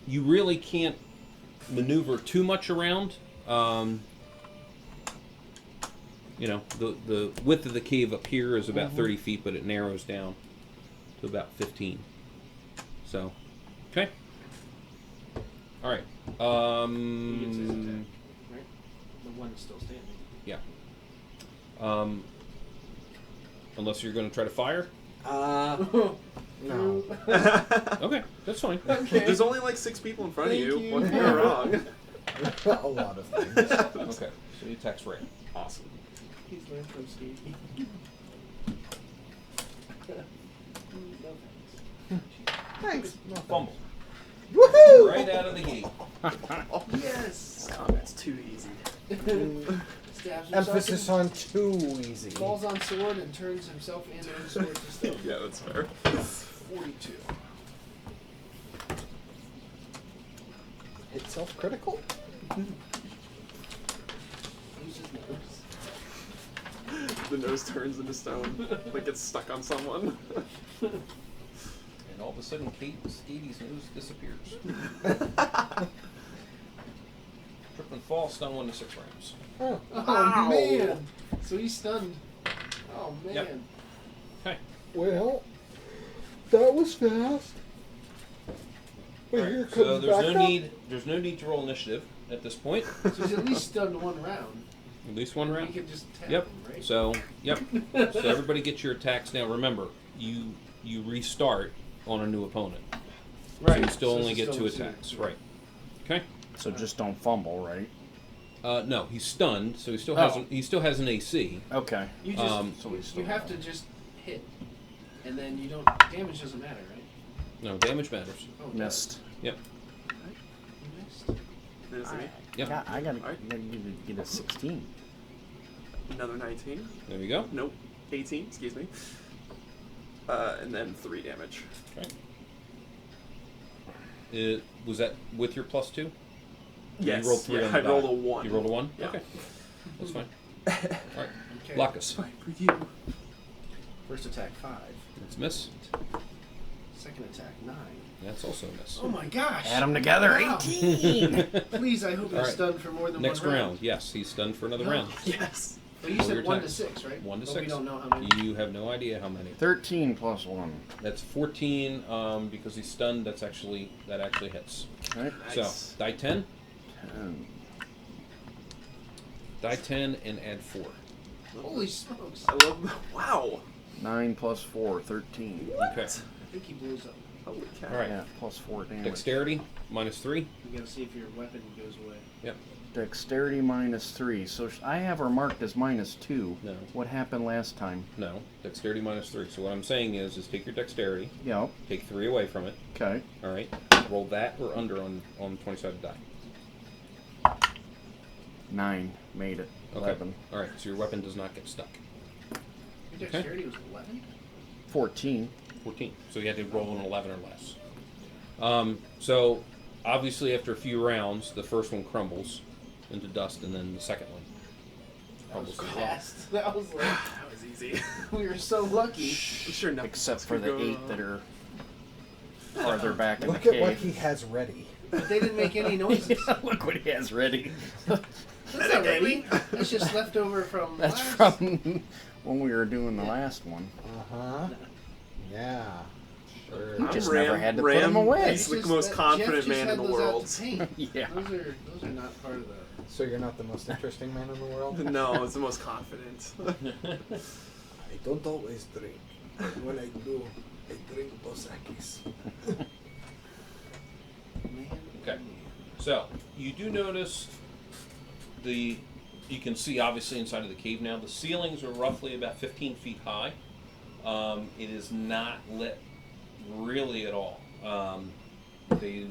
You really can't maneuver too much around. You know, the width of the cave up here is about 30 feet, but it narrows down to about 15. So, okay. All right. He gets his attack, right? The one is still standing. Yeah. Unless you're going to try to fire. No. Okay, that's fine. Okay. There's only like 6 people in front Thank of you. you. What can go wrong? A lot of things. Okay, so he attacks Ray. Awesome. He's learned from skating. No thanks. Thanks. No, Fumble. Woohoo! Right out of the gate. Yes! Combat's too easy. Stabs himself Emphasis in- on too easy. falls on sword and turns himself and own sword to stone. Yeah, that's fair. 42. Hit self-critical? Use his nose. The nose turns into stone. Like it's stuck on someone. And all of a sudden, Katie's nose disappears. Trip and fall, stun 1 to 6 rounds. Oh. Oh, Ow. man! So he's stunned. Oh, man. Yep. Okay. Well, that was fast. But All here right, comes so there's no backup. need. There's no need to roll initiative at this point. So he's at least stunned 1 round. At least 1 We round. can just tap Yep. him, right? So so everybody get your attacks now. Remember, you restart on a new opponent. So you still So only it's get still 2 two. attacks. Right. Okay. So just don't fumble, right? No, he's stunned, so he still Oh. has an AC. Okay. You just So we still you have to roll. just hit, and then you don't damage doesn't matter, right? No, damage matters. Oh, it Missed. Yep. does. You missed. There's me. Yep. I gotta Alright. get a 16. Another 19. There we go. Nope. 18, excuse me. And then 3 damage. Okay. Was that with your +2? Yes. You rolled 3 yeah, on the I rolled die. a 1. You rolled a 1? Yeah. Okay. That's fine. Alright. Okay. Lacus. Fine for you. First attack 5. That's a miss. Second attack 9. That's also a miss. Oh my gosh! Add them together, Wow. 18. Please, I hope he's Alright. stunned for more than Next one round. Yes, he's stunned for another No. round. Yes. But you Roll said your 1 to attacks. 6, right? 1 to But 6. we don't know how many. You have no idea how many. 13 plus 1. That's 14. Because he's stunned. That actually hits. Right? Nice. So die 10. 10. Die 10 and add 4. Holy smokes! I love the. Wow. 9 plus 4, 13. Okay. I think he blows up. Holy cow. All right. Yeah, plus 4 damage. Dexterity -3. You gotta see if your weapon goes away. Yep. Dexterity -3. So I have her marked as -2. No. What happened last time? No. Dexterity -3. So what I'm saying is take your dexterity, Yep. take 3 away from it. Okay. All right. Roll that or under on the 20-sided die. 9. Made it. Okay. 11. All right. So your weapon does not get stuck. Your dexterity was 11? 14. 14. So you had to roll an 11 or less. So obviously after a few rounds, the first one crumbles into dust, and then the second one crumbles as well. Fast. That was like, That was easy. we were so lucky. I'm sure nothing Except else for could the go 8 that are farther back in Look the at what cave. he has ready. But they didn't make any noises. Look what he has ready. That's not ready. That's just left over from That's last. from when we were doing the last one. Uh-huh. Yeah. Sure. You I'm just Ram. never had to put Ram, them away. He's the most confident man in the world. Yeah. Those are not part of the. So you're not the most interesting man in the world? No, it's the most confident. I don't always drink. But when I do, I drink Dos Equis. Okay. So you do notice you can see obviously inside of the cave now. The ceilings are roughly about 15 feet high. It is not lit really at all. You're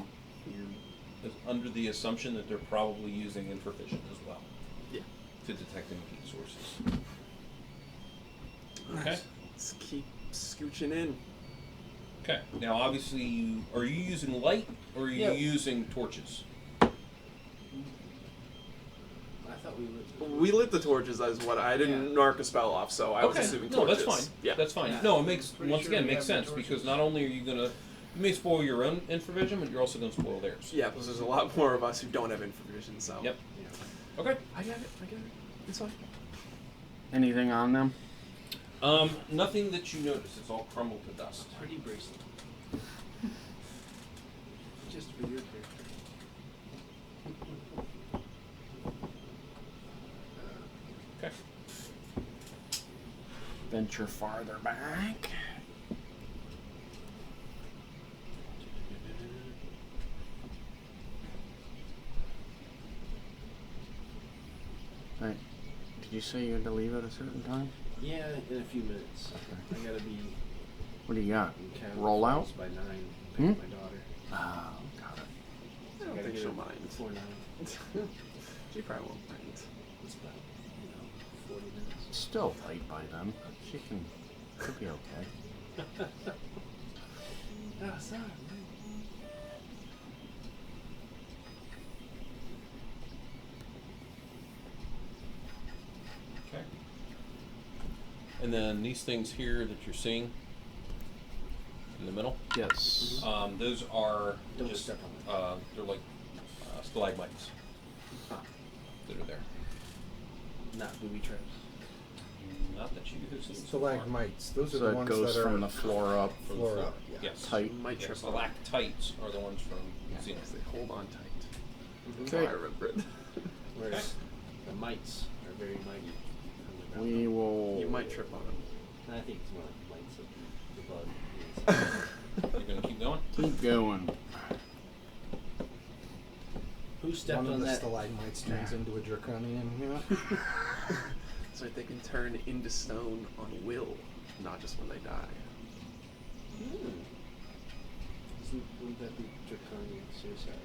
under the assumption that they're probably using infravision as well. Yeah. To detect any heat sources. Okay. Let's keep scooching in. Okay. Now, obviously, are you using light or are you using torches? I thought we were. We lit the torches as what I didn't narc a spell off, so I was assuming No, torches. that's fine. Yeah. That's fine. Yeah. No, it makes Pretty once sure again we makes have the sense because torches. not only are you gonna you may spoil your own infravision, but you're also gonna spoil theirs. Yeah, because there's a lot more of us who don't have infravision, so. Yep. Yeah. Okay. I get it. It's fine. Anything on them? Nothing that you notice. It's all crumbled to dust. Pretty bracelet. Just for your character. Okay. Venture farther back. Right. Did you say you had to leave at a certain time? Yeah, in a few minutes. I gotta be What do you got? in Canada Roll out? Falls by 9. Pick up my daughter. Oh, got it. I don't Gotta think get she'll her mind. before 9. She probably won't mind. It's about 40 minutes. It's still late by then. She could be okay. Ah, sorry. Okay. And then these things here that you're seeing in the middle, Yes. those are Don't just step on they're like stalagmites Huh. that are there. Not booby traps. Not that you have seen. Stalagmites. Those are So the it ones goes that are from the floor up. From the floor floor. up. Yeah. Yes. Tight. Might Yes, trip the on. lactites are the ones from Xenos. Because they hold on tight. Okay. I remember it. Whereas the mites are very mighty. on the ground. We will. You might trip on them. I think it's more like mites of the bug. You're gonna keep going. Keep going. Who stepped One of on the that? stalagmites turns into a draconian. Yeah. So they can turn into stone on will, not just when they die. Wouldn't that be draconian suicide?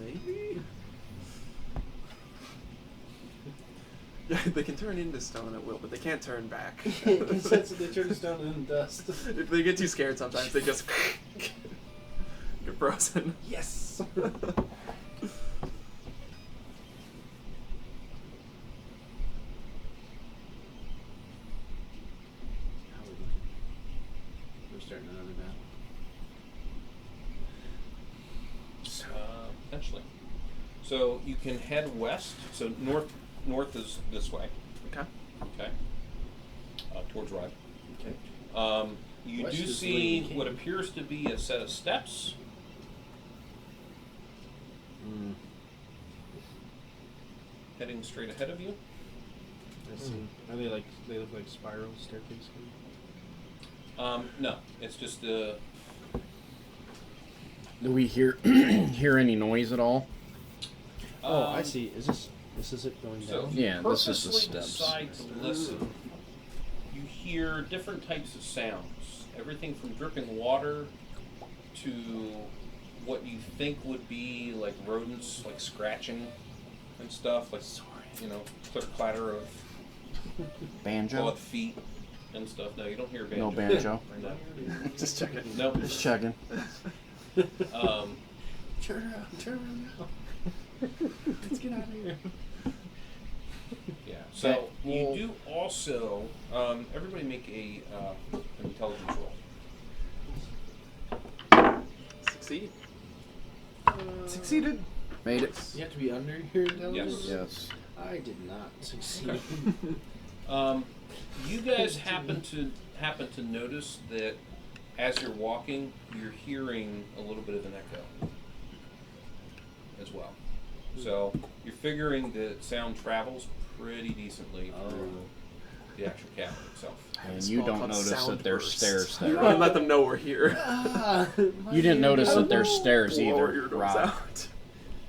Maybe? Yeah, they can turn into stone at will, but they can't turn back. Because that's what they turn to stone and dust. If they get too scared sometimes, they just get frozen. Yes! How are we looking? We're starting another battle. Potentially. So you can head west. So north is this way. Okay. Okay. Towards Ride. Okay. You West do is see Lady what King. appears to be a set of steps heading straight ahead of you. I see. Are they like, they look like spiral staircase? No, it's just Do we hear hear any noise at all? Oh, I see. Is this it going So down? if you Yeah, this is the purposely steps. decide to listen, you hear different types of sounds. Everything from dripping water to what you think would be like rodents, like scratching and stuff, like clitter clatter of Banjo? clawed feet and stuff. No, you don't hear banjo. No banjo. No. Just checking. Nope. Just checking. Turn around now. Let's get out of here. Yeah. So Okay, you well- do also. Everybody make a an intelligence roll. Succeed. Succeeded. Made it. You have to be under your intelligence? Yes. I did not succeed. You guys happen to notice that as you're walking, you're hearing a little bit of an echo as well. So you're figuring that sound travels pretty decently through the actual cavern itself. And It's you called don't notice sound that there's burst. stairs You there. can let them know we're here. You didn't notice that there's stairs Blow our either, eardrums Rob. out.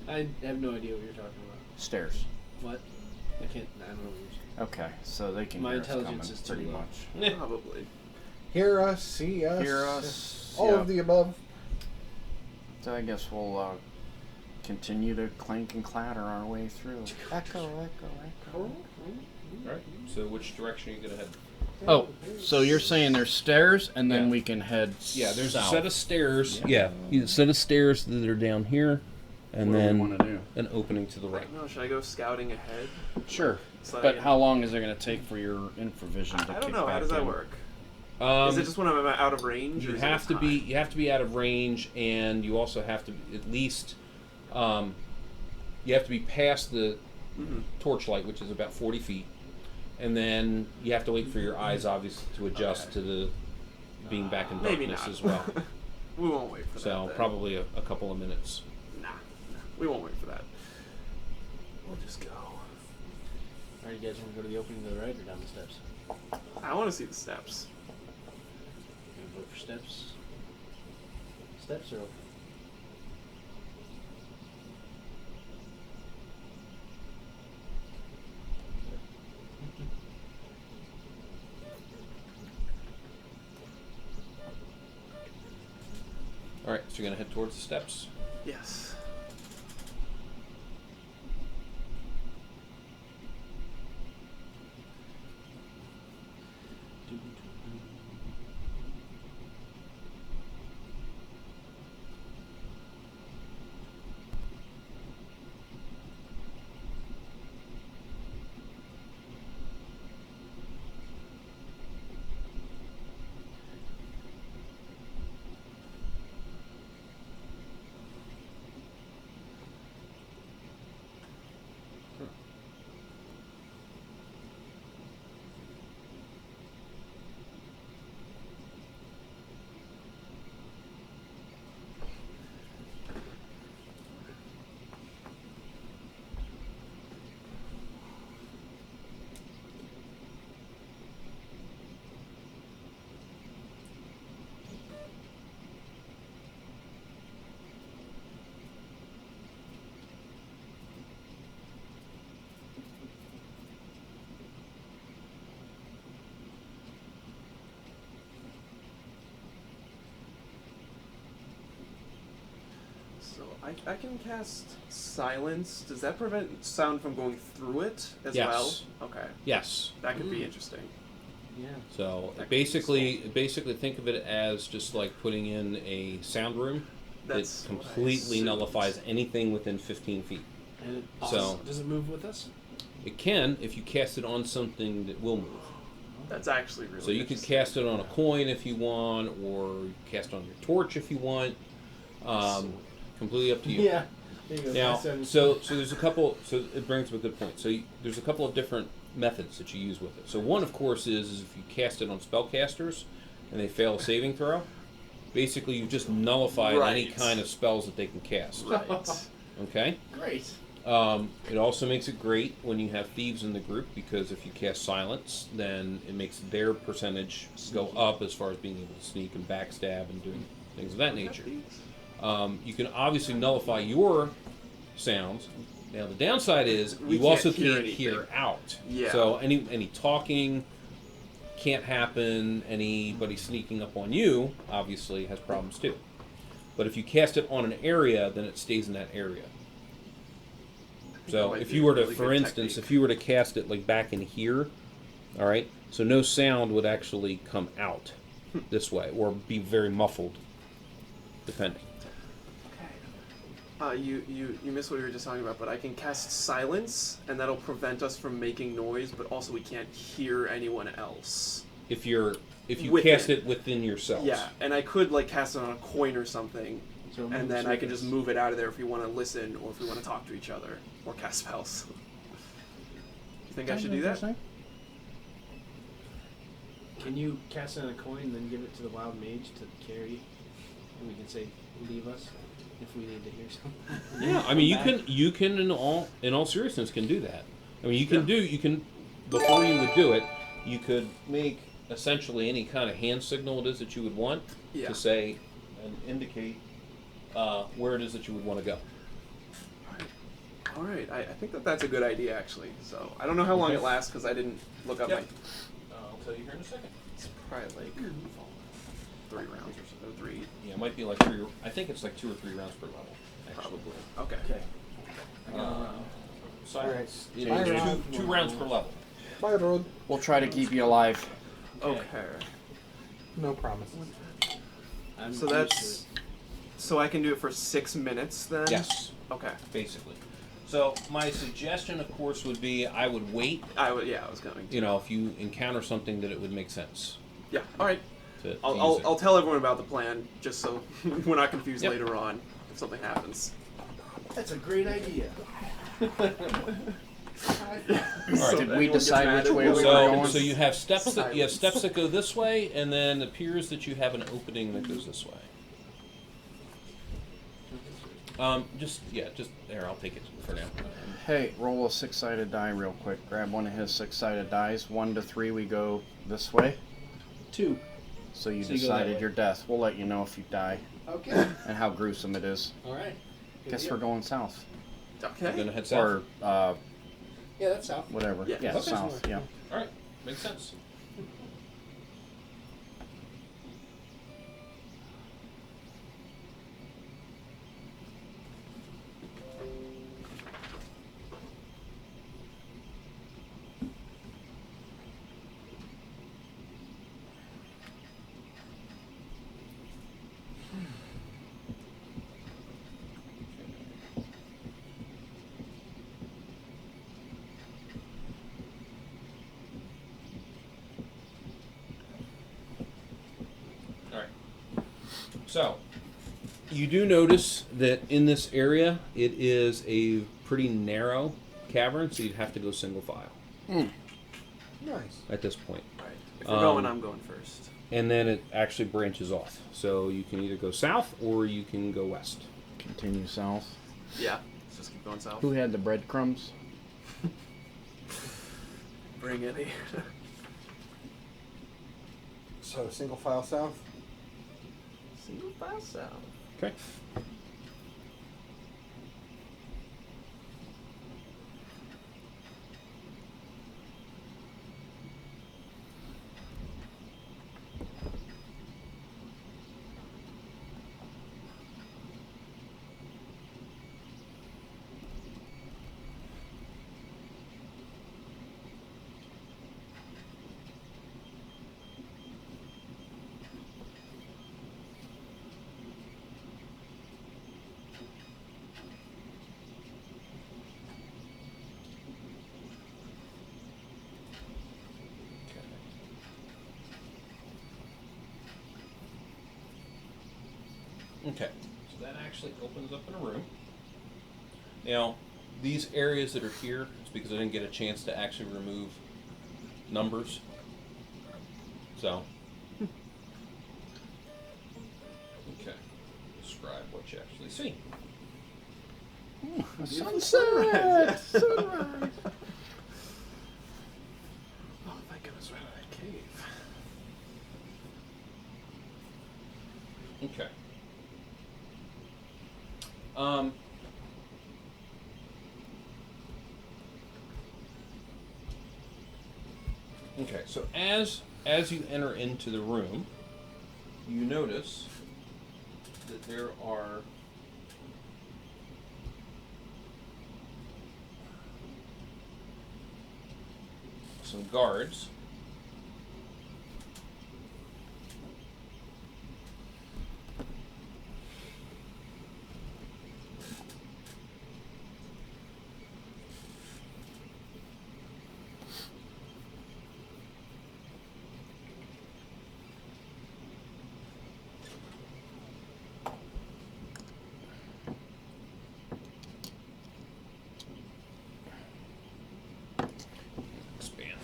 I have no idea what you're talking about. Stairs. What? I don't know what you're saying. Okay, so they can My hear us intelligence coming is too pretty low. much. Probably. Hear us, see us. Hear us. All yeah. of the above. So I guess we'll continue to clank and clatter our way through. Echo, echo, echo. Alright, so which direction are you going to head? Oh, so you're saying there's stairs, and then Yeah. we can head Yeah, there's south. a set of stairs. Yeah, a set of stairs that are down here, and What do we then wanna do? an opening to the I right. don't know. Should I go scouting ahead? Sure. So But how long is it going to take for your infravision to I kick don't know. How back does that in? work? Is it just when I'm out of range? You or is it have to time? be out of range, and you also have to at least you have to be past the Mhm. torchlight, which is about 40 feet, and then you have to wait for your eyes, obviously, to adjust to the being back in Maybe darkness not. as well. We won't wait for that. So then. probably a couple of minutes. Nah, we won't wait for that. We'll just go. Alright, you guys want to go to the opening to the right or down the steps? I want to see the steps. You want to vote for steps? Steps are open. All right, so you're gonna head towards the steps. Yes. So I can cast silence. Does that prevent sound from going through it as Yes. well? Okay. Yes. That could be interesting. Yeah. So That could be basically think of it as just like putting in a sound room That's that what I completely assumed. nullifies anything within 15 feet. And it So- does it move with us? It can if you cast it on something that will move. That's actually really So you could interesting. cast it on a coin if you want, or cast it on your torch if you want. Completely up to you. Yeah. There you go. Now, That's, so there's a couple. So it brings up a good point. So there's a couple of different methods that you use with it. So one, of course, is if you cast it on spellcasters and they fail a saving throw. Basically, you've just nullified any Right. kind of spells that they can cast. Right. Okay. Great. It also makes it great when you have thieves in the group, because if you cast silence, then it makes their percentage go up as far as being able to sneak and backstab and doing things of that nature. You can obviously nullify your sounds. Now the downside is We you also can't hear can't anything. hear out. Yeah. So any talking can't happen. Anybody sneaking up on you obviously has problems too. But if you cast it on an area, then it stays in that area. So might if be you a were to, really for good instance, technique. if you were to cast it like back in here, all right, so no sound would actually come out this way, or be very muffled, depending. You missed what we were just talking about, but I can cast silence, and that'll prevent us from making noise, but also we can't hear anyone else. If you Within. cast it within yourselves. Yeah, and I could like cast it on a coin or something, So it and moves then I with can us. just move it out of there if we want to listen or if we want to talk to each other or cast spells. You think I should do that? Can you cast it on a coin and then give it to the wild mage to carry? And we can say, leave us if we need to hear something. Yeah, I mean, you can in all seriousness can do that. I mean, you can before you would do it, you could make essentially any kind of hand signal it is that you would want Yeah. to say and indicate where it is that you would want to go. All right. I think that's a good idea, actually. So I don't know how long Okay. it lasts because I didn't look up Yep. I'll tell you here in a second. It's probably like 3 rounds or so. 3. Yeah, it might be like 3. I think it's like 2 or 3 rounds per level. Actually. Probably. Okay. Silence. It Bye, is Rob. 2 rounds per level. Bye, Rod. We'll try to keep you alive. Okay. No promises. I'm So used that's. So I can do it for 6 minutes then? Yes, Okay. basically. So my suggestion, of course, would be I would wait. I was going to. You know, if you encounter something that it would make sense Yeah. All right. to use I'll it. I'll tell everyone about the plan just so we're not confused Yep. later on if something happens. it. That's a great idea. All right. Did we anyone gets decide mad which at way me? we were So, going? so you have steps that you have Silence. steps that go this way, and then it appears that you have an opening that goes this way. Just there. I'll take it for now. Hey, roll a 6-sided die real quick. Grab one of his 6-sided dice. 1 to 3, we go this way. 2. So you So you go that decided way. your death. We'll let you know if you die Okay. and how gruesome it is. All right. Good Guess deal. we're going south. You're Okay. gonna head south. Or Yeah, that's out. whatever. Yeah. Yeah, Okay. south. Yeah. All right, makes sense. All right. So, you do notice that in this area, it is a pretty narrow cavern, so you'd have to go single file Nice. at this point. Right. If you're going, Um, I'm going first. And then it actually branches off. So you can either go south or you can go west. Continue south. Yeah. Let's just keep going south. Who had the breadcrumbs? Bring any. So single file south. Single file south. Okay. Okay, so that actually opens up in a room. Now, these areas that are here, it's because I didn't get a chance to actually remove numbers. So, okay, describe what you actually see. Sunset! Sunrise! Oh, thank goodness we're out of that cave. Okay. Okay, so as you enter into the room, you notice that there are some guards. Expand.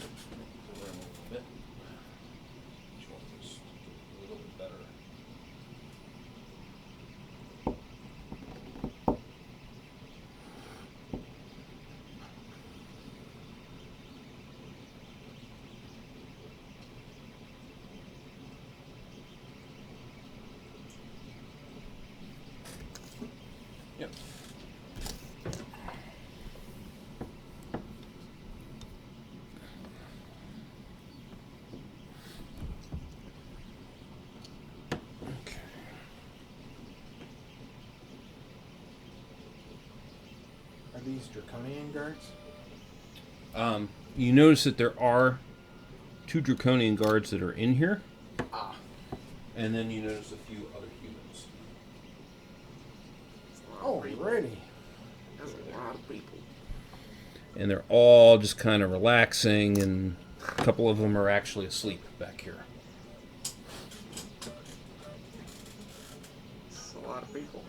Yep. Are these draconian guards? You notice that there are 2 draconian guards that are in here. Ah. And then you notice a few other humans. Alrighty. That's a lot of people. And they're all just kind of relaxing, and a couple of them are actually asleep back here. It's a lot of people.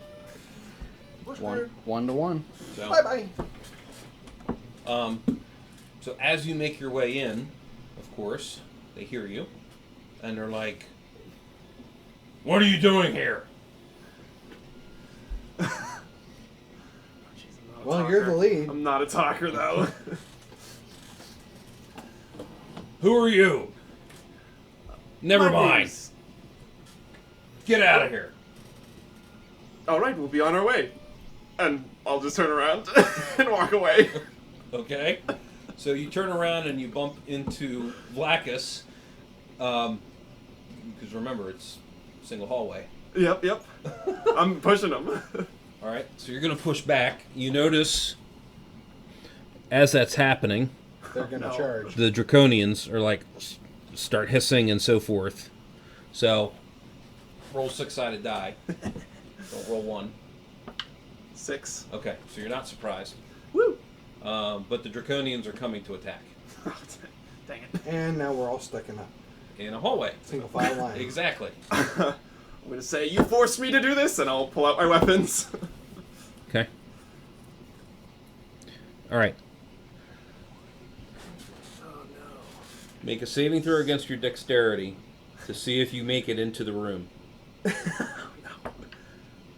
One to one. So, Bye bye. So as you make your way in, of course, they hear you, and they're like, "What are you doing here?" Jeez, I'm not a Well, you're the talker. lead. I'm not a talker, though. Who are you? Never My mind. name's- Get out of here. All right, we'll be on our way. And I'll just turn around and walk away. Okay. So you turn around and you bump into Vlacus, because remember, it's a single hallway. Yep. I'm pushing him. All right. So you're going to push back. You notice, as that's happening, They're gonna No. charge. the Draconians are like, start hissing and so forth. So, roll 6-sided die. Don't roll 1. 6. Okay. So you're not surprised. Woo! But the Draconians are coming to attack Dang it. And now we're all stuck in a in a hallway. single file line. Exactly. I'm gonna say, you forced me to do this, and I'll pull out my weapons. Okay. All right. Oh no. Make a saving throw against your dexterity to see if you make it into the room.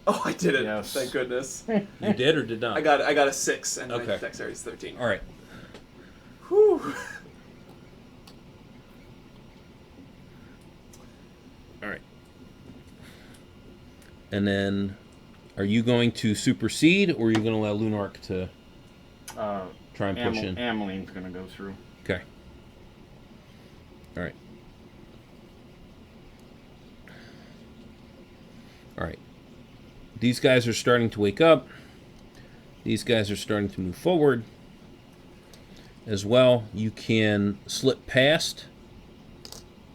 Oh, I did it. Yes. Thank goodness. You did or did not? I got a 6, and my Okay. dexterity's 13. All right. Whew. All right. And then, are you going to supersede, or are you going to allow Lunark to try and push in? Ameline's gonna go through. Okay. All right. All right. These guys are starting to wake up. These guys are starting to move forward. As well, you can slip past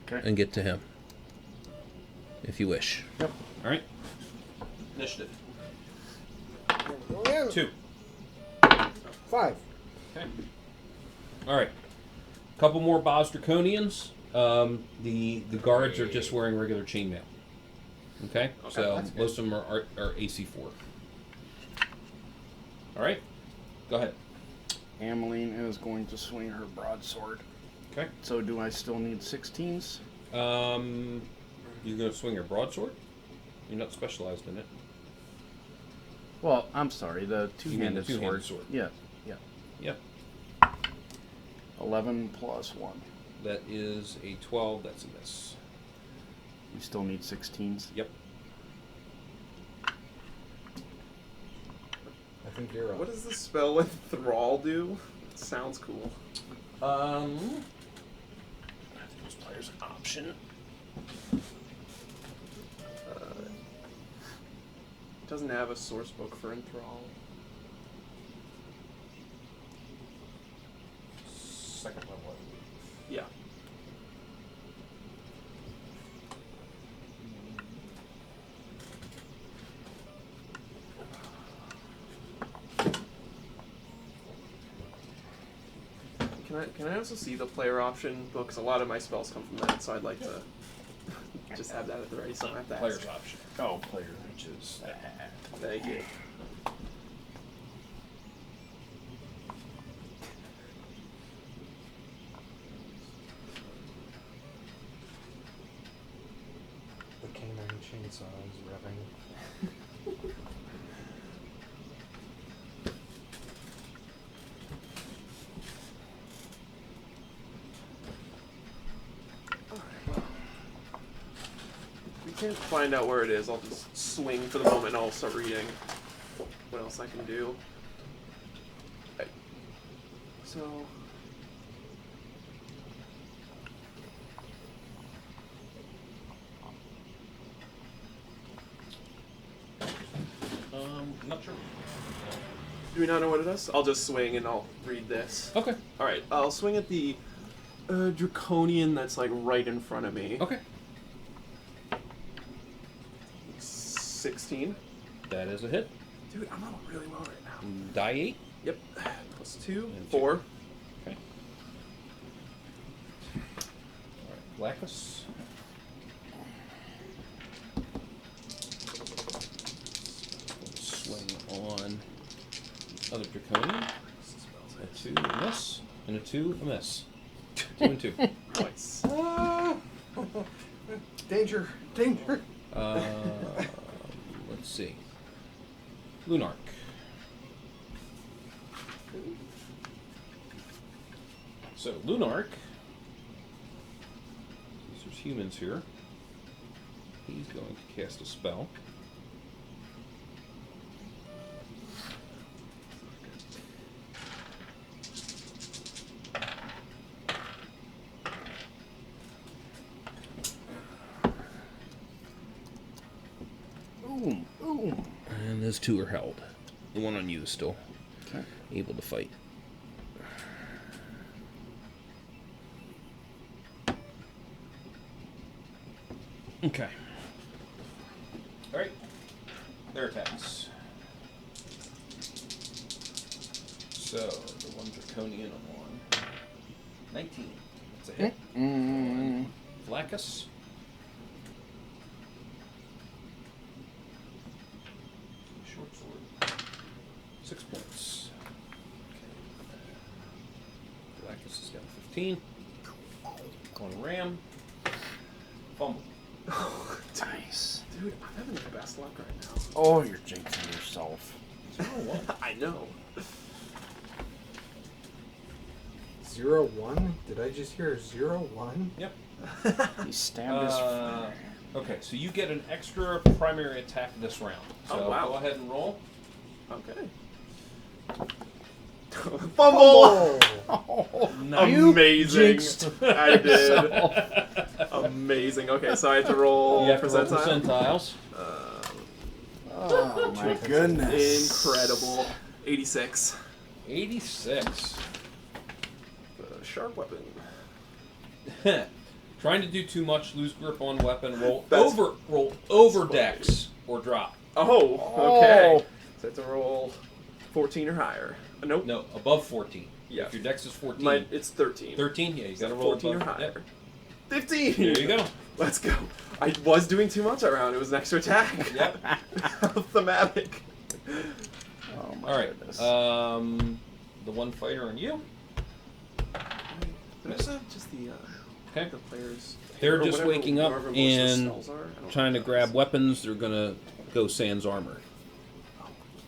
Okay. and get to him if you wish. Yep. All right. Initiative. 2. 5. Okay. All right. Couple more Bos Draconians. The guards are just wearing regular chainmail. Okay. So that's good. most of them are AC 4. All right. Go ahead. Ameline is going to swing her broadsword. Okay. So do I still need 16s? You're gonna swing your broadsword. You're not specialized in it. Well, I'm sorry, the You mean the two-handed two-handed sword. sword. Yeah, yeah. Yep. 11 plus 1. That is a 12. That's a miss. You still need 16s? Yep. I think you're up. What does the spell with Thrall do? Sounds cool. I think those players an option. It doesn't have a source book for Enthrall. Second level, I believe. Yeah. Can I also see the player option book? 'Cause a lot of my spells come from that, so I'd like to just have that at the ready, so I don't have to Player's ask. option. Oh, player. Which is Thank you. The canine chainsaw is revving. If we can't find out where it is, I'll just swing for the moment and I'll start reading what else I can do. So. Not sure. Do we not know what it is? I'll just swing and I'll read this. Okay. Alright, I'll swing at the draconian that's like right in front of me. Okay. 16. That is a hit. Dude, I'm rolling really well right now. Die 8. Yep. Plus 2. And 4. Okay. Alright, Blackus. Swing on the other draconian. A 2, a miss. And a 2, a miss. 2 and 2. Nice. Danger! Danger! Let's see. Lunark. So, Lunark. Since there's humans here, he's going to cast a spell. And those 2 are held. The one on you is still able to fight. Okay. Alright. Their attacks. So, the one draconian on 19. That's a hit. Flackus. Short sword. 6 points. Okay. Flackus is down 15. On Ram. Fumble. Nice. Dude, I'm having the best luck right now. Oh, you're jinxing yourself. 0-1. I know. 0-1? Did I just hear 0-1? Yep. He stabbed his. Okay, so you get an extra primary attack this round. So Oh, wow. go ahead and roll. Okay. Fumble! Oh! Amazing. jinxed I did. Amazing. Okay, so I have to roll You have to roll percentile. percentiles. Oh my goodness! Incredible. 86. 86. Sharp weapon. Trying to do too much, lose grip on weapon, roll That's- over funny. dex or drop. Oh, okay. So I have to roll 14 or higher. Nope. No, above 14. Yeah. If your dex is 14. It's 13. 13? Yeah, you gotta roll 14 or above. higher. Yep. 15! There you go. Let's go. I was doing too much that round. It was an extra attack. Yep. Thematic. Oh my Alright. goodness. The one fighter on you. There's just the Okay. the players. They're or just whatever- waking up whatever most of the and spells are. I don't trying to know. grab weapons. They're gonna go sans armor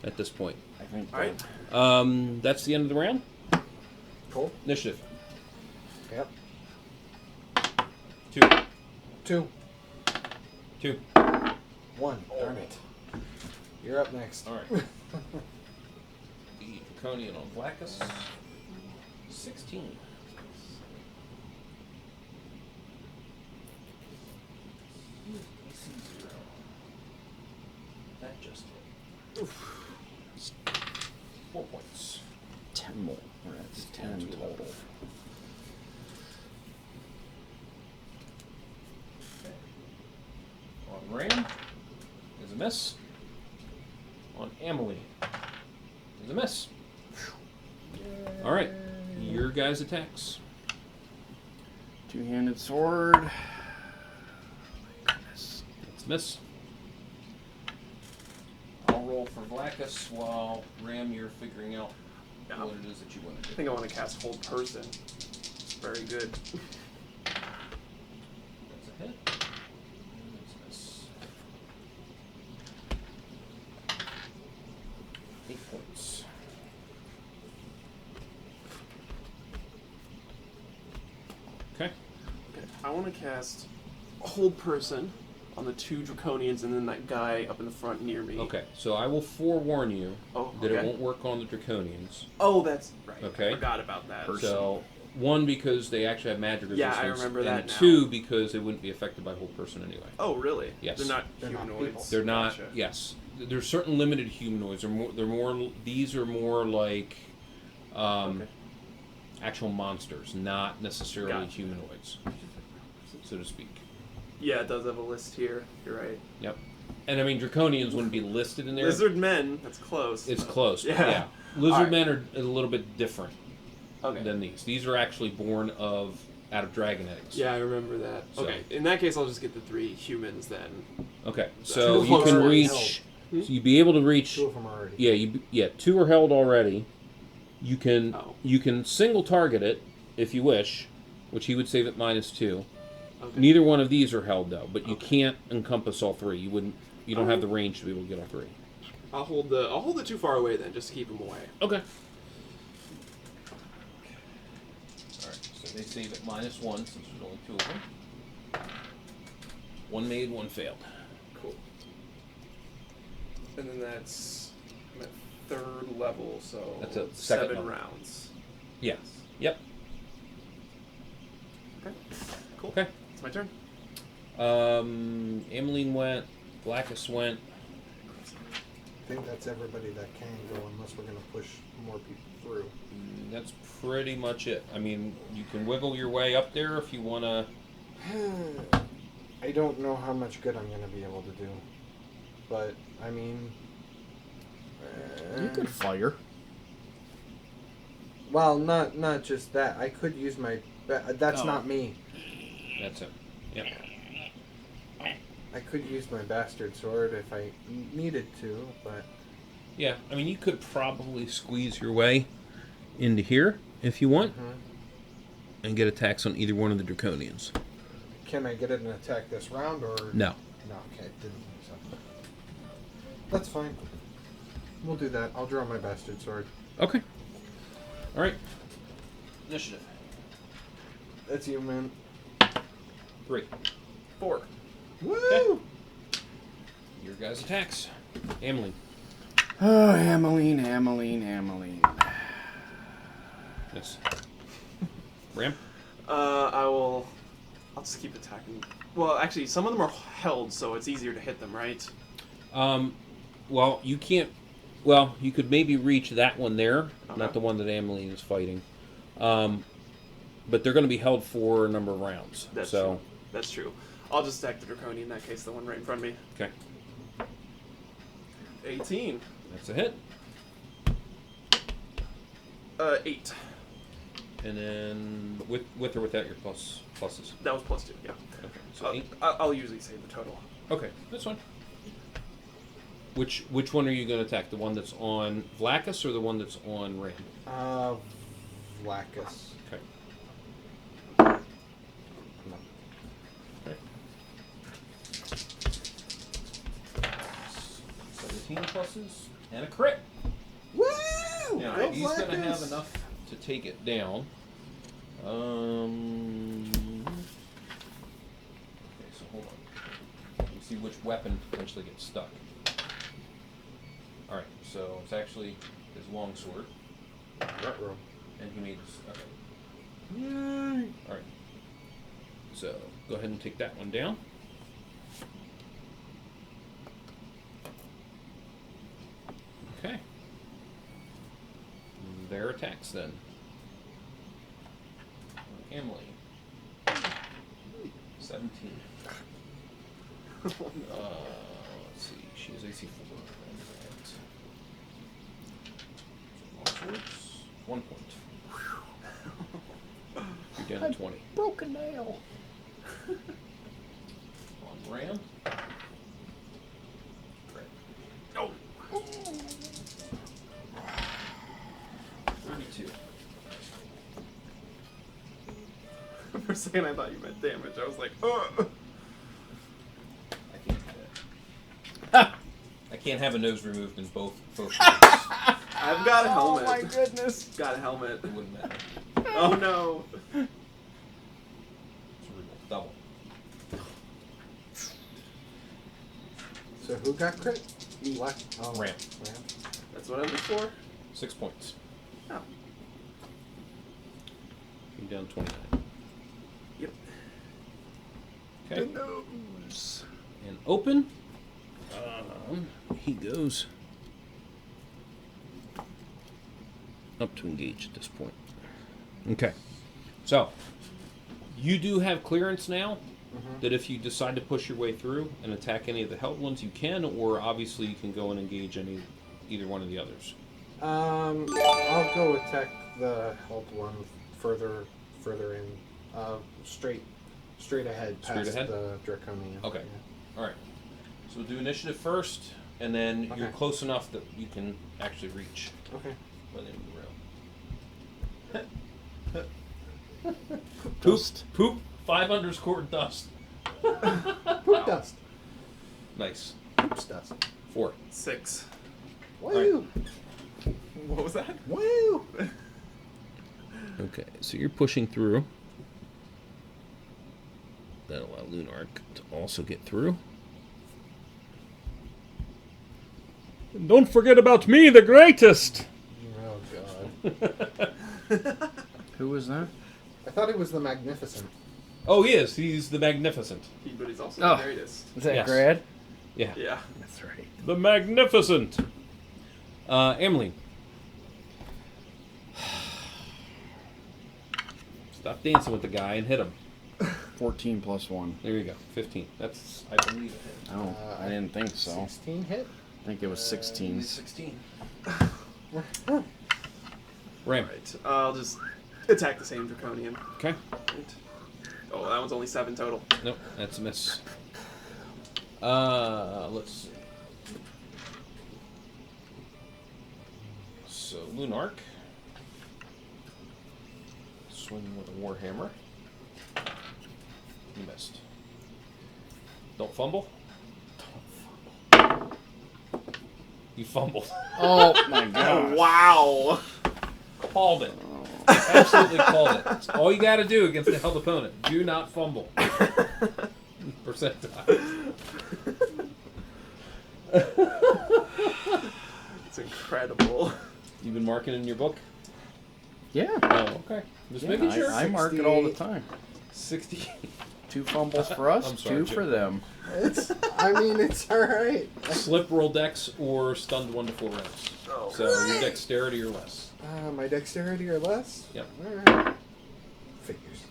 at this point. I think. Alright. That's the end of the round. Cool. Initiative. Yep. 2. 2. 2. 1. Darn it. You're up next. Alright. The Draconian on Blackus. 16. AC 0. That just hit. 4 points. 10 more. That's 10 total. On Ram is a miss. On Amelie is a miss. Alright, your guys' attacks. Two-handed sword. My goodness. It's a miss. I'll roll for Blackus while Ram, you're figuring out Yeah. what it is that you want to I do. think I want to cast Hold Person. It's very good. That's a hit. And that's a miss. 8 points. Okay. Okay, I want to cast Hold Person on the 2 Draconians and then that guy up in the front near me. Okay, so I will forewarn you that it okay. won't work on the Draconians. Oh, that's right. Okay. I forgot about that. So, 1, because they actually have magic resistance. Yeah, I remember that and now. 2, because they wouldn't be affected by whole person anyway. Oh, really? Yes. They're not They're not humanoids. people. They're not. Gotcha. Yes, there's certain limited humanoids. They're more. These are more like Okay. actual monsters, not necessarily Gotcha. humanoids, so to speak. Yeah, it does have a list here. You're right. Yep. And I mean, draconians wouldn't be listed in there. Lizard men. That's close. It's close. Yeah. Yeah. Lizard Alright. men are a little bit different Okay. than these. These are actually born out of dragon eggs. Yeah, I remember that. So- Okay, in that case, I'll just get the 3 humans then. Okay. Two So of you them can are already reach. So you'd be able to reach. 2 of them are already. Yeah. 2 are held already. You can Oh. you can single target it if you wish, which he would save at -2. Okay. Neither one of these are held though, but you Okay. can't encompass all 3. You wouldn't. You don't have the range to be able to get all 3. I'll hold the 2 far away then, just to keep them away. Okay. All right. So they save at -1 since there's only 2 of them. 1 made, 1 failed. Cool. And then that's I'm at 3rd level, so That's a second 7 level. rounds. Yes. Yep. Okay. Cool. Okay. It's my turn. Emmeline went. Blackus went. I think that's everybody that can go unless we're going to push more people through. That's pretty much it. I mean, you can wiggle your way up there if you want to. I don't know how much good I'm going to be able to do. But, I mean... You could fire. Well, not just that. I could use my... That's Oh. not me. That's it. Yep. I could use my bastard sword if I needed to, but... Yeah, I mean, you could probably squeeze your way into here if you want and get attacks on either one of the Draconians. Can I get an attack this round, or... No. No, okay, didn't think so. That's fine. We'll do that. I'll draw my bastard sword. Okay. All right. Initiative. That's you, man. 3. 4. Woo! Your guys' attacks. Emily. Oh, Ameline. Yes. Ram. I'll just keep attacking. Well, actually, some of them are held, so it's easier to hit them, right? Well, you can't. Well, you could maybe reach that one there, Okay. not the one that Emily is fighting. But they're going to be held for a number of rounds. That's so. true. That's true. I'll just attack the Draconian in that case, the one right in front of me. Okay. 18. That's a hit. 8. And then with or without your pluses. That was +2, yeah. Okay. So 8. I'll usually say the total. Okay, that's fine. Which one are you going to attack? The one that's on Vlacus or the one that's on Ram? Vlacus. Okay. No. Okay. 17 pluses and a crit. Woo! Now, Go he's going to Vlacus! have enough to take it down. Okay, so hold on. Let me see which weapon potentially gets stuck. Alright, so it's actually his longsword. Retro. And he made this. Okay. Yay! Alright. So, go ahead and take that one down. Okay. Their attacks then. Emily. 17. Let's see. She has AC 4. Longswords. 1 point. You're down to 20. Broken nail. On Ram. Great. Oh! 32. For a second, I thought you meant damage. I was like, ugh. I can't do that. I can't have a nose removed in both moves. I've got a helmet. Oh my goodness! Got a helmet. It wouldn't matter. Oh no. It's a reroll. Double. Who got crit? Me. Black. Oh, Ram. That's what I'm for. 6 points. Oh. You're down 29. Yep. Okay. nose. And open. He goes up to engage at this point. Okay. So, you do have clearance now that if you decide to push your way through and attack any of the held ones, you can, or obviously you can go and engage either one of the others. I'll go attack the held one further in, straight ahead past Straight ahead? the Draconian. Okay. Yeah. All right. So we'll do initiative first, and then you're Okay. close enough that you can actually reach Okay. by the end of the round. Dust. Poop. 5 underscore dust. Poop dust. Nice. Poops dust. 4. 6. Woo! What was that? Woo! Okay, so you're pushing through. That'll allow Lunark to also get through. And don't forget about me, the greatest! Oh god. Who was that? I thought he was the Magnificent. Oh, he is. He's the Magnificent. But he's also Oh. the greatest. Is that Yes. Grad? Yeah. Yeah. That's right. The Magnificent. Emily. Stop dancing with the guy and hit him. 14 plus 1. There you go. 15. That's, I believe, it. Oh, I didn't think so. 16 hit? I think it was 16. 16. Ram. Right. I'll just attack the same Draconian. Okay. Right. Oh, that one's only 7 total. Nope, that's a miss. Let's see. So, Lunark. Swing with a Warhammer. You missed. Don't fumble. You fumbled. Oh my god. Wow. Called it. Absolutely called it. That's all you got to do against a held opponent. Do not fumble. Percentile. It's incredible. You've been marking in your book? Yeah. Oh, okay. Just Yeah, making sure. I mark it all the time. 60. 2 fumbles for us, I'm sorry, 2 Jim. for them. It's alright. Slip roll dex or stunned 1 to 4 rounds. Oh. So your dexterity or less. My dexterity or less? Yep. Alright. Figures.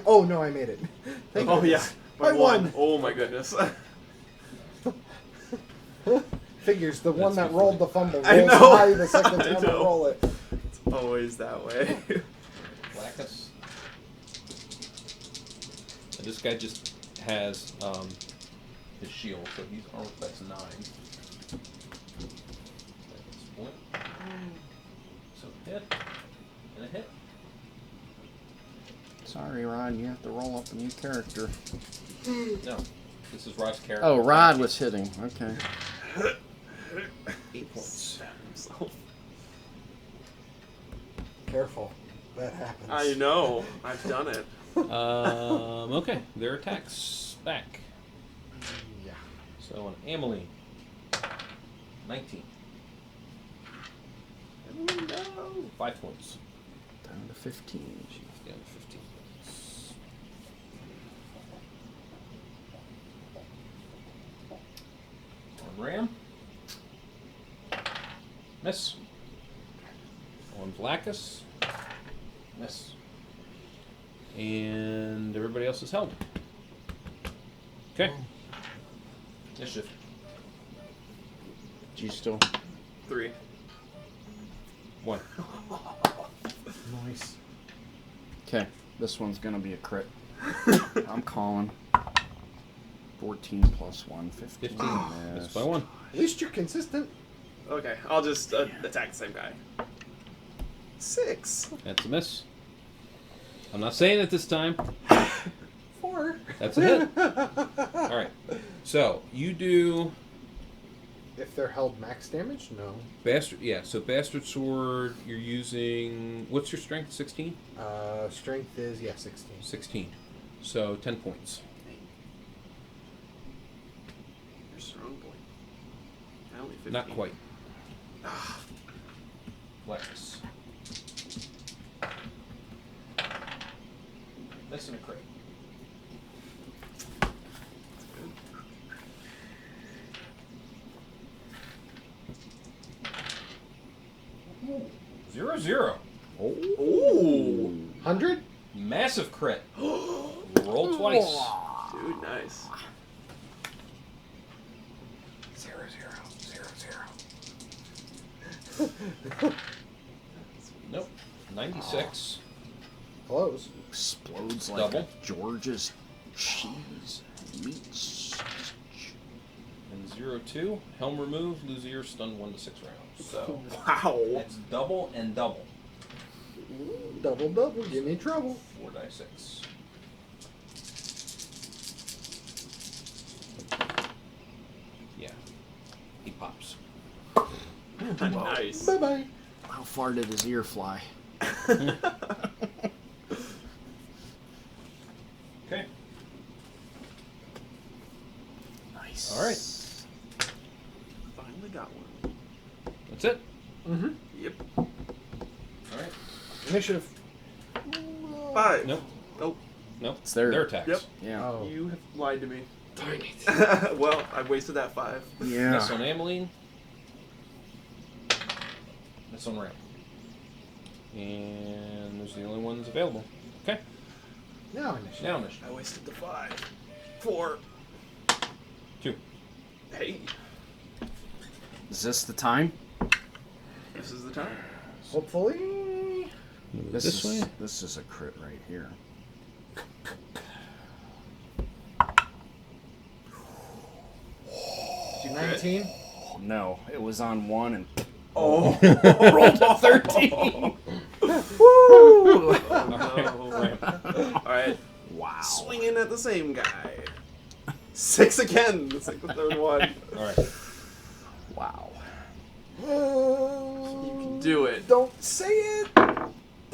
Oh no, I made it. Thank Oh, yeah. goodness. By I won! Oh, my goodness. Figures, the one that good rolled the fumble I rolls know. high the second I time I know. roll it. It's always that way. Blackus. And this guy just has his shield, so he's armor class 9. At this point. So hit. And a hit. Sorry, Rod, you have to roll up a new character. No. This is Rod's character. Oh, Rod was hitting. Okay. 8 points. So, Careful. That happens. I know. I've done it. Okay. Their attacks back. Yeah. So on Emily. 19. No. 5 points. Down to 15. She's down to 15 points. On Ram. Miss. On Blackus. Miss. And everybody else is held. Okay. Initiative. Do you still? 3. 1. Nice. Okay. This one's gonna be a crit. I'm calling. 14 plus 1, 15. 15. Miss. Missed by 1. At least you're consistent. Okay, I'll just attack the same guy. 6. That's a miss. I'm not saying it this time. 4. That's a hit. Alright. So, you do If they're held max damage, no. Bastard, yeah, so Bastard Sword, you're using, what's your strength, 16? Strength is 16. 16. So, 10 points. You're strong. 15. Not quite. Lexus. That's in a crate. Zero, zero. Ooh. 100? Massive crit. Roll twice. Dude, nice. 0, 0, 0, 0. Nope. 96. Close. Explodes like Double. a George's cheese meats. And 0, 2. Helm removed. Lose ear. Stun 1 to 6 rounds. So Wow. that's double and double. Double, double. Give me trouble. 4 die 6. Yeah. He pops. Nice. Bye-bye. How far did his ear fly? Okay. Nice. All right. Finally got one. That's it. Mm-hmm. Yep. All right. Initiative. 5. Nope. Nope. Nope. It's their- Their attacks. Yep. Yeah. Oh. You have lied to me. Darn it. Well, I wasted that 5. Yeah. Miss on Ameline. Miss on Ram. And those are the only ones available. Okay. Now initiative. Now initiative. I wasted the 5. 4. 2. Hey. Is this the time? This is the time. Hopefully. This is a crit right here. Do 19. No, it was on 1 and Oh. rolled a 13. Woo! Ram. Alright. Wow. Swinging at the same guy. 6 again. It's like the third one. All right. Wow. You can do it. Don't say it.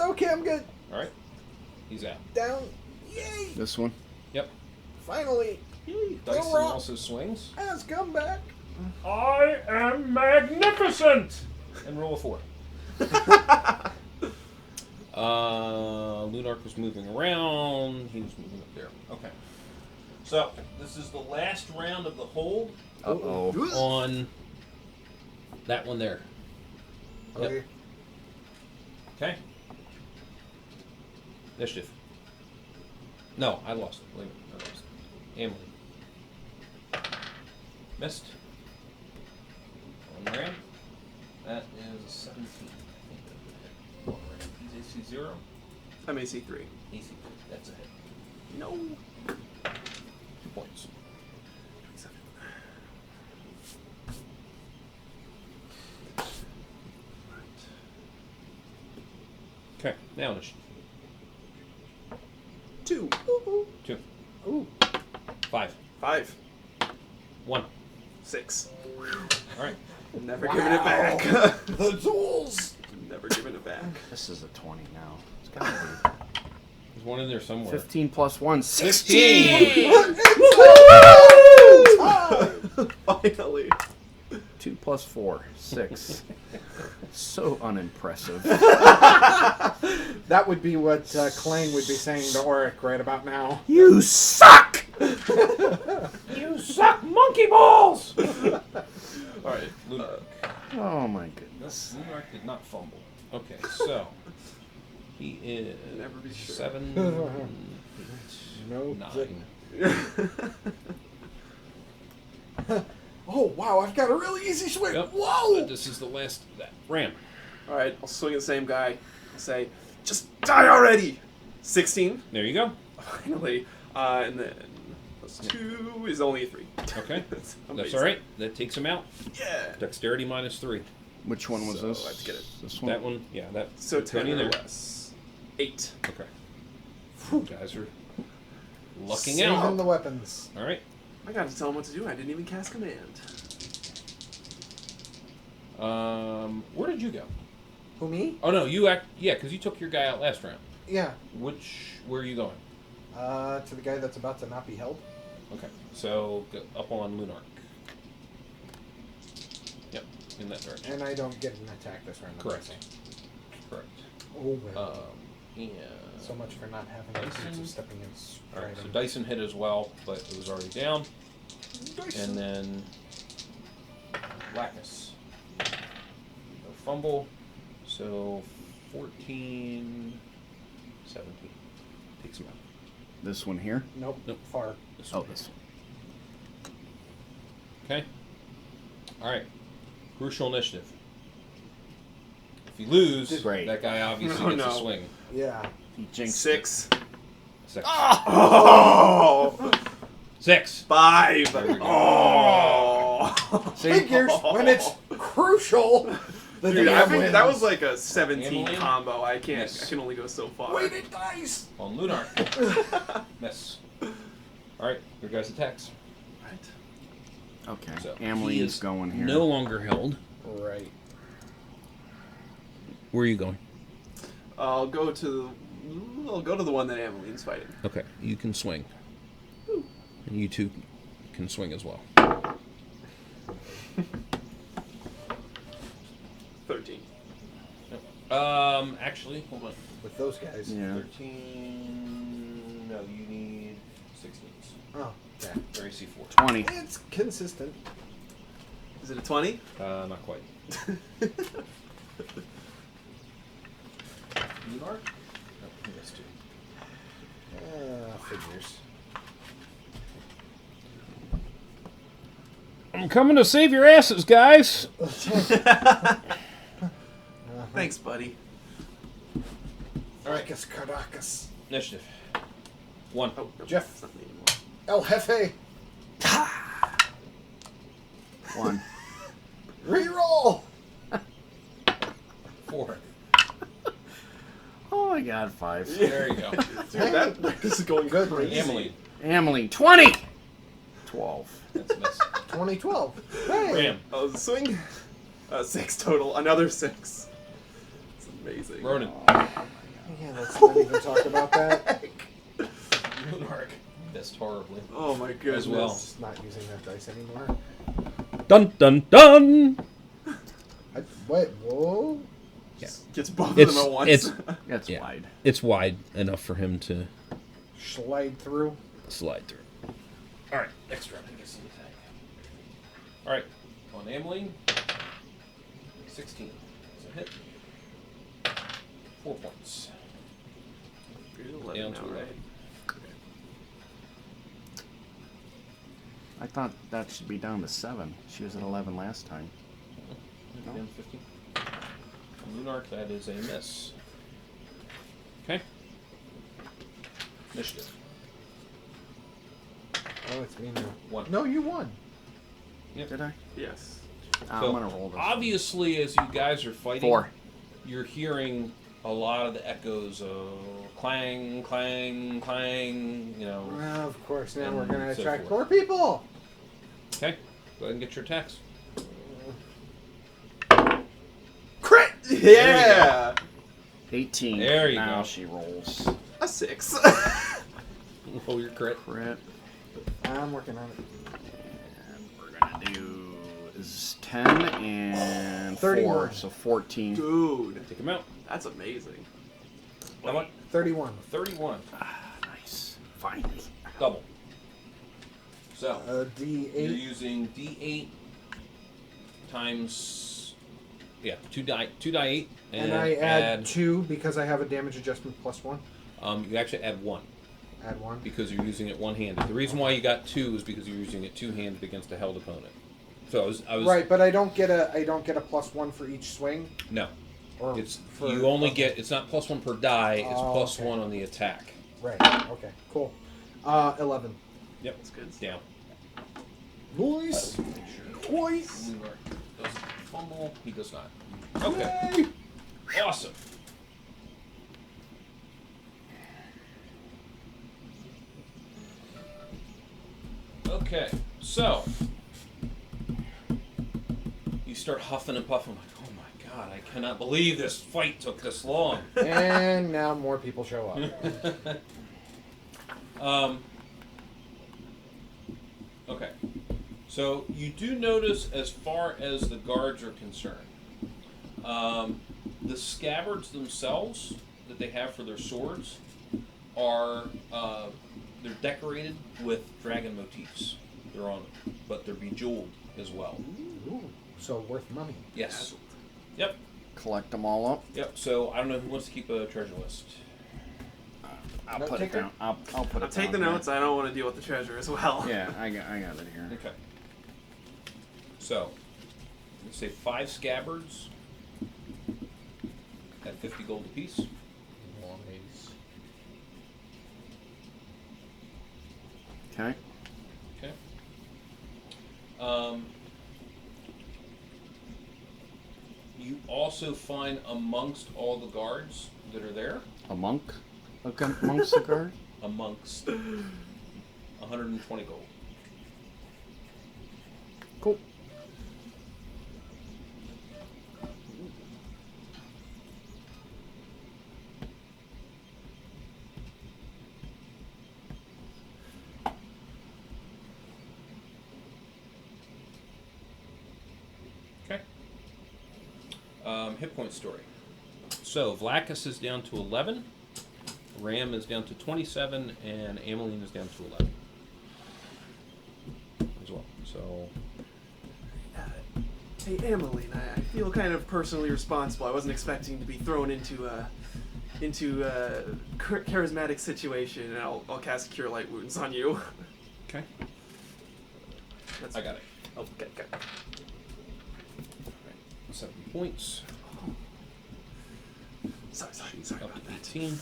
Okay, I'm good. All right. He's out. Down. Yay! This one? Yep. Finally, Dyson wrong. also swings. has come back. I am magnificent! And roll a 4. Lunark was moving around. He was moving up there. Okay. So, this is the last round of the hold Uh-oh. on that one there. Yep. Okay. Okay. Initiative. No, I lost it. Wait a minute. I lost it. Emily. Missed. One ram. That is 17. One ram. He's AC 0. I'm AC 3. AC 3. That's a hit. No. 2 points. Okay, now initiative. 2. 2. Ooh. 5. 5. 1. 6. Alright. Never giving it back. The tools. Never giving it back. This is a 20 now. It's gotta There's one in there be. somewhere. 15 plus 1, 16! Finally. 2 plus 4, 6. So unimpressive. That would be what Klain would be saying to Auric right about now. You suck! You suck monkey balls! Alright, Lunark. Oh my goodness. Lunark did not fumble. Okay, so he is Never be sure. 7, No 9. Oh wow! I've got a really easy swing. Yep. Whoa! This is the last of that. Ram. Alright, I'll swing at the same guy. I'll say, just die already! 16. There you go. Finally. And then plus 2 is only a 3. Okay. That's That's amazing. alright. That takes him out. Yeah. Dexterity minus 3. Which one was So, this? let's get it. This one? That one, yeah, that. So put 10 in or there. less. 8. Okay. You guys are lucking Saving out. the weapons. Alright. I got to tell him what to do. I didn't even cast command. Where did you go? Who, me? Oh no, you act. Yeah, because you took your guy out last round. Yeah. Where are you going? To the guy that's about to not be held. Okay, so go up on Lunark. Yep. in that direction. And I don't get an attack this round. I'm Correct. guessing. Correct. Oh well. And So much for not having the sense of stepping in. all right, so Dyson hit as well, but it was already down. And then Lacus. No fumble. So 14, 17. Takes him out. This one here. Nope. Nope. Far. This Oh, one. this one. Okay. All right. Crucial initiative. If you lose, Great. that guy obviously Oh, gets a no. swing. Yeah. He jinxed 6. 6. Oh! 6. 5. There we go. Oh! Figures when it's crucial. The Dude, I DM think wins. that was like a 17 Emily? combo. I can't. Yes. I can only go so far. weighted dice. On Lunar. Miss. All right. Your guys' attacks. Right. Okay. So Emily he is going here. No longer held. Right. Where are you going? I'll go to the one that Emmeline's fighting. Okay. You can swing. And you two can swing as well. 13. Actually, hold on. With those guys. Yeah. 13. No, you need 16s. Oh, yeah. Or AC4. 20. It's consistent. Is it a 20? Not quite. Lunar? No, he has 2. Figures. I'm coming to save your asses, guys. Thanks, buddy. All right. Caracas, Caracas. Initiative. 1. Oh, no, Jeff. it's not me anymore. El Jefe. 1. Reroll. 4. Oh my god, 5. There you go. Dude, this is going Good. crazy. Emily. Emily, 20! 12. That's a miss. 2012. Hey. Ram. Oh, the swing? 6 total. Another 6. It's amazing. Ronan. Yeah, let's not even talk about that. Lunark. Missed horribly. Oh my goodness. As well. Just not using that dice anymore. Dun dun dun! Wait, whoa. Gets both It's- of them at once. it's- That's Yeah. wide. It's wide enough for him to Slide through. slide through. All right, next round. I guess. All right, on Emily. 16. So hit. 4 points. You're 11 Down now, to right? 11. I thought that should be down to 7. She was at 11 last time. Down 15. On Lunark, that is a miss. Okay. Initiative. Oh, it's me now. 1. No, you won. Did I? Yes. I'm So, gonna roll this. obviously, as you guys are fighting, 4. you're hearing a lot of the echoes of clang, clang, clang, you know. Well, of course, now And we're going to so attract forth. more people. Okay, go ahead and get your attacks. Crit! Yeah! 18. There you now go. she rolls. A 6. Roll your crit. Crit. I'm working on it. And we're gonna do is 10 and 31. 4, so 14. Dude, Take him out. that's amazing. How much? 31. 31. Nice. Finally. Double. So, D8. you're using D8 times, yeah, 2 die 8. And I add 2 because I have a damage adjustment plus 1. You actually add 1 Add 1. because you're using it one-handed. The reason why you got 2 is because you're using it two-handed against a held opponent. So I was Right, but I don't get a plus 1 for each swing. No, Or it's for, you only okay. get. It's not plus 1 per die. It's Oh, plus okay. 1 on the attack. Right. Okay. Cool. 11. Yep, That's good. down. Nice. Make sure. Twice. Lunar doesn't fumble. He does not. Okay. Yay. Awesome. Okay, so you start huffing and puffing like, oh my god, I cannot believe this fight took this long. And now more people show up. Okay, So you do notice, as far as the guards are concerned, the scabbards themselves that they have for their swords are they're decorated with dragon motifs. They're on them, but they're bejeweled as well. Ooh, so worth money. Yes. Yep. Collect them all up. Yep. So I don't know who wants to keep a treasure list. I'll Note put it taker? down. I'll put I'll it take down the here. notes. I don't want to deal with the treasure as well. Yeah, I got it here. Okay. So, let's say 5 scabbards at 50 gold apiece. Nice. Okay. Okay. You also find amongst all the guards that are there, A monk? Amongst the guard? amongst 120 gold. Cool. Okay. Hit point story. So Vlacus is down to 11, Ram is down to 27, and Ameline is down to 11 as well. So Hey, Emmeline, I feel kind of personally responsible. I wasn't expecting to be thrown into a charismatic situation, and I'll cast Cure Light Wounds on you. okay, That's, I got it. Oh, okay. 70 points. Sorry Up about to that. 18.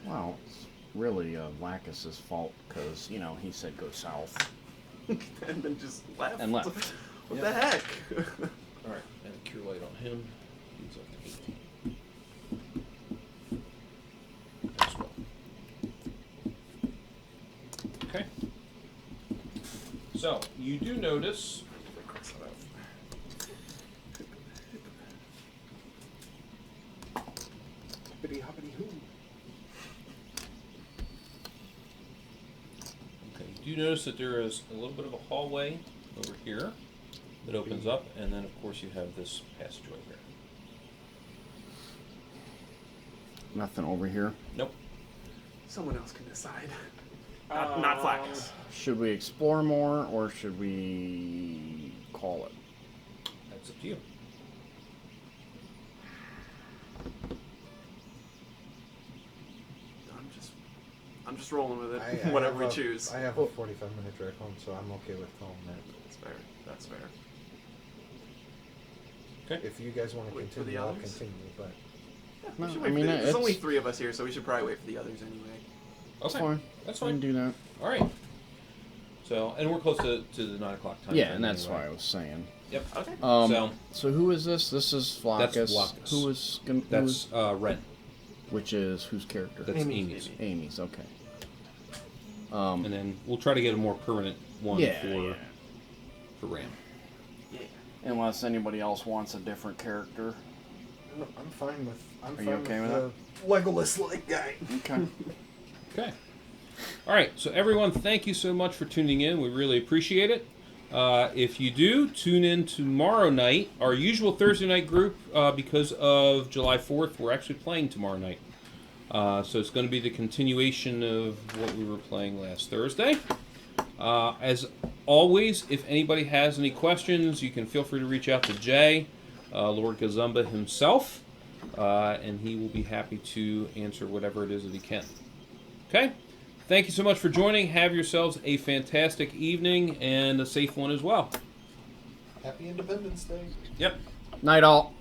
Wow, it's really Lacus's fault because, he said go south. And then just left. And left. What Yep. the heck? All right, and a Cure Light on him. He's up to 18 as well. Okay. So you do notice. Cross that out. Hippity hoppity hoo. Okay, you do notice that there is a little bit of a hallway over here that opens up, and then of course you have this passageway here. Nothing over here. Nope. Someone else can decide. Not Flaccus. Should we explore more or should we call it? That's up to you. I'm just rolling with it. I Whatever we have choose. I have a 45-minute drive home, so I'm okay with calling that. That's fair. That's fair. Okay. If you guys want to Wait for continue, the I'll others? continue, but... We No, should I wait for mean, the- there's it's- only 3 of us here, so we should probably wait for the others anyway. That's Okay. fine. That's We can fine. do that. All right. So, and we're close to the 9 o'clock time. Yeah, frame and that's anyway. why I was saying. Yep. Okay. So who is this? This is Flaccus. That's Flaccus. Who is gonna? That's Ren. Which is whose character? That's Amy. Amy's. Amy's. Okay. And then we'll try to get a more permanent one Yeah, for yeah. Ram. Yeah. Unless anybody else wants a different character. No, I'm fine with... I'm Are fine you okay with the Legolas-like guy. Okay. Okay. All right. So everyone, thank you so much for tuning in. We really appreciate it. If you do, tune in tomorrow night. Our usual Thursday night group, because of July 4th, we're actually playing tomorrow night. So it's going to be the continuation of what we were playing last Thursday. As always, if anybody has any questions, you can feel free to reach out to Jay, Lord Gazumba himself, and he will be happy to answer whatever it is that he can. Okay? Thank you so much for joining. Have yourselves a fantastic evening and a safe one as well. Happy Independence Day. Yep. Night all.